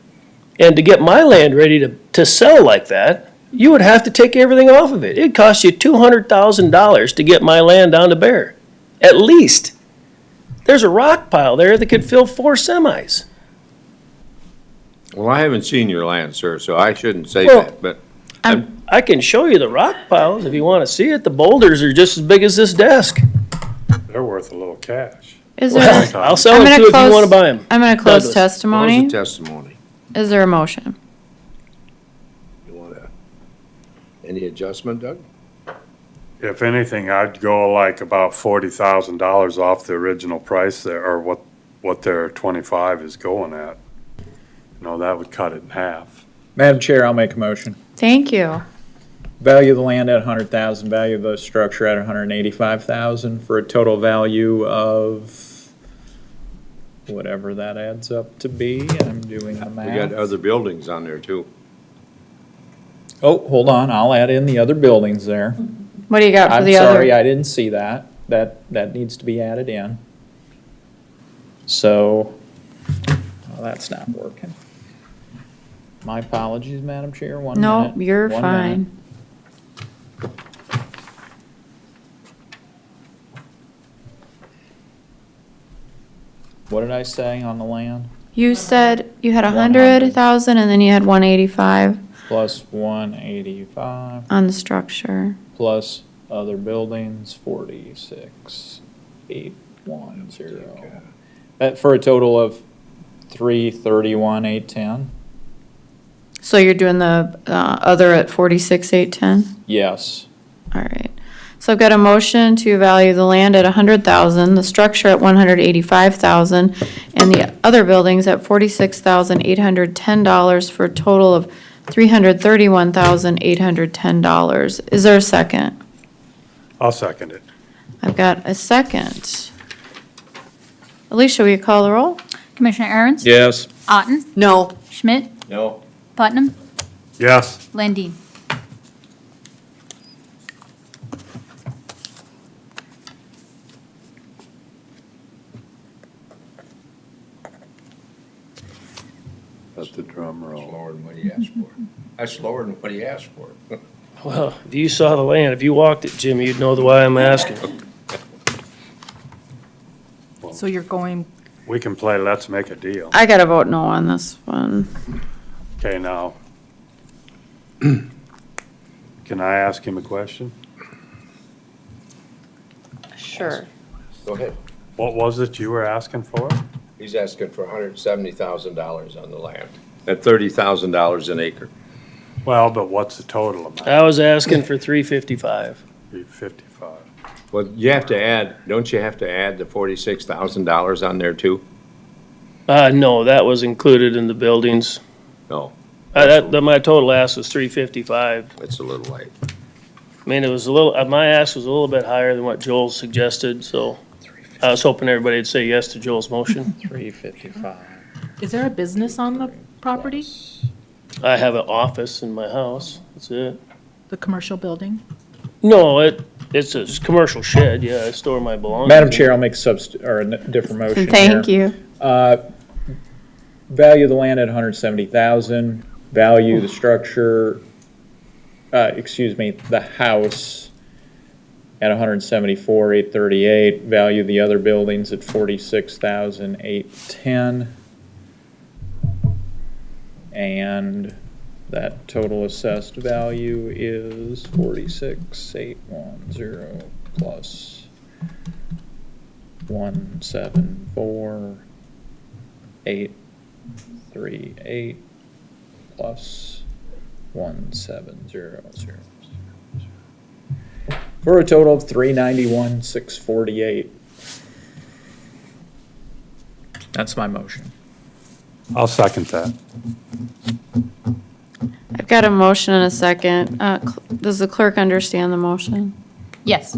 And to get my land ready to sell like that, you would have to take everything off of it. It'd cost you $200,000 to get my land down to bare, at least. There's a rock pile there that could fill 4 semis. Well, I haven't seen your land, sir, so I shouldn't say Well, that, but I can show you the rock piles if you want to see it. The boulders are just as big as this desk. They're worth a little cash. Is there, Well, I'll sell I'm them to gonna you if you close- want to buy them. I'm gonna close Douglas. close testimony. the testimony. Is there a motion? You want any adjustment, Doug? If anything, I'd go like about $40,000 off the original price there, or what their 25 is going at. You know, that would cut it in half. Madam Chair, I'll make a motion. Thank you. Value the land at 100,000, value the structure at 185,000 for a total value of whatever that adds up to be. I'm doing the We got math. other buildings on there too. Oh, hold on, I'll add in the other buildings there. What do you got for I'm the other? sorry, I didn't see that. That needs to be added in. So, well, that's not working. My apologies, Madam Chair, 1 minute. No, you're 1 minute. fine. What did I say on the land? You said you had 100,000 and then you had 185 Plus 185, on the structure. plus other buildings, 46,810. That for a total of 331,810? So you're doing the other at 46,810? Yes. All right. So I've got a motion to value the land at 100,000, the structure at 185,000, and the other buildings at $46,810 for a total of $331,810. Is there a second? I'll second it. I've got a second. Alicia, will you call the roll? Commissioner Aaron's? Yes. Otten? No. Schmidt? No. Putnam? Yes. Landine? That's the drum roll. Lower than what he asked for. That's lower than what he asked for. Well, if you saw the land, if you walked it, Jim, you'd know why I'm asking. So you're going we can play let's make a deal. I gotta vote no on this one. Okay, now. Can I ask him a question? Sure. Go ahead. What was it you were asking for? He's asking for $170,000 on the land. At $30,000 an acre. Well, but what's the total amount? I was asking for 355. 355. Well, you have to add, don't you have to add the $46,000 on there too? No, that was included in the buildings. No, My total ask was 355. it's a little late. I mean, it was a little, my ask was a little bit higher than what Joel suggested, so I was hoping everybody would say yes to Joel's motion. 355. Is there a business on the property? I have an office in my house, that's it. The commercial building? No, it's a commercial shed, yeah, I store my belongings. Madam in Chair, it. I'll make a different motion here. Thank you. Value the land at 170,000, value the structure, the house at 174,838, value the other buildings at 46,810. And that total assessed value is 46,810 plus 174,838 plus 17000. For a total of 391,648. That's my motion. I'll second that. I've got a motion and a second. Does the clerk understand the motion? Yes.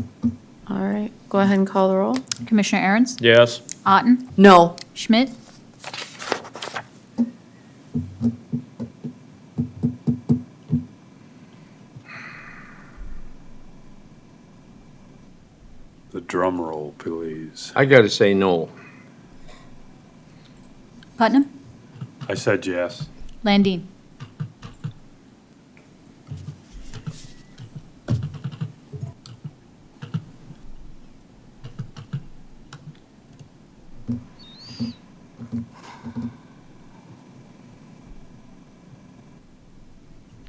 All right, go ahead and call the roll. Commissioner Aaron's? Yes. Otten? No. Schmidt? The drum roll, please. I gotta say no. Putnam? I said yes. Landine?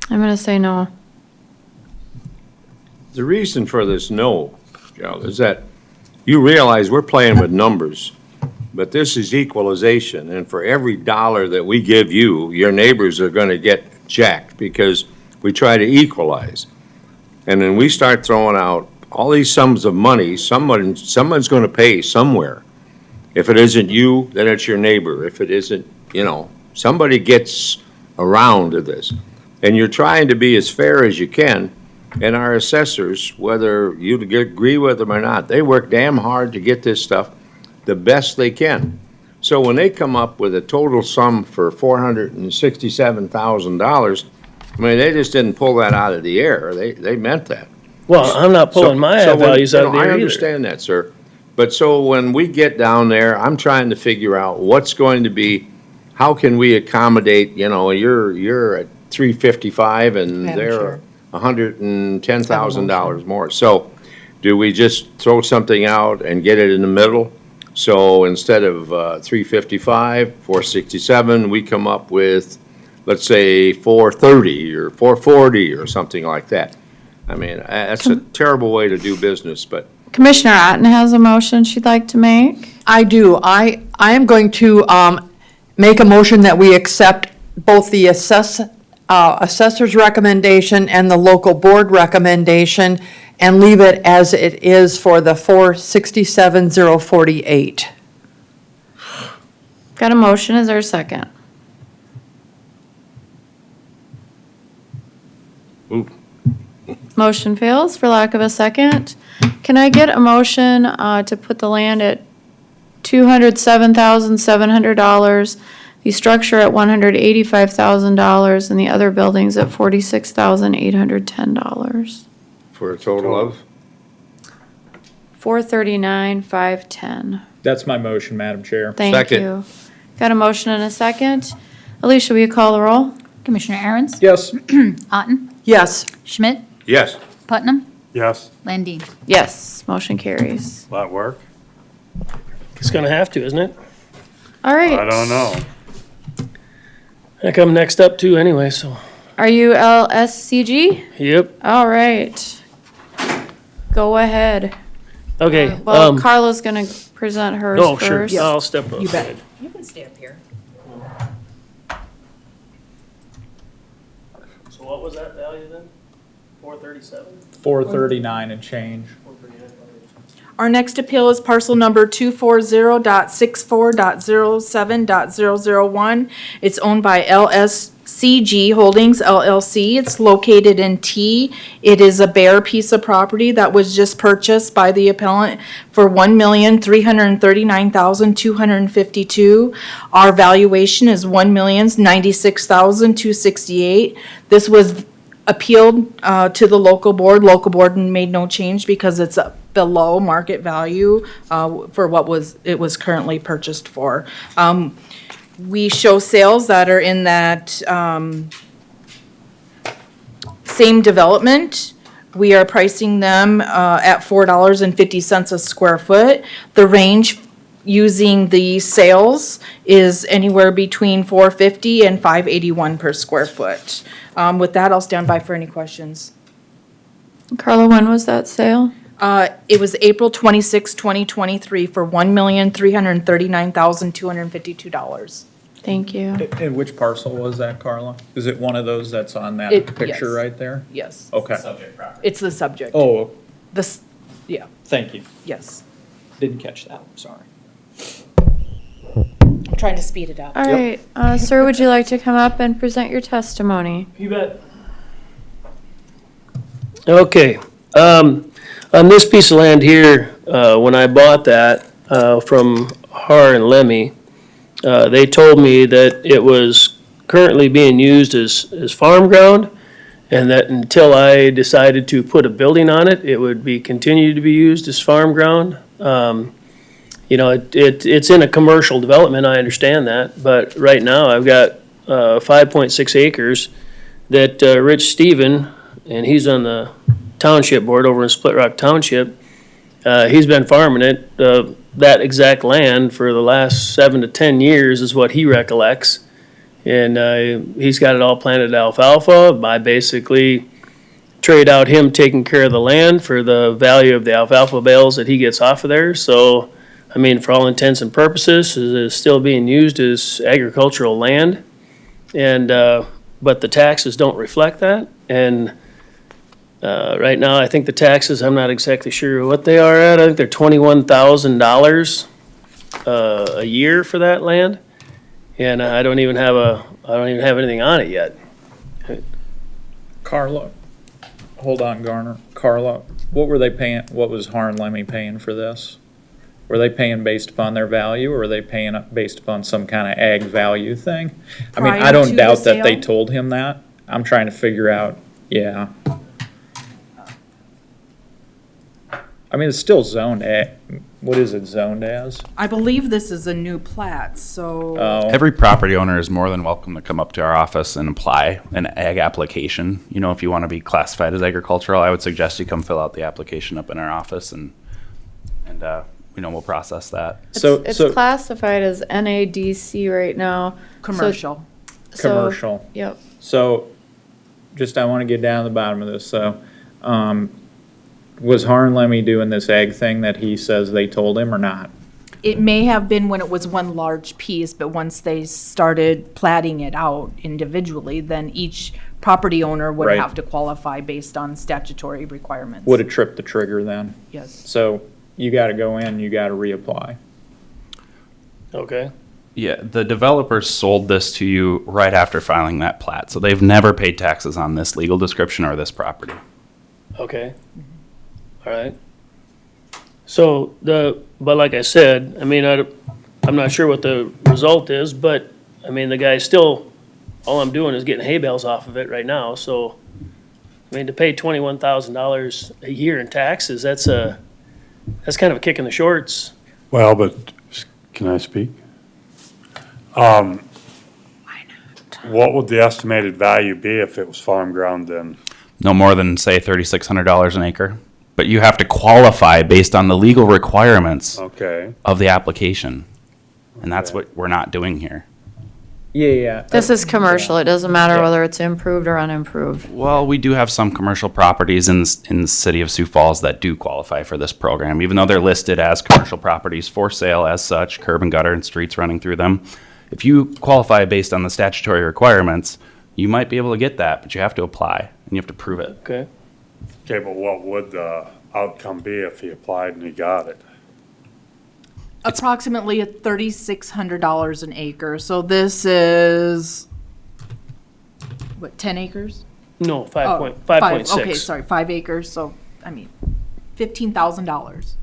I'm gonna say no. The reason for this no, Joe, is that you realize we're playing with numbers, but this is equalization, and for every dollar that we give you, your neighbors are gonna get jacked because we try to equalize. And then we start throwing out all these sums of money, someone's gonna pay somewhere. If it isn't you, then it's your neighbor. If it isn't, somebody gets around to this. And you're trying to be as fair as you can, and our assessors, whether you agree with them or not, they work damn hard to get this stuff the best they can. So when they come up with a total sum for $467,000, I mean, they just didn't pull that out of the air. They meant that. Well, I'm not pulling my So when- values out of the I air either. understand that, sir. But so when we get down there, I'm trying to figure out what's going to be, how can we accommodate, you're at 355 and Madam they're Chair. $110,000 more. So do we just throw something out and get it in the middle? So instead of 355, 467, we come up with, let's say, 430 or 440 or something like that. I mean, that's a terrible way to do business, but Commissioner Otten has a motion she'd like to make. I do. I am going to make a motion that we accept both the assessor's recommendation and the local board recommendation and leave it as it is for the 467,048. Got a motion, is there a second? Ooh. Motion fails for lack of a second. Can I get a motion to put the land at $207,700, the structure at $185,000, and the other buildings at $46,810? for a total of? $439,510. That's my motion, Madam Chair. Thank Second. you. Got a motion and a second. Alicia, will you call the roll? Commissioner Aaron's? Yes. Otten? Yes. Schmidt? Yes. Putnam? Yes, Landine? Yes, motion carries. will that work? It's gonna have to, isn't it? All right. I don't know. I come next up too anyway, so, Are you LSCG? yep, All right. Go ahead. okay. Well, Carla's gonna present hers Oh, sure, first. I'll step up. You bet. You can stay up here. So what was that value then? 437? 439 and change. Our next appeal is parcel number 240.64.07.001. It's owned by LSCG Holdings LLC. It's located in T. It is a bare piece of property that was just purchased by the appellant for $1,339,252. Our valuation is $1,096,268. This was appealed to the local board. Local board made no change because it's below market value for what it was currently purchased for. We show sales that are in that same development. We are pricing them at $4.50 a square foot. The range using the sales is anywhere between $4.50 and $5.81 per square foot. With that, I'll stand by for any questions. Carla, when was that sale? It was April 26, 2023 for $1,339,252. Thank you. And which parcel was that, Carla? Is it one of those that's on that Yes. picture right there? Yes. Okay. It's the subject. Oh, This, yeah, thank you. yes. Didn't catch that, sorry. I'm trying to speed it up. All right, sir, would you like to come up and present your testimony? You bet. Okay, on this piece of land here, when I bought that, from Har and Lemmy, they told me that it was currently being used as farm ground, and that until I decided to put a building on it, it would be continued to be used as farm ground. You know, it's in a commercial development, I understand that, but right now I've got 5.6 acres that Rich Stephen, and he's on the township board over in Split Rock Township, he's been farming it, that exact land for the last 7 to 10 years is what he recollects. And he's got it all planted alfalfa. I basically trade out him taking care of the land for the value of the alfalfa bales that he gets off of there. So, I mean, for all intents and purposes, it is still being used as agricultural land. And, but the taxes don't reflect that. And right now, I think the taxes, I'm not exactly sure what they are at. I think they're $21,000 a year for that land. And I don't even have anything on it yet. Carla, hold on, Garner. Carla, what were they paying, what was Har and Lemmy paying for this? Were they paying based upon their value, or were they paying based upon some kind of ag value thing? I mean, I Prior don't to the doubt that they sale? told him that. I'm trying to figure out, yeah. I mean, it's still zoned what is it zoned as? I believe this is a new plat, so. Oh, Every property owner is more than welcome to come up to our office and apply an ag application. You know, if you want to be classified as agricultural, I would suggest you come fill out the application up in our office and you know, we'll process that. It's classified as NADC right now. Commercial. commercial. Yep. So, just I want to get down to the bottom of this. So, was Har and Lemmy doing this ag thing that he says they told him or not? It may have been when it was one large piece, but once they started platting it out individually, then each property owner would Right. have to qualify based on statutory requirements. Would have tripped the trigger then. Yes. So, you got to go in, you got to reapply. Okay. Yeah, the developers sold this to you right after filing that plat, so they've never paid taxes on this legal description or this property. Okay. All right. So but like I said, I mean, I'm not sure what the result is, but I mean, the guy's still, all I'm doing is getting hay bales off of it right now, so, I mean, to pay $21,000 a year in taxes, that's kind of a kick in the shorts. Well, but can I speak? What would the estimated value be if it was farm ground then? No more than, say, $3,600 an acre. But you have to qualify based on the legal requirements Okay, of the application. And that's what we're not doing here. Yeah. This is commercial. It doesn't matter Yeah. whether it's improved or unimproved. Well, we do have some commercial properties in the city of Sioux Falls that do qualify for this program, even though they're listed as commercial properties for sale as such, curb and gutter and streets running through them. If you qualify based on the statutory requirements, you might be able to get that, but you have to apply and you have to prove it. Okay. Okay, but what would the outcome be if he applied and he got it? Approximately at $3,600 an acre. So this is, what, 10 acres? No, Oh, 5.6. Okay, sorry, 5 acres, so, I mean, $15,000.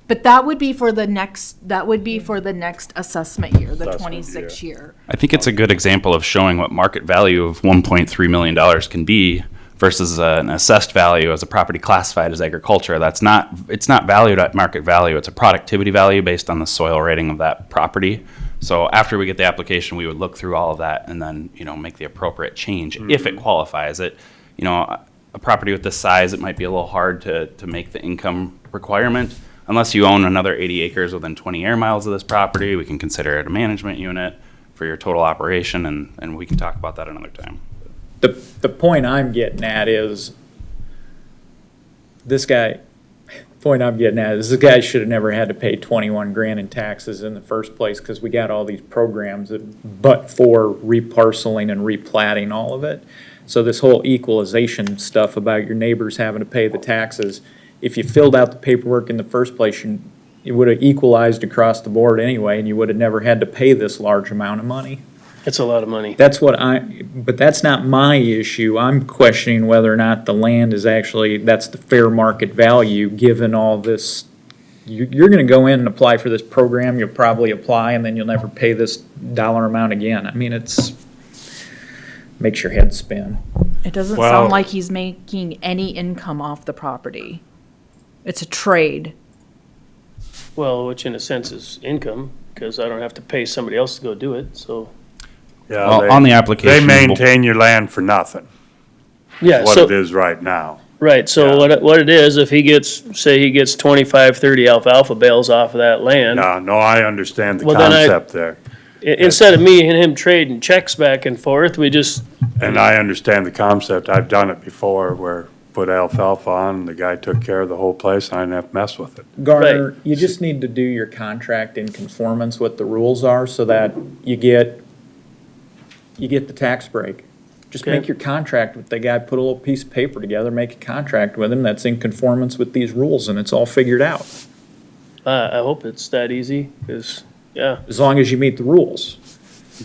But that would be for the next assessment year, the Assessment 26 year. I think it's a good example of showing what market value of $1.3 million can be versus an assessed value as a property classified as agriculture. It's not valued at market value. It's a productivity value based on the soil rating of that property. So after we get the application, we would look through all of that and then, make the appropriate change if it qualifies. A property with this size, it might be a little hard to make the income requirement. Unless you own another 80 acres within 20 air miles of this property, we can consider it a management unit for your total operation, and we can talk about that another time. The point I'm getting at is, this guy should have never had to pay 21 grand in taxes in the first place, because we got all these programs but for reparceling and replatting all of it. So this whole equalization stuff about your neighbors having to pay the taxes, if you filled out the paperwork in the first place, you would have equalized across the board anyway, and you would have never had to pay this large amount of money. It's a lot of money. But that's not my issue. I'm questioning whether or not the land is that's the fair market value, given all this. You're gonna go in and apply for this program, you'll probably apply, and then you'll never pay this dollar amount again. I mean, makes your head spin. It doesn't Well- sound like he's making any income off the property. It's a trade. Well, which in a sense is income, because I don't have to pay somebody else to go do it, so. Yeah, Well, on the application, They maintain your land for nothing, Yeah, what so, it is right now. right, so Yeah. what it is, if he gets 25, 30 alfalfa bales off of that land, No, I understand the Well, then concept there. instead of me and him trading checks back and forth, we just, And I understand the concept. I've done it before where put alfalfa on, the guy took care of the whole place, and I didn't have to mess with it. Garner, you just need to do your contract in conformance with the rules are, so that you get the tax break. Just Okay. make your contract with the guy, put a little piece of paper together, make a contract with him that's in conformance with these rules, and it's all figured out. I hope it's that easy, because, yeah. As long as you meet the rules.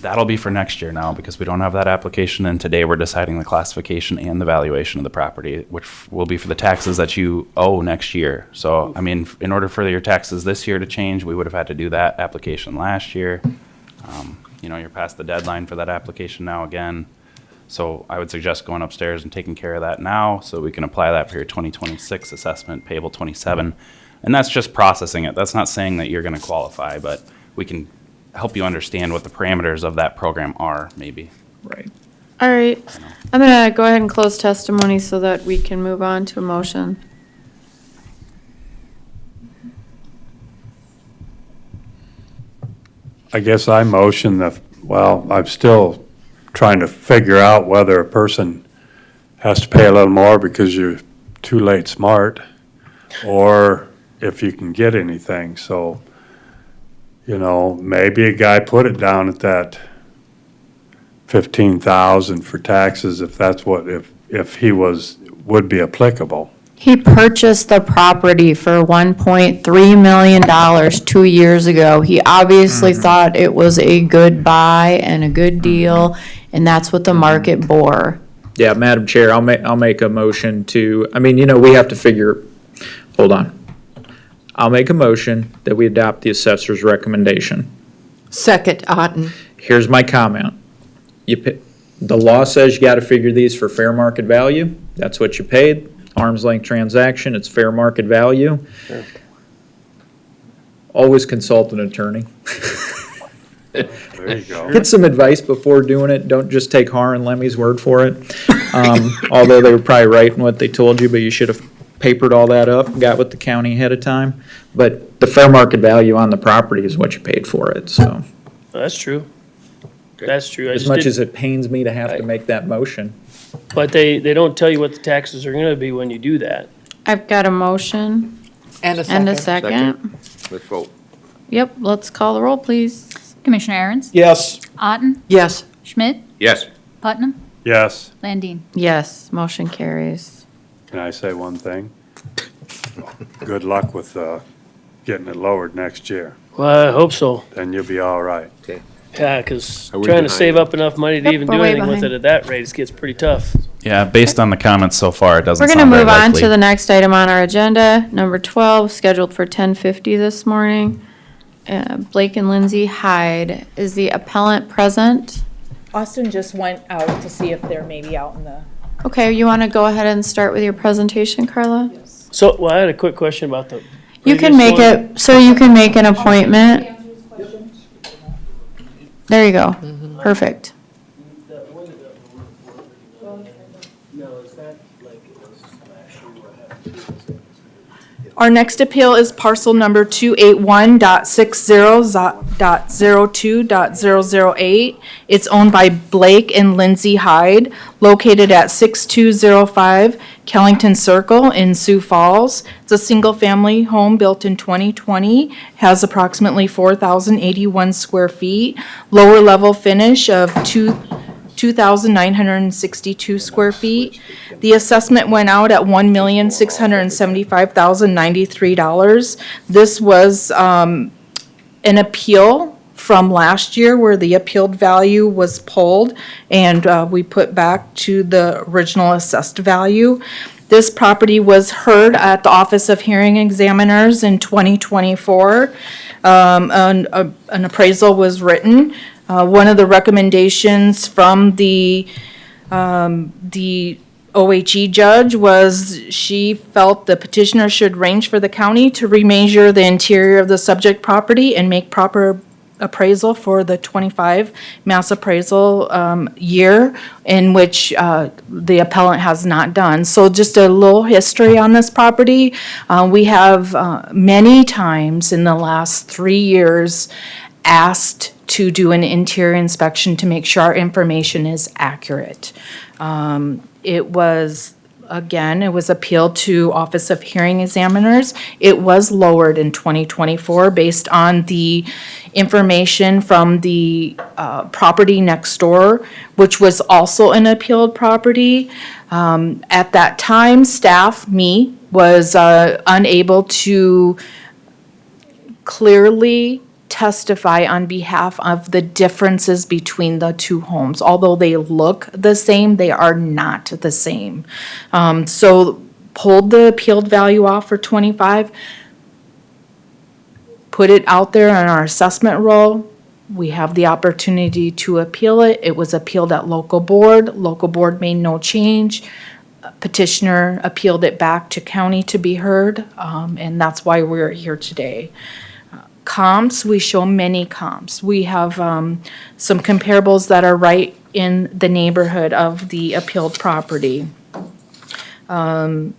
That'll be for next year now, because we don't have that application, and today we're deciding the classification and the valuation of the property, which will be for the taxes that you owe next year. So, I mean, in order for your taxes this year to change, we would have had to do that application last year. You're past the deadline for that application now again. So I would suggest going upstairs and taking care of that now, so we can apply that for your 2026 assessment, payable 27. And that's just processing it. That's not saying that you're gonna qualify, but we can help you understand what the parameters of that program are, maybe. Right. All right, I'm gonna go ahead and close testimony so that we can move on to a motion. I guess I motion I'm still trying to figure out whether a person has to pay a little more because you're too late smart, or if you can get anything, so, maybe a guy put it down at that 15,000 for taxes, if that's if he would be applicable. He purchased the property for $1.3 million 2 years ago. He obviously thought it was a good buy and a good deal, and that's what the market bore. Yeah, Madam Chair, I'll make a motion to, we have to figure, hold on. I'll make a motion that we adopt the assessor's recommendation. Second, Otten. Here's my comment. The law says you gotta figure these for fair market value. That's what you paid. Arm's length transaction, it's fair market value. Sure. Always consult an attorney. There you go. Get some advice before doing it. Don't just take Har and Lemmy's word for it. Although they were probably right in what they told you, but you should have papered all that up, got with the county ahead of time. But the fair market value on the property is what you paid for it, so. That's true. That's true. I As just much didn't- as it pains me to have to make that motion. But they don't tell you what the taxes are gonna be when you do that. I've got a motion And a and a second. second. Let's vote. Yep, let's call the roll, please. Commissioner Aaron's? Yes. Otten? Yes. Schmidt? Yes. Putnam? Yes. Landine? Yes, motion carries. Can I say one thing? Good luck with getting it lowered next year. Well, I hope so. Then you'll be all right. Yeah, because Are we trying to behind save it? up enough money to Yep, even we're do way anything with behind. it at that rate, it gets pretty tough. Yeah, based on the comments so far, it doesn't We're gonna sound very move on likely. to the next item on our agenda, number 12, scheduled for 10:50 this morning. Blake and Lindsay Hyde. Is the appellant present? Austin just went out to see if they're maybe out in the. Okay, you want to go ahead and start with your presentation, Carla? So, well, I had a quick question about the. You can make it, so you can make an appointment. There you go. Perfect. Our next appeal is parcel number 281.60.02.008. It's owned by Blake and Lindsay Hyde, located at 6205 Kellington Circle in Sioux Falls. It's a single-family home built in 2020, has approximately 4,081 square feet, lower level finish of 2,962 square feet. The assessment went out at $1,675,093. This was an appeal from last year where the appealed value was pulled and we put back to the original assessed value. This property was heard at the Office of Hearing Examiners in 2024. An appraisal was written. One of the recommendations from the OHE judge was she felt the petitioner should arrange for the county to remeasure the interior of the subject property and make proper appraisal for the 25 mass appraisal year, in which the appellant has not done. So just a little history on this property. We have many times in the last 3 years asked to do an interior inspection to make sure our information is accurate. It was appealed to Office of Hearing Examiners. It was lowered in 2024 based on the information from the property next door, which was also an appealed property. At that time, staff, me, was unable to clearly testify on behalf of the differences between the two homes. Although they look the same, they are not the same. So pulled the appealed value off for 25, put it out there on our assessment roll. We have the opportunity to appeal it. It was appealed at local board. Local board made no change. Petitioner appealed it back to county to be heard, and that's why we're here today. Comps, we show many comps. We have some comparables that are right in the neighborhood of the appealed property. I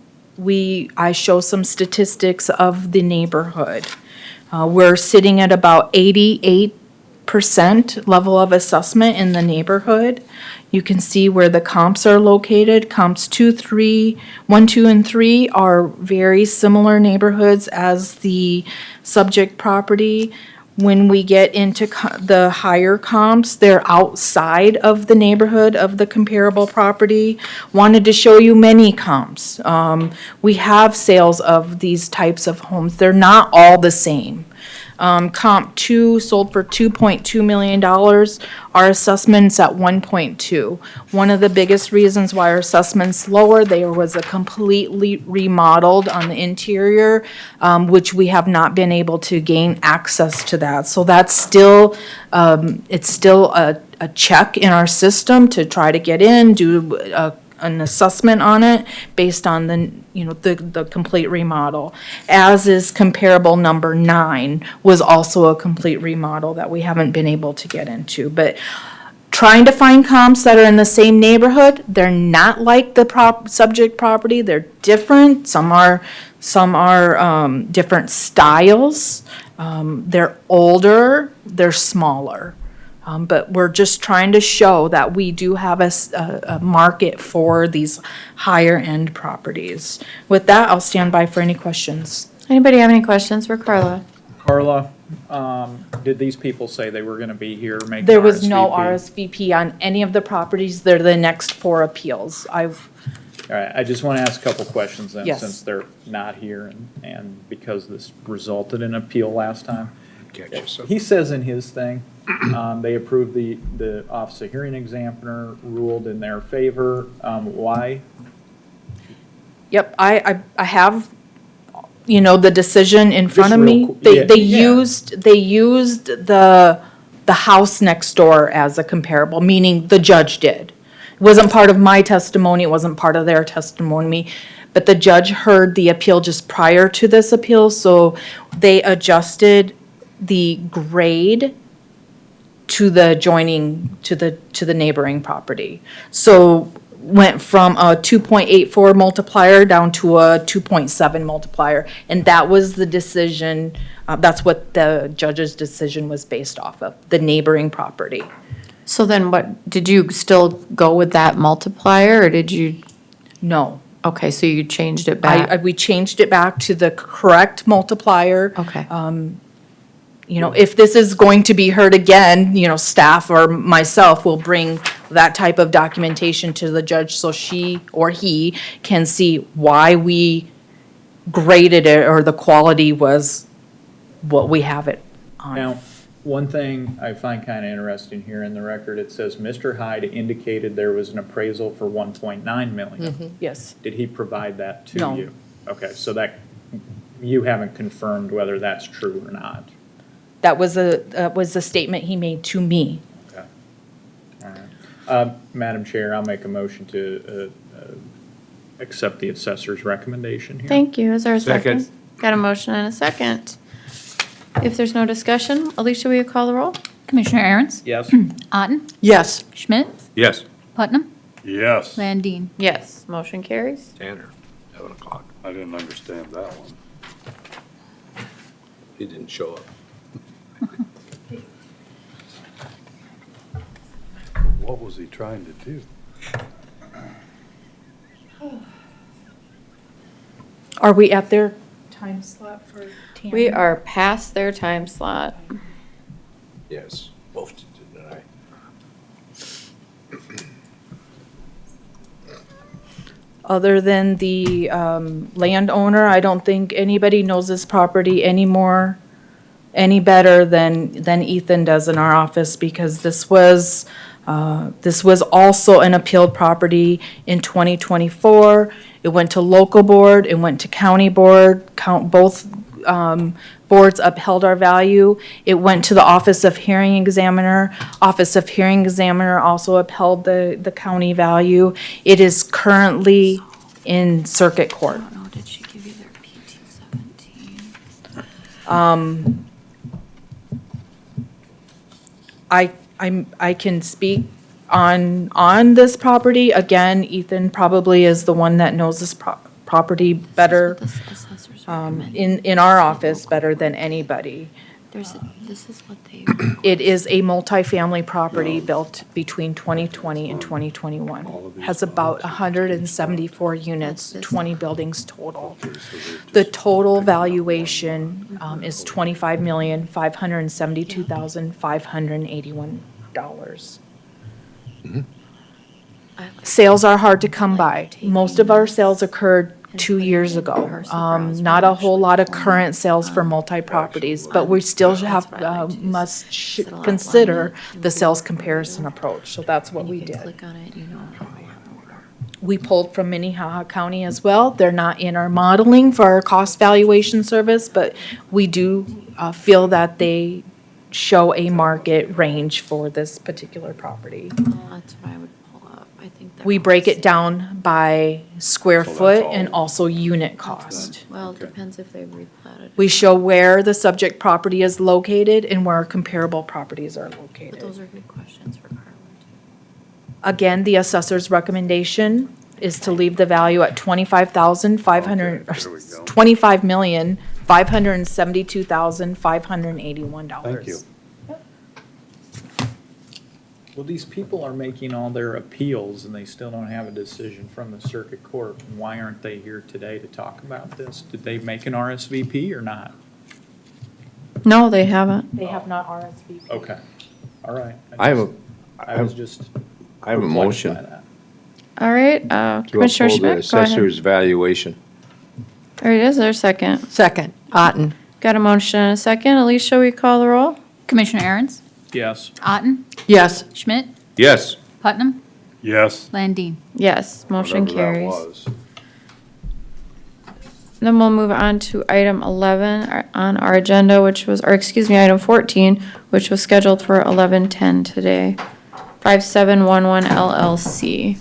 show some statistics of the neighborhood. We're sitting at about 88% level of assessment in the neighborhood. You can see where the comps are located. Comps 1, 2, and 3 are very similar neighborhoods as the subject property. When we get into the higher comps, they're outside of the neighborhood of the comparable property. Wanted to show you many comps. We have sales of these types of homes. They're not all the same. Comp 2 sold for $2.2 million. Our assessment's at 1.2. One of the biggest reasons why our assessment's lower, there was a completely remodeled on the interior, which we have not been able to gain access to that. So that's still, it's still a check in our system to try to get in, do an assessment on it based on the complete remodel. As is comparable number 9 was also a complete remodel that we haven't been able to get into. But trying to find comps that are in the same neighborhood. They're not like the subject property. They're different. Some are different styles. They're older, they're smaller. But we're just trying to show that we do have a market for these higher-end properties. With that, I'll stand by for any questions. Anybody have any questions for Carla? Carla, did these people say they were gonna be here making There was no RSVP? RSVP on any of the properties. They're the next 4 appeals. All right, I just want to ask a couple questions then, Yes. since they're not here and because this resulted in appeal last time. He says in his thing, they approved the Office of Hearing Examiner ruled in their favor. Why? Yep, I have, the decision in front of Just me. real qu- They yeah. used the house next door as a comparable, meaning the judge did. It wasn't part of my testimony, it wasn't part of their testimony, but the judge heard the appeal just prior to this appeal, so they adjusted the grade to the adjoining, to the neighboring property. So went from a 2.84 multiplier down to a 2.7 multiplier, and that was the decision, that's what the judge's decision was based off of, the neighboring property. So then what, did you still go with that multiplier, or did you, No. okay, so you changed it back? We changed it back to the correct multiplier. Okay. If this is going to be heard again, staff or myself will bring that type of documentation to the judge so she or he can see why we graded it or the quality was what we have it on. Now, one thing I find kind of interesting here in the record, it says Mr. Hyde indicated there was an appraisal for 1.9 million. Yes. Did he provide that to No. you? Okay, so that, you haven't confirmed whether that's true or not. That was a statement he made to me. Okay. All right. Madam Chair, I'll make a motion to accept the assessor's recommendation here. Thank you. Is there a second? Second. Got a motion and a second. If there's no discussion, Alicia, will you call the roll? Commissioner Aaron's, Yes? Otten, Yes. Schmidt, Yes. Putnam, Yes, Landine. Yes, motion carries. Tanner, 7 o'clock. I didn't understand that one. He didn't show up. What was he trying to do? Are we at their time slot for Tammy? We are past their time slot. Yes, both did I. Other than the landowner, I don't think anybody knows this property any better than Ethan does in our office, because this was also an appealed property in 2024. It went to local board, it went to county board, both boards upheld our value. It went to the Office of Hearing Examiner. Office of Hearing Examiner also upheld the county value. It is currently in circuit court. Oh, did she give you their PT 17? I can speak on this property. Again, Ethan probably is the one that knows this property better, This is what the assessors recommend. in our office, better than anybody. This is what they. It is a multifamily property built between 2020 and 2021. Has about 174 units, 20 buildings total. The total valuation is $25,572,581. Sales are hard to come by. Most of our sales occurred 2 years ago. Not a whole lot of current sales for multi-properties, but we still consider the sales comparison approach, so that's what we did. Click on it, you know. We pulled from Minnehaha County as well. They're not in our modeling for our cost valuation service, but we do feel that they show a market range for this particular property. That's what I would pull up. I think. We break it down by square foot and also unit cost. Well, it depends if they've replatted. We show where the subject property is located and where comparable properties are But located. those are good questions for Carla, too. Again, the assessor's recommendation is to leave the value at $25,500, Okay, there we go. $25,572,581. Thank you. Well, these people are making all their appeals and they still don't have a decision from the circuit court. Why aren't they here today to talk about this? Did they make an RSVP or not? No, they haven't. They have not RSVP. Okay, all right. I have a, I was just. I have a perplexed motion by that. All right, to Commissioner uphold the Schmidt, go ahead. assessor's valuation. All right, is there a second? Second, Otten. Got a motion and a second. Alicia, will you call the roll? Commissioner Aaron's, Yes. Otten, Yes. Schmidt, Yes. Putnam, Yes. Landine. Yes, motion whatever that carries. was. Then we'll move on to item 11 on our agenda, which was, or excuse me, item 14, which was scheduled for 11:10 today. 5711 LLC.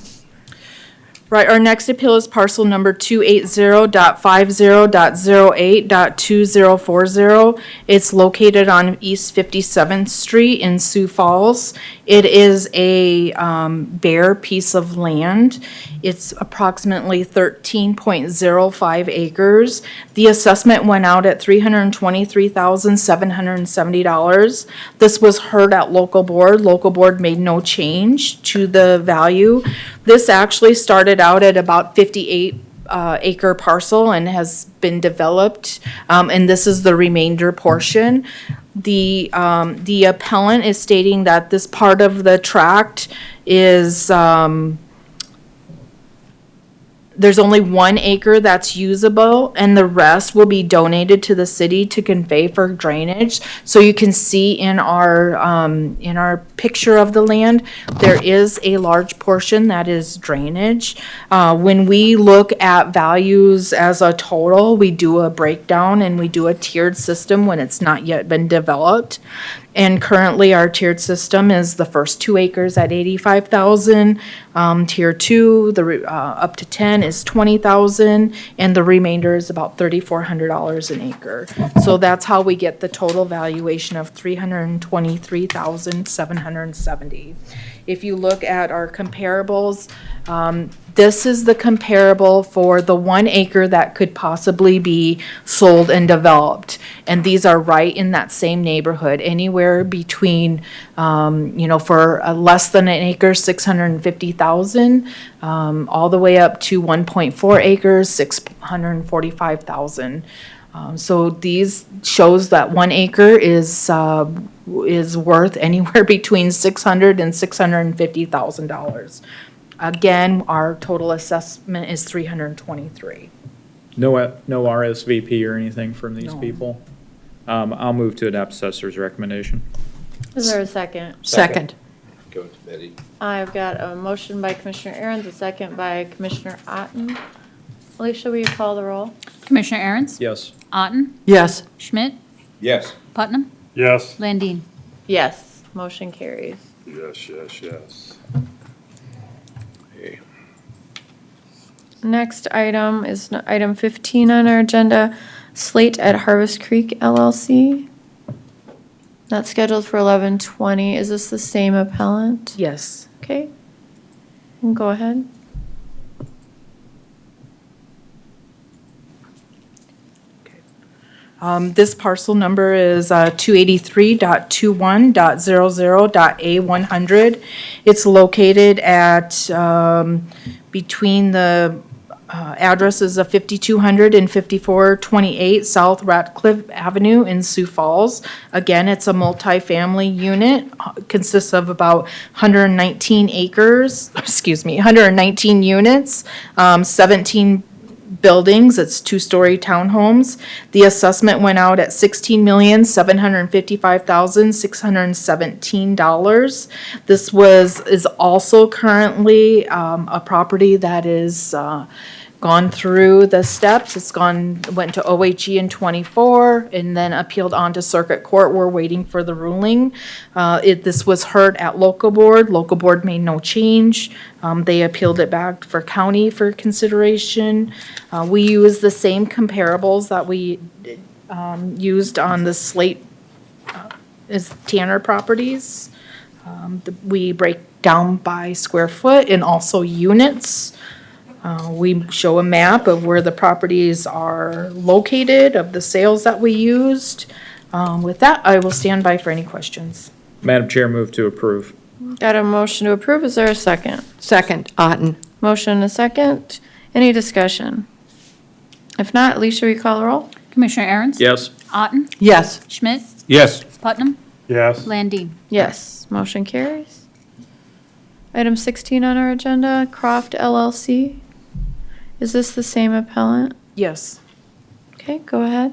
Right, our next appeal is parcel number 280.50.08.2040. It's located on East 57th Street in Sioux Falls. It is a bare piece of land. It's approximately 13.05 acres. The assessment went out at $323,770. This was heard at local board. Local board made no change to the value. This actually started out at about 58 acre parcel and has been developed, and this is the remainder portion. The appellant is stating that this part of the tract is, there's only 1 acre that's usable, and the rest will be donated to the city to convey for drainage. So you can see in our picture of the land, there is a large portion that is drainage. When we look at values as a total, we do a breakdown and we do a tiered system when it's not yet been developed. And currently, our tiered system is the first 2 acres at 85,000. Tier 2, up to 10 is 20,000, and the remainder is about $3,400 an acre. So that's how we get the total valuation of $323,770. If you look at our comparables, this is the comparable for the 1 acre that could possibly be sold and developed. And these are right in that same neighborhood, anywhere between, for less than an acre, 650,000, all the way up to 1.4 acres, 645,000. So these shows that 1 acre is worth anywhere between $600,000 and $650,000. Again, our total assessment is $323,000. No RSVP or anything from these No. people? I'll move to adopt assessor's recommendation. Is there a second? Second. Go to Betty. I've got a motion by Commissioner Aaron's, a second by Commissioner Otten. Alicia, will you call the roll? Commissioner Aaron's, Yes. Otten, Yes. Schmidt, Yes. Putnam, Yes. Landine. Yes, motion carries. Yes, yes, yes. Okay. Next item is item 15 on our agenda, Slate at Harvest Creek LLC. That's scheduled for 11:20. Is this the same appellant? Yes. Okay. Go ahead. This parcel number is 283.21.00.A100. It's located at between the addresses of 5200 and 5428 South Ratcliffe Avenue in Sioux Falls. Again, it's a multifamily unit, consists of about 119 acres, 119 units, 17 buildings. It's 2-story townhomes. The assessment went out at $16,755,617. This is also currently a property that is gone through the steps. Went to OHE in '24 and then appealed on to circuit court. We're waiting for the ruling. This was heard at local board. Local board made no change. They appealed it back for county for consideration. We use the same comparables that we used on the Slate as Tanner properties. We break down by square foot and also units. We show a map of where the properties are located, of the sales that we used. With that, I will stand by for any questions. Madam Chair, move to approve. Got a motion to approve. Is there a second? Second, Otten. Motion and a second. Any discussion? If not, Alicia, will you call the roll? Commissioner Aaron's? Yes. Otten? Yes. Schmidt? Yes. Putnam? Yes. Landine? Yes, motion carries. Item 16 on our agenda, Croft LLC. Is this the same appellant? Yes. Okay, go ahead.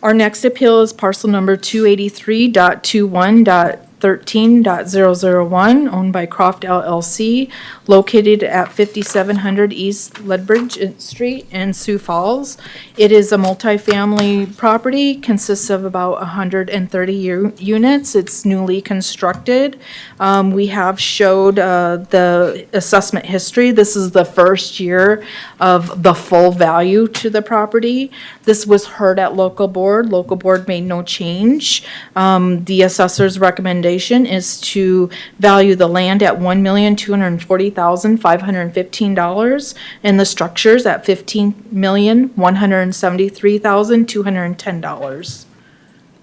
Our next appeal is parcel number 283.21.13.001, owned by Croft LLC, located at 5700 East Ledbridge Street in Sioux Falls. It is a multifamily property, consists of about 130 units. It's newly constructed. We have showed the assessment history. This is the first year of the full value to the property. This was heard at local board. Local board made no change. The assessor's recommendation is to value the land at $1,240,515 and the structures at $15,173,210.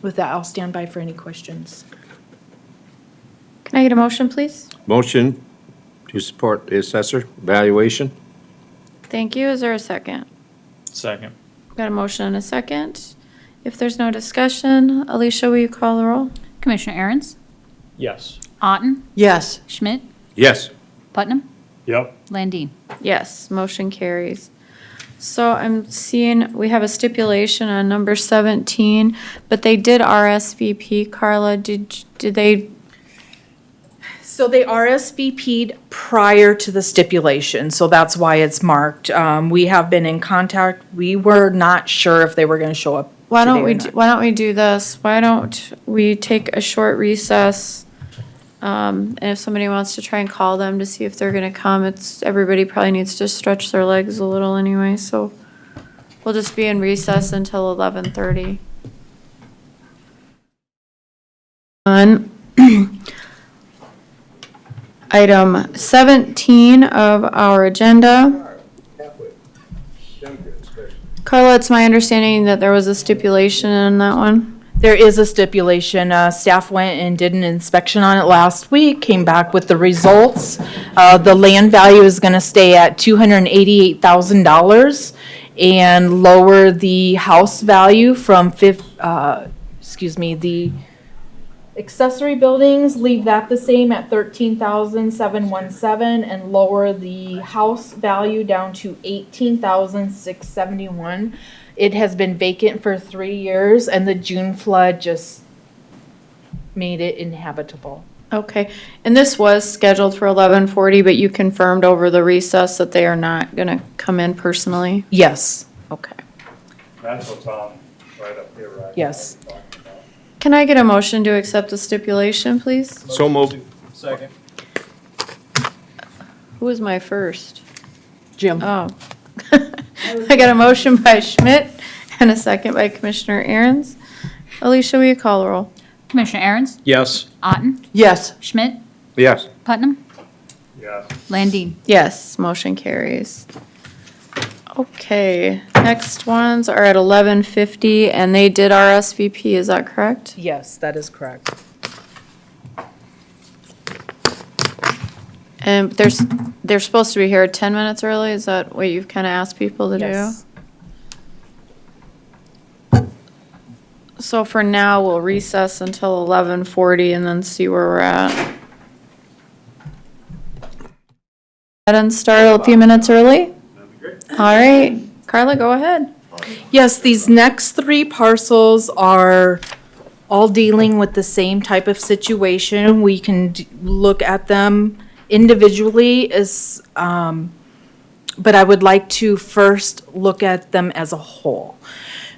With that, I'll stand by for any questions. Can I get a motion, please? Motion to support the assessor valuation? Thank you. Is there a second? Second. Got a motion and a second. If there's no discussion, Alicia, will you call the roll? Commissioner Aaron's? Yes. Otten? Yes. Schmidt? Yes. Putnam? Yep. Landine? Yes, motion carries. So I'm seeing we have a stipulation on number 17, but they did RSVP. Carla, did they? So they RSVP'd prior to the stipulation, so that's why it's marked. We have been in contact. We were not sure if they were gonna show up Why don't today or we, not. why don't we do this? Why don't we take a short recess? And if somebody wants to try and call them to see if they're gonna come, everybody probably needs to stretch their legs a little anyway, so we'll just be in recess until 11:30. On item 17 of our agenda. Carla, it's my understanding that there was a stipulation in that one. There is a stipulation. Staff went and did an inspection on it last week, came back with the results. The land value is gonna stay at $288,000 and lower the house value from the accessory buildings, leave that the same at $13,717 and lower the house value down to $18,671. It has been vacant for 3 years and the June flood just made it inhabitable. Okay, and this was scheduled for 11:40, but you confirmed over the recess that they are not gonna come in personally? Yes, Okay. That's what's on right up here, right? yes. Can I get a motion to accept the stipulation, please? So moved. Second. Who was my first? Jim. Oh. I got a motion by Schmidt and a second by Commissioner Aaron's. Alicia, will you call the roll? Commissioner Aaron's? Yes. Otten? Yes. Schmidt? Yes. Putnam? Yes. Landine? Yes, motion carries. Okay, next ones are at 11:50 and they did RSVP, is that correct? Yes, that is correct. And they're supposed to be here 10 minutes early, is that what you've kind of asked people to do? Yes. So for now, we'll recess until 11:40 and then see where we're at. And start a few minutes early? All right, Carla, go ahead. Yes, these next 3 parcels are all dealing with the same type of situation. We can look at them individually as, but I would like to first look at them as a whole.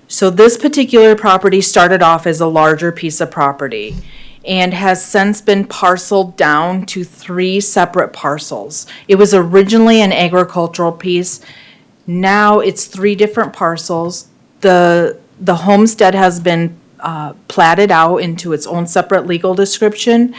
So this particular property started off as a larger piece of property and has since been parceled down to 3 separate parcels. It was originally an agricultural piece. Now it's 3 different parcels. The homestead has been platted out into its own separate legal description.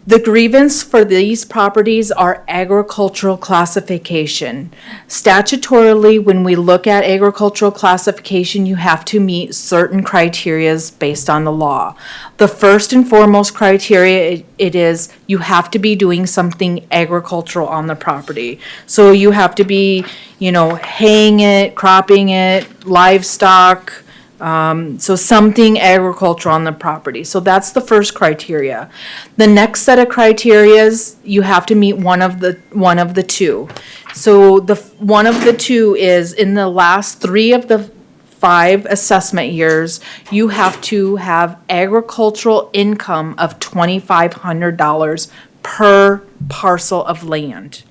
The grievance for these properties are agricultural classification. Statutorily, when we look at agricultural classification, you have to meet certain criterias based on the law. The first and foremost criteria, it is you have to be doing something agricultural on the property. So you have to be, haying it, cropping it, livestock, so something agricultural on the property. So that's the first criteria. The next set of criterias, you have to meet one of the two. So one of the two is in the last 3 of the 5 assessment years, you have to have agricultural income of $2,500 per parcel of land.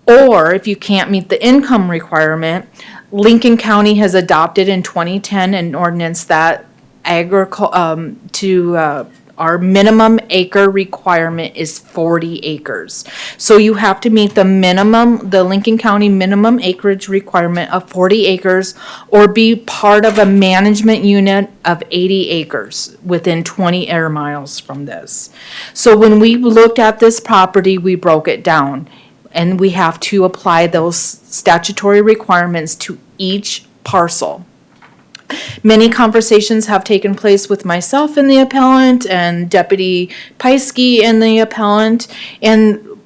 Or if you can't meet the income requirement, Lincoln County has adopted in 2010 an ordinance that our minimum acre requirement is 40 acres. So you have to meet the Lincoln County minimum acreage requirement of 40 acres or be part of a management unit of 80 acres within 20 air miles from this. So when we looked at this property, we broke it down. And we have to apply those statutory requirements to each parcel. Many conversations have taken place with myself and the appellant and Deputy Pieskey and the appellant. And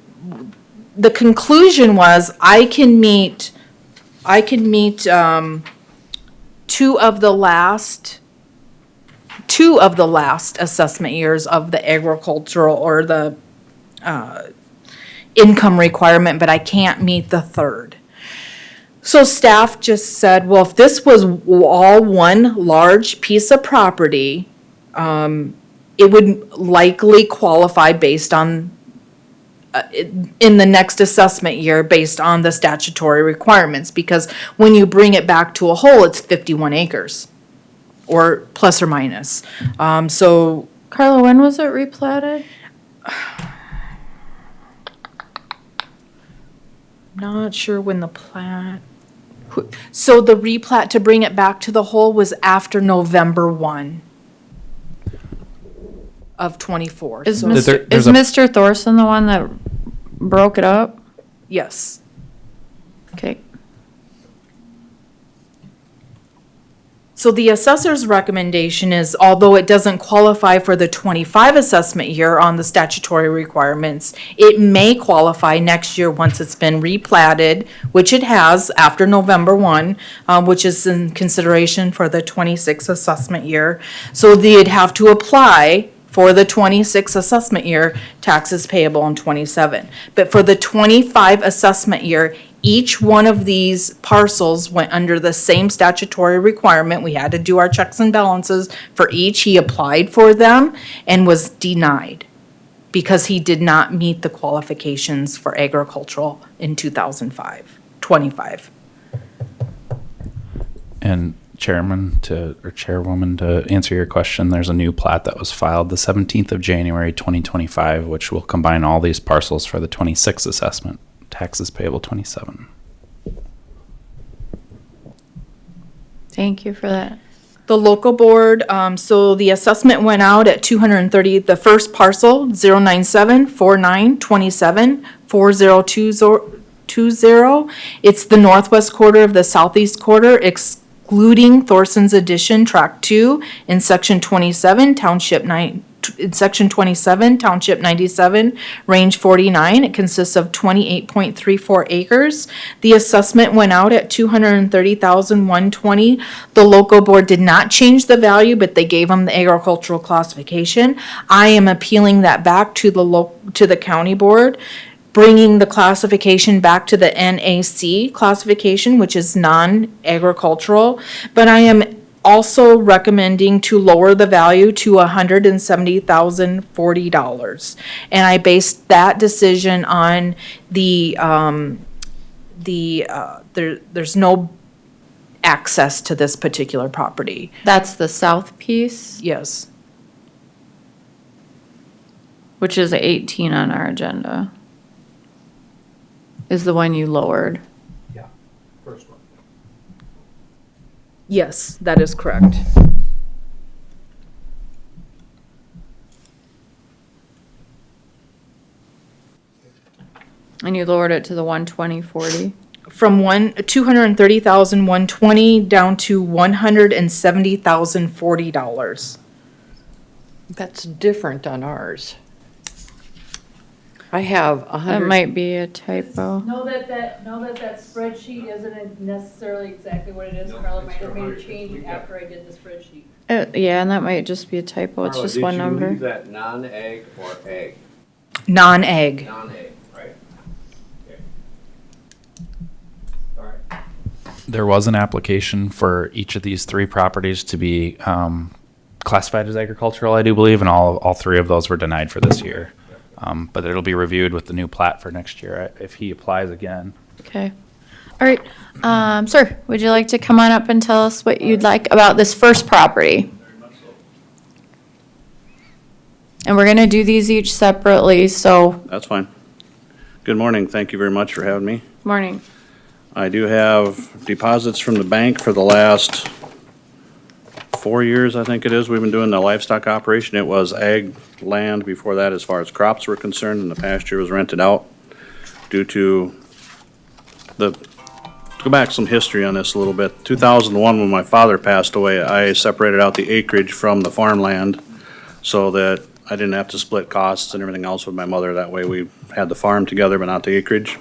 the conclusion was I can meet 2 of the last assessment years of the agricultural or the income requirement, but I can't meet the 3rd. So staff just said, well, if this was all one large piece of property, it would likely qualify based on, in the next assessment year, based on the statutory requirements, because when you bring it back to a whole, it's 51 acres, or plus or minus. So Carla, when was it replatted? not sure when the plat. So the replat to bring it back to the whole was after November 1 of 24. Is So- Mr. Thorson the one that broke it up? Yes. Okay. So the assessor's recommendation is, although it doesn't qualify for the 25 assessment year on the statutory requirements, it may qualify next year once it's been replatted, which it has after November 1, which is in consideration for the 26 assessment year. So they'd have to apply for the 26 assessment year, taxes payable in 27. But for the 25 assessment year, each one of these parcels went under the same statutory requirement. We had to do our checks and balances for each. He applied for them and was denied because he did not meet the qualifications for agricultural in 25. And Chairwoman, to answer your question, there's a new plat that was filed the 17th of January, 2025, which will combine all these parcels for the 26 assessment. Taxes payable 27. Thank you for that. The local board, so the assessment went out at 230, the first parcel, 097-4927-40220. It's the northwest quarter of the southeast quarter, excluding Thorson's Addition, Tract 2, in Section 27, Township 97, Range 49. It consists of 28.34 acres. The assessment went out at $230,120. The local board did not change the value, but they gave them the agricultural classification. I am appealing that back to the county board, bringing the classification back to the NAC classification, which is non-agricultural. But I am also recommending to lower the value to $170,040. And I based that decision on there's no access to this particular property. That's the south piece, Yes. which is 18 on our agenda. Is the one you lowered. First one. Yes, that is correct. And you lowered it to the 120/40? From 230,120 down to $170,040. That's different on ours. I have That 100. might be a typo. Know that that spreadsheet isn't necessarily exactly what it is, Carla might have made a change after I did the spreadsheet. Yeah, and that might just be a typo. It's just one number. Did you leave that non-egg or egg? Non-egg. Non-egg, right? Okay. All right. There was an application for each of these three properties to be classified as agricultural, I do believe, and all three of those were denied for this year. But it'll be reviewed with the new plat for next year if he applies again. Okay. All right. Sir, would you like to come on up and tell us what you'd like about this first property? And we're going to do these each separately, so, That's fine. Good morning. Thank you very much for having me. morning. I do have deposits from the bank for the last 4 years, I think it is. We've been doing the livestock operation. It was ag land before that as far as crops were concerned, and the pasture was rented out due to to go back some history on this a little bit. 2001, when my father passed away, I separated out the acreage from the farmland so that I didn't have to split costs and everything else with my mother. That way we had the farm together but not the acreage.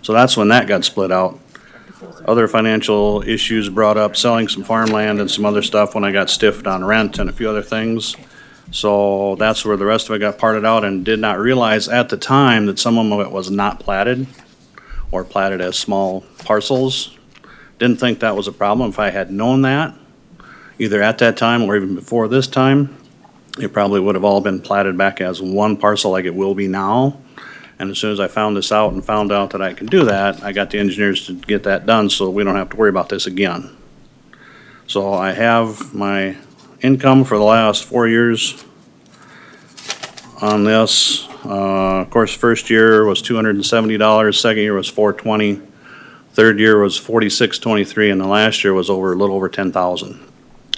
So that's when that got split out. Other financial issues brought up selling some farmland and some other stuff when I got stiffed on rent and a few other things. So that's where the rest of it got parted out, and did not realize at the time that some of it was not platted or platted as small parcels. Didn't think that was a problem. If I had known that, either at that time or even before this time, it probably would have all been platted back as one parcel like it will be now. And as soon as I found this out and found out that I can do that, I got the engineers to get that done so we don't have to worry about this again. So I have my income for the last 4 years on this. Of course, first year was $270, second year was $420, third year was $46.23, and the last year was a little over $10,000.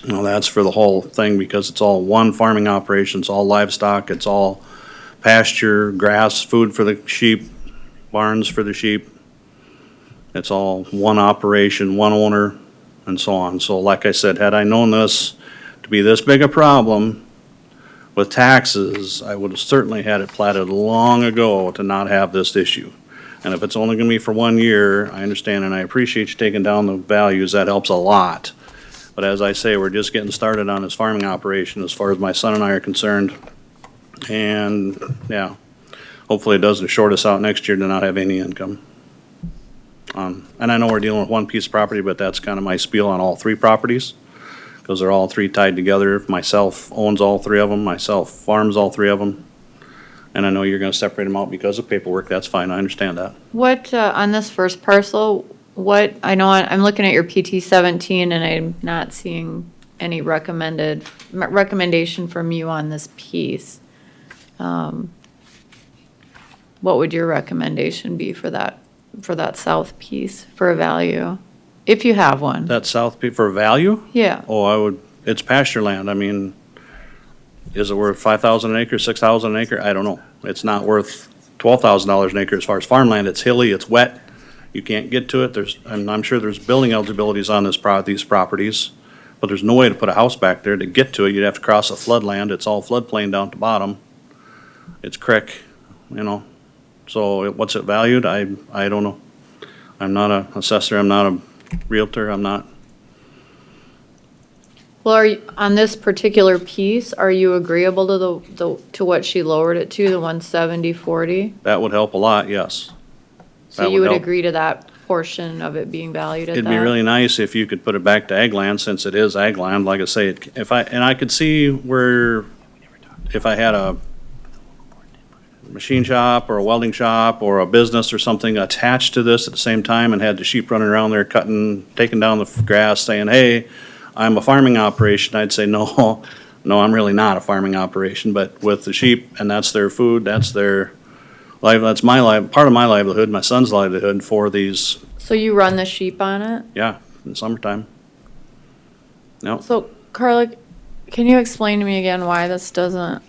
Now that's for the whole thing because it's all one farming operation, it's all livestock, it's all pasture, grass, food for the sheep, barns for the sheep. It's all one operation, one owner, and so on. So like I said, had I known this to be this big a problem with taxes, I would have certainly had it platted long ago to not have this issue. And if it's only gonna be for 1 year, I understand and I appreciate you taking down the values, that helps a lot. But as I say, we're just getting started on this farming operation as far as my son and I are concerned. And, yeah, hopefully it doesn't short us out next year to not have any income. And I know we're dealing with one piece of property, but that's kind of my spiel on all three properties, because they're all three tied together. Myself owns all three of them, myself farms all three of them. And I know you're gonna separate them out because of paperwork, that's fine, I understand that. What, on this first parcel, I know I'm looking at your PT 17 and I'm not seeing any recommendation from you on this piece. What would your recommendation be for that south piece for a value, if you have one? That south piece for value? Yeah. Oh, it's pasture land, I mean, is it worth 5,000 an acre, 6,000 an acre? I don't know. It's not worth $12,000 an acre as far as farmland. It's hilly, it's wet, you can't get to it. I'm sure there's building eligibilities on these properties, but there's no way to put a house back there to get to it. You'd have to cross a floodland. It's all floodplain down at the bottom. It's creek, So what's it valued? I don't know. I'm not an assessor, I'm not a realtor, I'm not. Well, on this particular piece, are you agreeable to what she lowered it to, the 170/40? That would help a lot, yes. So That you would help. agree to that portion of it being valued at that? It'd be really nice if you could put it back to ag land, since it is ag land, like I say, I could see where, if I had a machine shop or a welding shop or a business or something attached to this at the same time and had the sheep running around there taking down the grass, saying, hey, I'm a farming operation, I'd say, no, I'm really not a farming operation, but with the sheep, and that's their food, that's their life, that's part of my livelihood, my son's livelihood for these, So you run the sheep on it? yeah, in the summertime. No, So Carla, can you explain to me again why this doesn't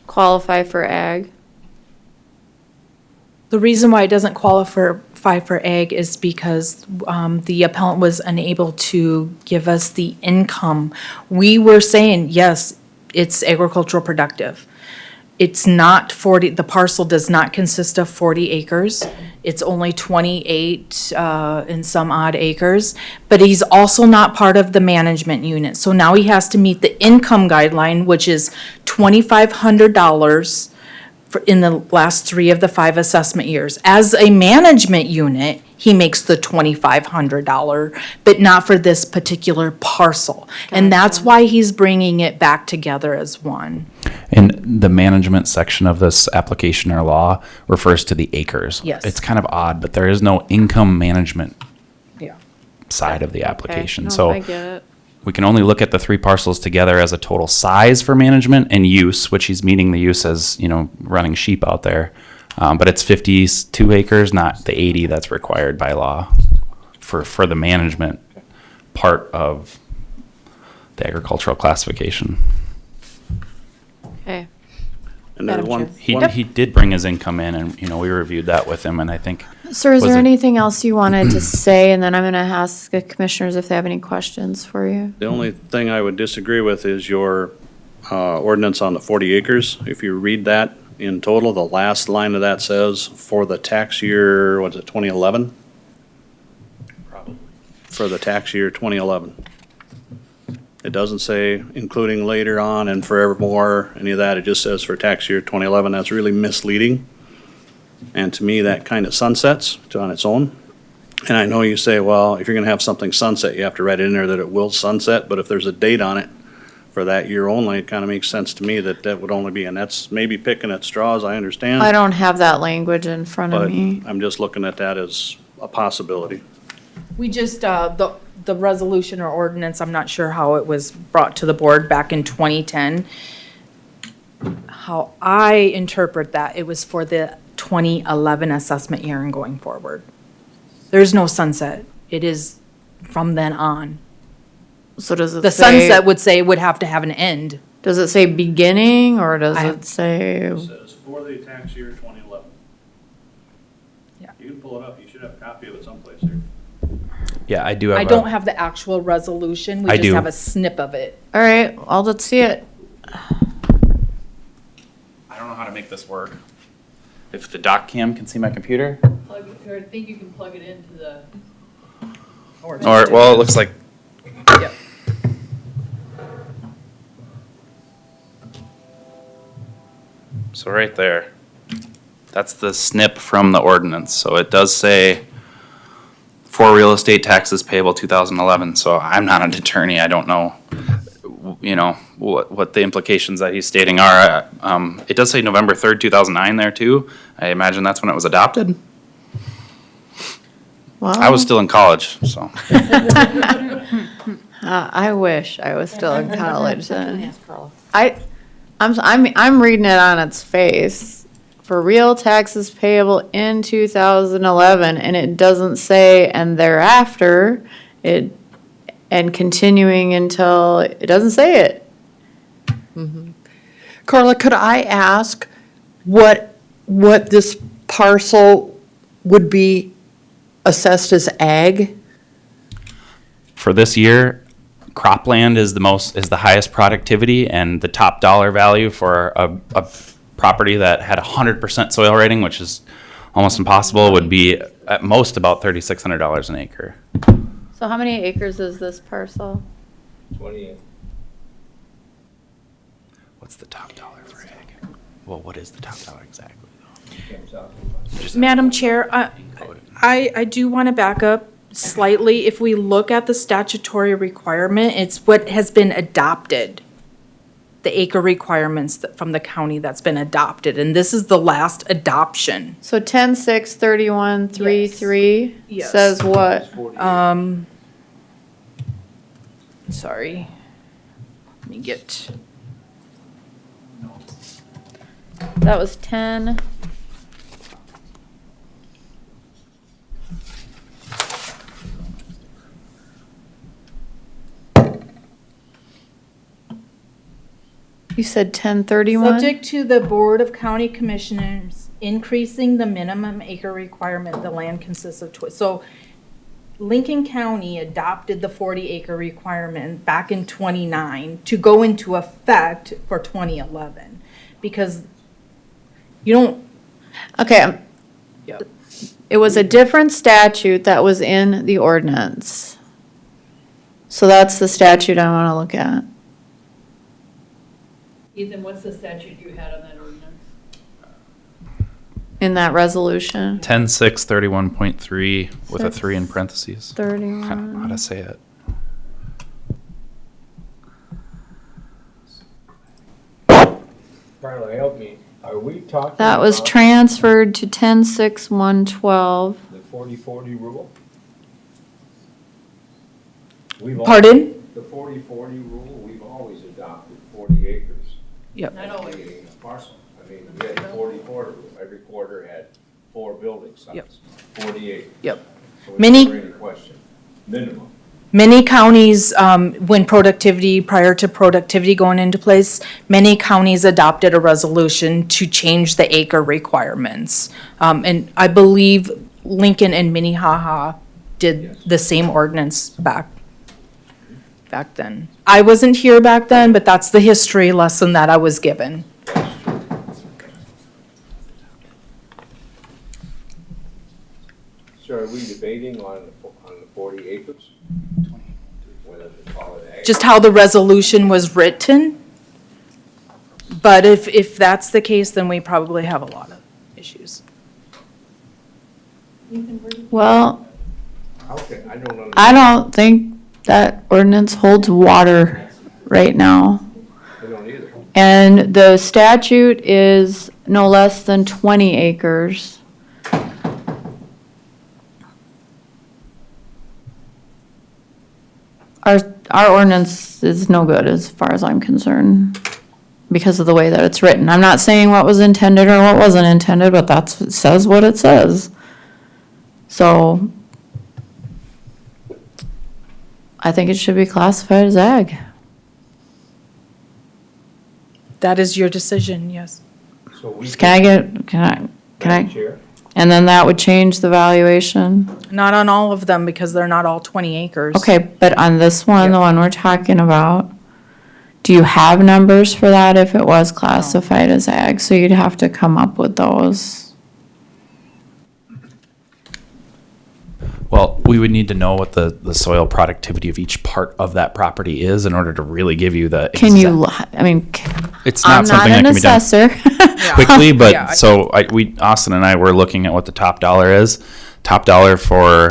qualify for ag? The reason why it doesn't qualify for ag is because the appellant was unable to give us the income. We were saying, yes, it's agricultural productive. It's not 40, the parcel does not consist of 40 acres. It's only 28 and some odd acres, but he's also not part of the management unit. So now he has to meet the income guideline, which is $2,500 in the last 3 of the 5 assessment years. As a management unit, he makes the $2,500, but not for this particular parcel. And that's Gotcha. why he's bringing it back together as one. And the management section of this application or law refers to the acres. Yes. It's kind of odd, but there is no income management Yeah. side of the application. No, So I get it. we can only look at the 3 parcels together as a total size for management and use, which he's meeting the use as, running sheep out there. But it's 52 acres, not the 80 that's required by law for the management part of the agricultural classification. Okay. And there's Madam one, Chair. He did bring his income in, and, we reviewed that with him, and I think. Sir, is was there it- anything else you wanted to say? And then I'm going to ask the commissioners if they have any questions for you. the only thing I would disagree with is your ordinance on the 40 acres. If you read that in total, the last line of that says, for the tax year, what's it, 2011? Probably. For the tax year 2011. It doesn't say including later on and forevermore, any of that. It just says for tax year 2011. That's really misleading. And to me, that kind of sunsets on its own. And I know you say, well, if you're going to have something sunset, you have to write in there that it will sunset. But if there's a date on it for that year only, it kind of makes sense to me that that would only be, and that's maybe picking at straws, I understand. I don't have that language in front of But me. I'm just looking at that as a possibility. We just, the resolution or ordinance, I'm not sure how it was brought to the board back in 2010. How I interpret that, it was for the 2011 assessment year and going forward. There's no sunset. It is from then on. So does it The say, sunset would say would have to have an end. does it say beginning or does I- it say? It says for the tax year 2011. Yeah. You can pull it up. You should have a copy of it someplace here. Yeah, I do have I a- don't have the actual resolution. We I just do. have a snip of it. All right, let's see it. I don't know how to make this work. If the doc cam can see my computer? Or I think you can plug it into the. Or, well, it looks like. Yep. So right there, that's the snip from the ordinance. So it does say for real estate taxes payable 2011. So I'm not an attorney. I don't know, what the implications that he's stating are. It does say November 3rd, 2009 there too. I imagine that's when it was adopted. Well, I was still in college, so. I wish I was still in college then. I'm reading it on its face. For real taxes payable in 2011, and it doesn't say and thereafter, and continuing until, it doesn't say it. Carla, could I ask what this parcel would be assessed as ag? For this year, cropland is the highest productivity, and the top dollar value for a property that had 100% soil rating, which is almost impossible, would be at most about $3,600 an acre. So how many acres is this parcel? 28. What's the top dollar for ag? Well, what is the top dollar exactly? Madam Chair, I do want to back up slightly. If we look at the statutory requirement, it's what has been adopted. The acre requirements from the county that's been adopted, and this is the last adoption. So 10-6-31-3-3 Yes. says what? Sorry. Let me get, That was 10. You said 1031? subject to the Board of County Commissioners increasing the minimum acre requirement, the land consists of, so Lincoln County adopted the 40 acre requirement back in 29 to go into effect for 2011. Because you don't, Okay. It was a different statute that was in the ordinance. So that's the statute I want to look at. Ethan, what's the statute you had on that ordinance? In that resolution. 10-6-31.3 with a 3 in 6, parentheses. 31. I don't know how to say it. Carla, help me. Are we talking That was about transferred to 10-6-112. the 40-40 rule? pardon? The 40-40 rule, we've always adopted 40 acres. Yep. Not always. A parcel. I mean, we had the 40-40 rule. Every quarter had 4 building Yep. sites, 40 acres. Yep. So it's Many- never any question. Minimum. Many counties, when prior to productivity going into place, many counties adopted a resolution to change the acre requirements. And I believe Lincoln and Minnehaha did the same ordinance back then. I wasn't here back then, but that's the history lesson that I was given. So are we debating on the 40 acres? Whether to call it ag? Just how the resolution was written. But if that's the case, then we probably have a lot of issues. Well, Okay, I don't understand. I don't think that ordinance holds water right now. I don't either. And the statute is no less than 20 acres. Our ordinance is no good as far as I'm concerned because of the way that it's written. I'm not saying what was intended or what wasn't intended, but that's, it says what it says. So I think it should be classified as ag. That is your decision, yes. So we Can I? Chair? And then that would change the valuation? Not on all of them because they're not all 20 acres. Okay, but on this one, the one we're talking about, do you have numbers for that if it was classified as ag? So you'd have to come up with those. Well, we would need to know what the soil productivity of each part of that property is in order to really give you the. Can you, exact- I mean, It's I'm not not something that an can be done assessor. quickly, Yeah, but I- so Austin and I were looking at what the top dollar is. Top dollar for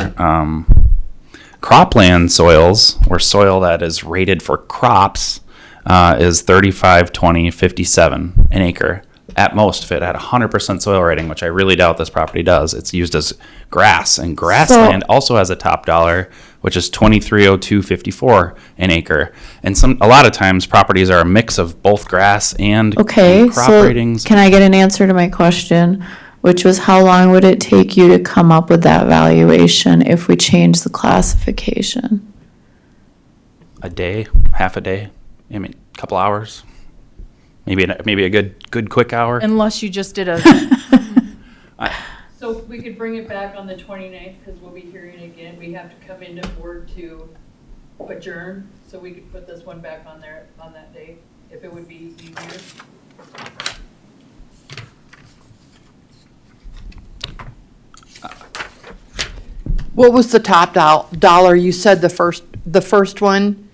cropland soils, or soil that is rated for crops, is 35, 20, 57 an acre. At most, if it had 100% soil rating, which I really doubt this property does, it's used as grass, and grassland also has a top dollar, which is 2302.54 an acre. And a lot of times properties are a mix of both grass and Okay, crop so ratings. can I get an answer to my question, which was how long would it take you to come up with that valuation if we change the classification? A day, half a day, I mean, a couple hours, maybe a good quick hour. Unless you just did a, So we could bring it back on the 29th, because we'll be hearing it again. We have to come into board to adjourn, so we could put this one back on there on that day, if it would be easier. What was the top dollar? You said the first one?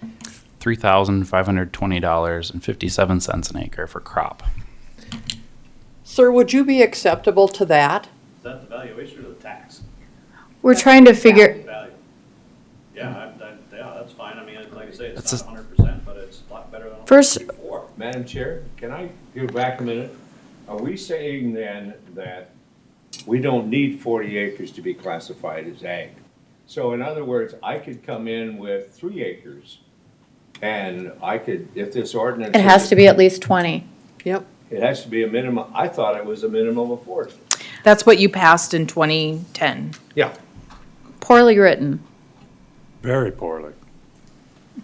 $3,520.57 an acre for crop. Sir, would you be acceptable to that? Is that the valuation or the tax? We're trying to figure, Value. Yeah, that's fine. I mean, like I say, it's That's not 100%, but it's a lot better than. first, Before. Madam Chair, can I go back a minute? Are we saying then that we don't need 40 acres to be classified as ag? So in other words, I could come in with 3 acres and I could, if this ordinance. it has to be at least 20. Yep. It has to be a minimum, I thought it was a minimum of 40. that's what you passed in 2010. Yeah. Poorly written. Very poorly.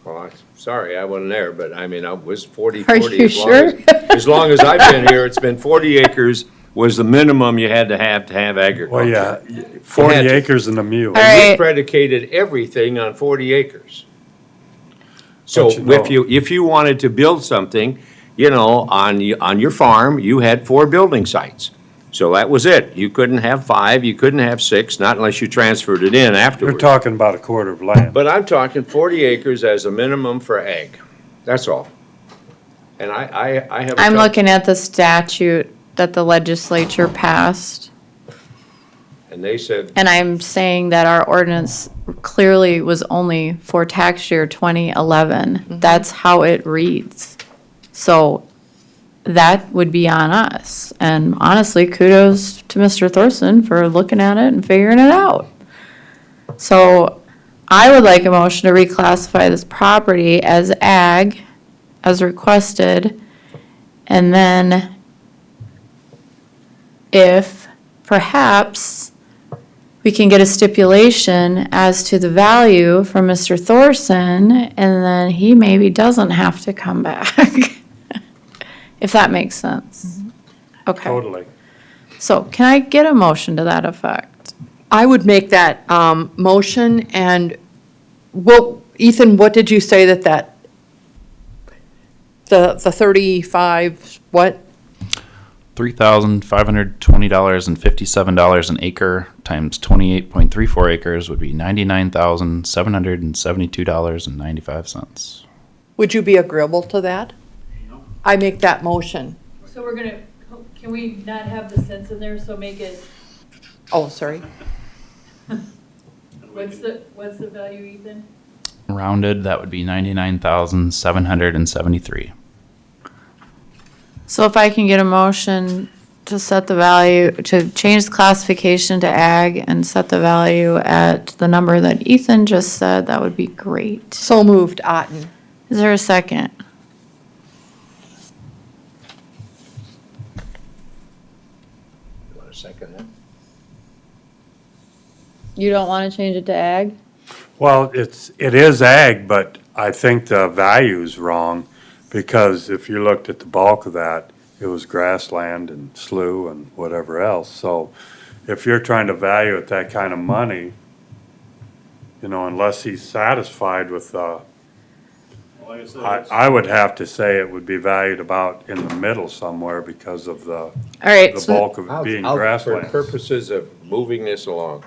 Well, I'm sorry, I wasn't there, but I mean, I was 40, Are 40. you as long sure? as- As long as I've been here, it's been 40 acres was the minimum you had to have Well, agriculture. yeah, 40 had to. acres and a mule. All right. We predicated everything on 40 acres. So But you know- if you wanted to build something, on your farm, you had 4 building sites. So that was it. You couldn't have 5, you couldn't have 6, not unless you transferred it in You're afterwards. talking about a quarter of land. But I'm talking 40 acres as a minimum for ag. That's all. And I have. I'm looking at the statute that the legislature passed, And they said, and I'm saying that our ordinance clearly was only for tax year 2011. That's how it reads. So that would be on us. And honestly, kudos to Mr. Thorson for looking at it and figuring it out. So I would like a motion to reclassify this property as ag, as requested. And then if perhaps we can get a stipulation as to the value from Mr. Thorson, and then he maybe doesn't have to come back. If that makes sense. Okay. Totally. So can I get a motion to that effect? I would make that motion, and, well, Ethan, what did you say that, the 35, what? $3,520.57 an acre times 28.34 acres would be $99,772.95. Would you be agreeable to that? I make that motion. So we're gonna, can we not have the cents in there, so make it, Oh, sorry. what's the value, Ethan? Rounded, that would be 99,773. So if I can get a motion to set the value, to change the classification to ag and set the value at the number that Ethan just said, that would be great. So moved, Otten. Is there a second? you want a second then? You don't want to change it to ag? Well, it is ag, but I think the value's wrong, because if you looked at the bulk of that, it was grassland and slough and whatever else. So if you're trying to value it that kind of money, unless he's satisfied with I would have to say it would be valued about in the middle somewhere because of the All right, so bulk of it being For grassland. purposes of moving this along,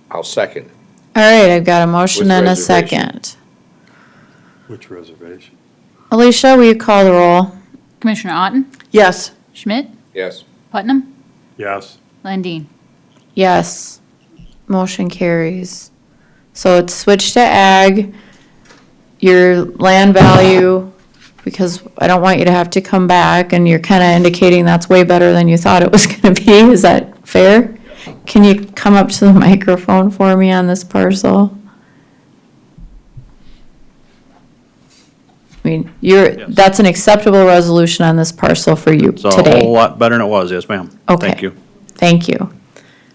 I'll second it. all right, I've got a motion With and a reservation. second. Which reservation? Alicia, will you call the roll? Commissioner Otten, Yes. Schmidt, Yes. Putnam, Yes. Landine. Yes. Motion carries. So it's switched to ag. Your land value, because I don't want you to have to come back, and you're kind of indicating that's way better than you thought it was going to be. Is that fair? Can you come up to the microphone for me on this parcel? I mean, that's an acceptable resolution on this parcel for you It's a today. whole lot better than it was, yes, ma'am. Okay. Thank you. Thank you.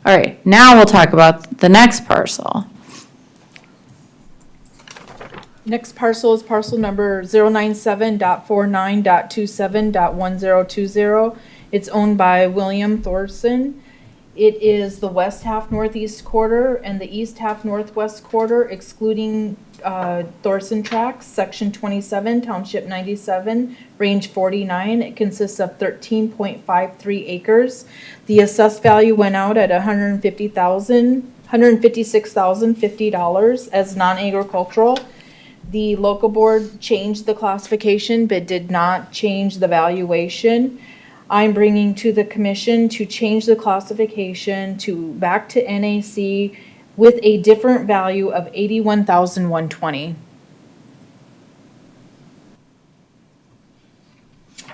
All right, now we'll talk about the next parcel. Next parcel is parcel number 097.49.27.1020. It's owned by William Thorson. It is the west half northeast quarter and the east half northwest quarter, excluding Thorson tracks, section 27, township 97, range 49. It consists of 13.53 acres. The assessed value went out at $156,050 as non-agricultural. The local board changed the classification but did not change the valuation. I'm bringing to the commission to change the classification to back to NAC with a different value of $81,120.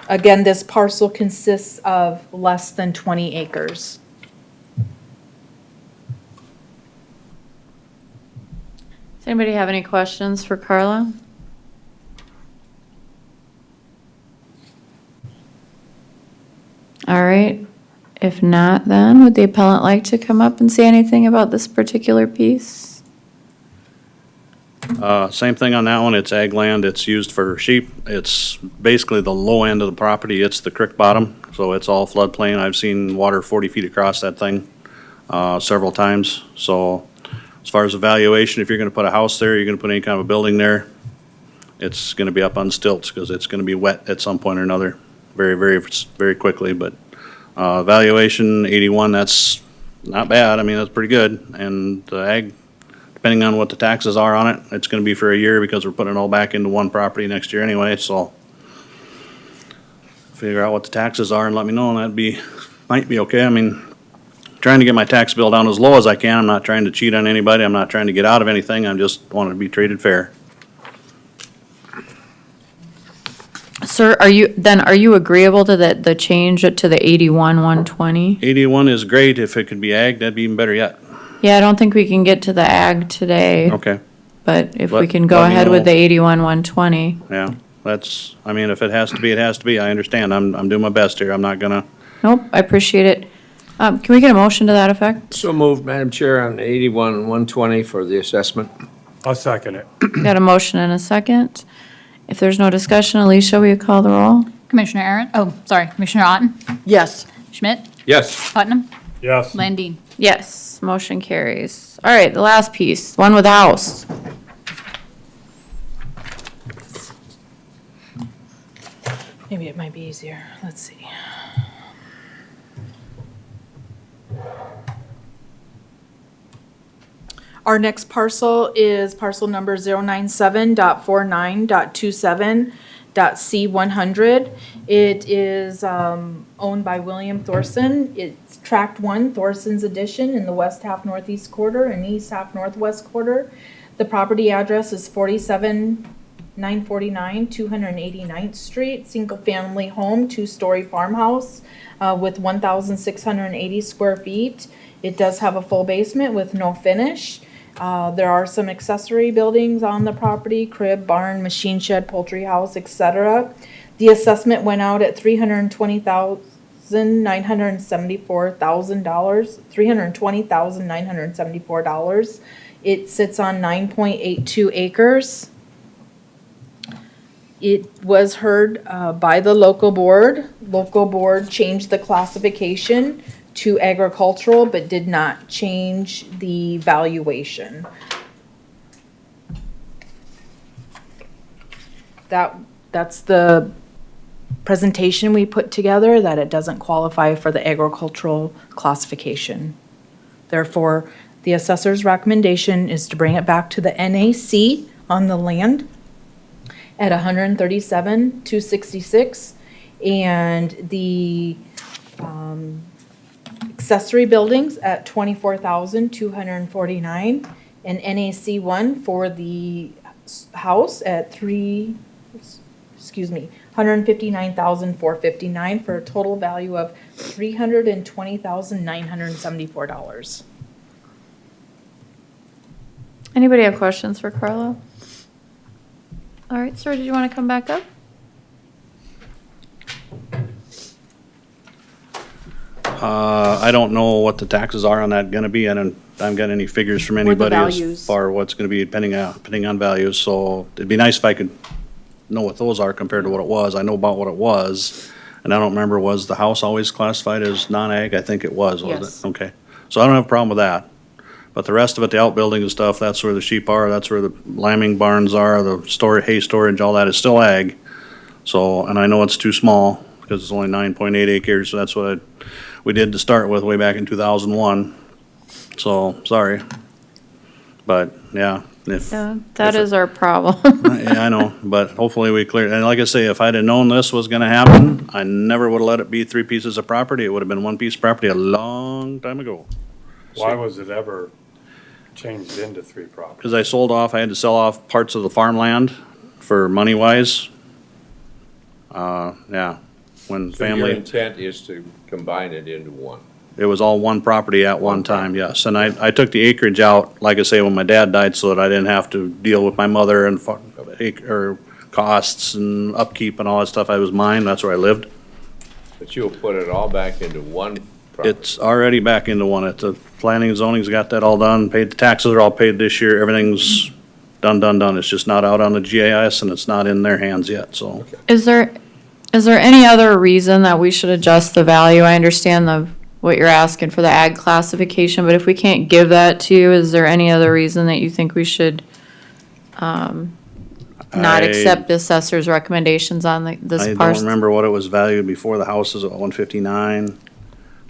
Again, this parcel consists of less than 20 acres. Does anybody have any questions for Carla? All right. If not, then would the appellant like to come up and say anything about this particular piece? Same thing on that one, it's ag land, it's used for sheep, it's basically the low end of the property, it's the creek bottom, so it's all floodplain, I've seen water 40 feet across that thing, several times, so as far as evaluation, if you're gonna put a house there, you're gonna put any kind of a building there, it's gonna be up on stilts, because it's gonna be wet at some point or another, very, very, very quickly, but, valuation 81, that's not bad, I mean, that's pretty good, and the ag, depending on what the taxes are on it, it's gonna be for a year because we're putting it all back into one property next year anyway, so. Figure out what the taxes are and let me know, and might be okay, I mean, trying to get my tax bill down as low as I can, I'm not trying to cheat on anybody, I'm not trying to get out of anything, I'm just wanting to be treated fair. Sir, are you agreeable to the change to the 81-120? 81 is great, if it could be ag, that'd be even better yet. Yeah, I don't think we can get to the ag today, Okay, but if we Let- can go let me ahead with know. the 81-120. yeah, I mean, if it has to be, it has to be, I understand, I'm doing my best here, I'm not gonna, Nope, I appreciate it. Can we get a motion to that effect? So moved, Madam Chair, on 81-120 for the assessment. I'll second it. Got a motion and a second. If there's no discussion, Alicia, will you call the roll? Commissioner Aaron, Commissioner Otten, Yes. Schmidt, Yes. Putnam, Yes. Landine. Yes, motion carries. All right, the last piece, one with a house. Maybe it might be easier, let's see. Our next parcel is parcel number 097.49.27.C100. It is owned by William Thorson. It's tract 1, Thorson's Addition, in the west half northeast quarter and east half northwest quarter. The property address is 47949 289th Street, single-family home, two-story farmhouse with 1,680 square feet. It does have a full basement with no finish. There are some accessory buildings on the property, crib, barn, machine shed, poultry house, etc. The assessment went out at $320,974. It sits on 9.82 acres. It was heard by the local board. Local board changed the classification to agricultural, but did not change the valuation. That's the presentation we put together, that it doesn't qualify for the agricultural classification. Therefore, the assessor's recommendation is to bring it back to the NAC on the land at 137,266, and the accessory buildings at 24,249, and NAC 1 for the house at 159,459 for a total value of $320,974. Anybody have questions for Carla? All right, sir, did you want to come back up? I don't know what the taxes are on that gonna be, I haven't got any figures from anybody as values. far what's gonna be depending on values, so it'd be nice if I could know what those are compared to what it was, I know about what it was, and I don't remember, was the house always classified as non-ag? I think it was, wasn't it? Yes. Okay, so I don't have a problem with that, but the rest of it, the outbuildings and stuff, that's where the sheep are, that's where the lambing barns are, the hay storage, all that is still ag, so, and I know it's too small, because it's only 9.8 acres, so that's what we did to start with way back in 2001. So, sorry. But, yeah, Yeah, that is our problem. yeah, I know, but hopefully we clear, and like I say, if I'd have known this was gonna happen, I never would've let it be 3 pieces of property. It would've been 1 piece of property a long time ago. Why was it ever changed into 3 properties? Because I sold off, I had to sell off parts of the farmland for money-wise. Yeah, when So your family. intent is to combine it into one? It was all one property at one time, yes. And I took the acreage out, like I say, when my dad died, so that I didn't have to deal with my mother and or costs and upkeep and all that stuff. It was mine, that's where I lived. But you'll put it all back into one property? It's already back into one. It's the planning and zoning's got that all done, paid, the taxes are all paid this year, everything's done. It's just not out on the GIS and it's not in their hands yet, so. Is there any other reason that we should adjust the value? I understand what you're asking for the ag classification, but if we can't give that to you, is there any other reason that you think we should, not I- accept the assessor's recommendations on this I don't parcel? remember what it was valued before. The house is at 159,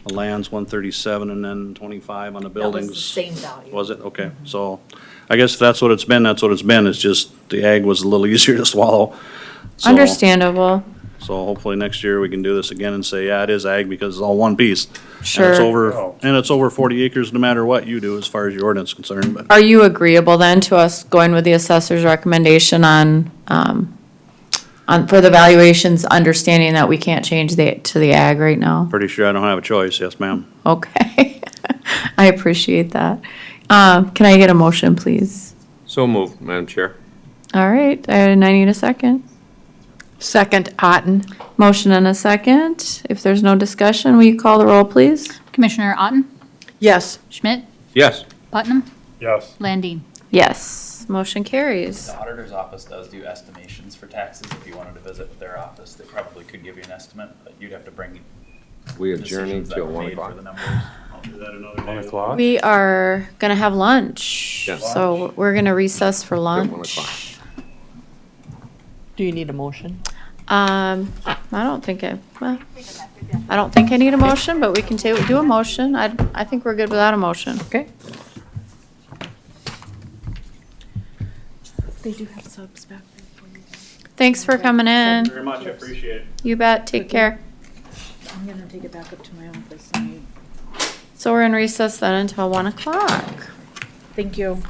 the land's 137, and then 25 on the buildings. Same value. Was it? Okay, so I guess if that's what it's been, that's what it's been. It's just the ag was a little easier to swallow. So- Understandable. So hopefully next year we can do this again and say, yeah, it is ag because it's all one piece. Sure. And it's over 40 acres no matter what you do as far as your ordinance is concerned, but. Are you agreeable then to us going with the assessor's recommendation on for the valuations, understanding that we can't change to the ag right now? Pretty sure I don't have a choice, yes, ma'am. Okay. I appreciate that. Can I get a motion, please? So moved, Madam Chair. All right, and I need a second. Second, Otten. Motion and a second. If there's no discussion, will you call the roll, please? Commissioner Otten, Yes. Schmidt, Yes. Putnam, Yes. Landine. Yes, motion carries. The auditor's office does do estimations for taxes. If you wanted to visit with their office, they probably could give you an estimate, but you'd have to bring We adjourning decisions that till were 1 made o'clock. for the numbers. 1 o'clock? We are gonna have lunch, Yes. so we're gonna recess for Till 1 lunch. o'clock. Do you need a motion? I don't think I need a motion, but we can do a motion. I think we're good without a motion. Okay. They do have subs back there for you. Thanks for coming in. Very much, I appreciate it. You bet. Take care. I'm gonna take it back up to my office. So we're in recess then until 1 o'clock. Thank you.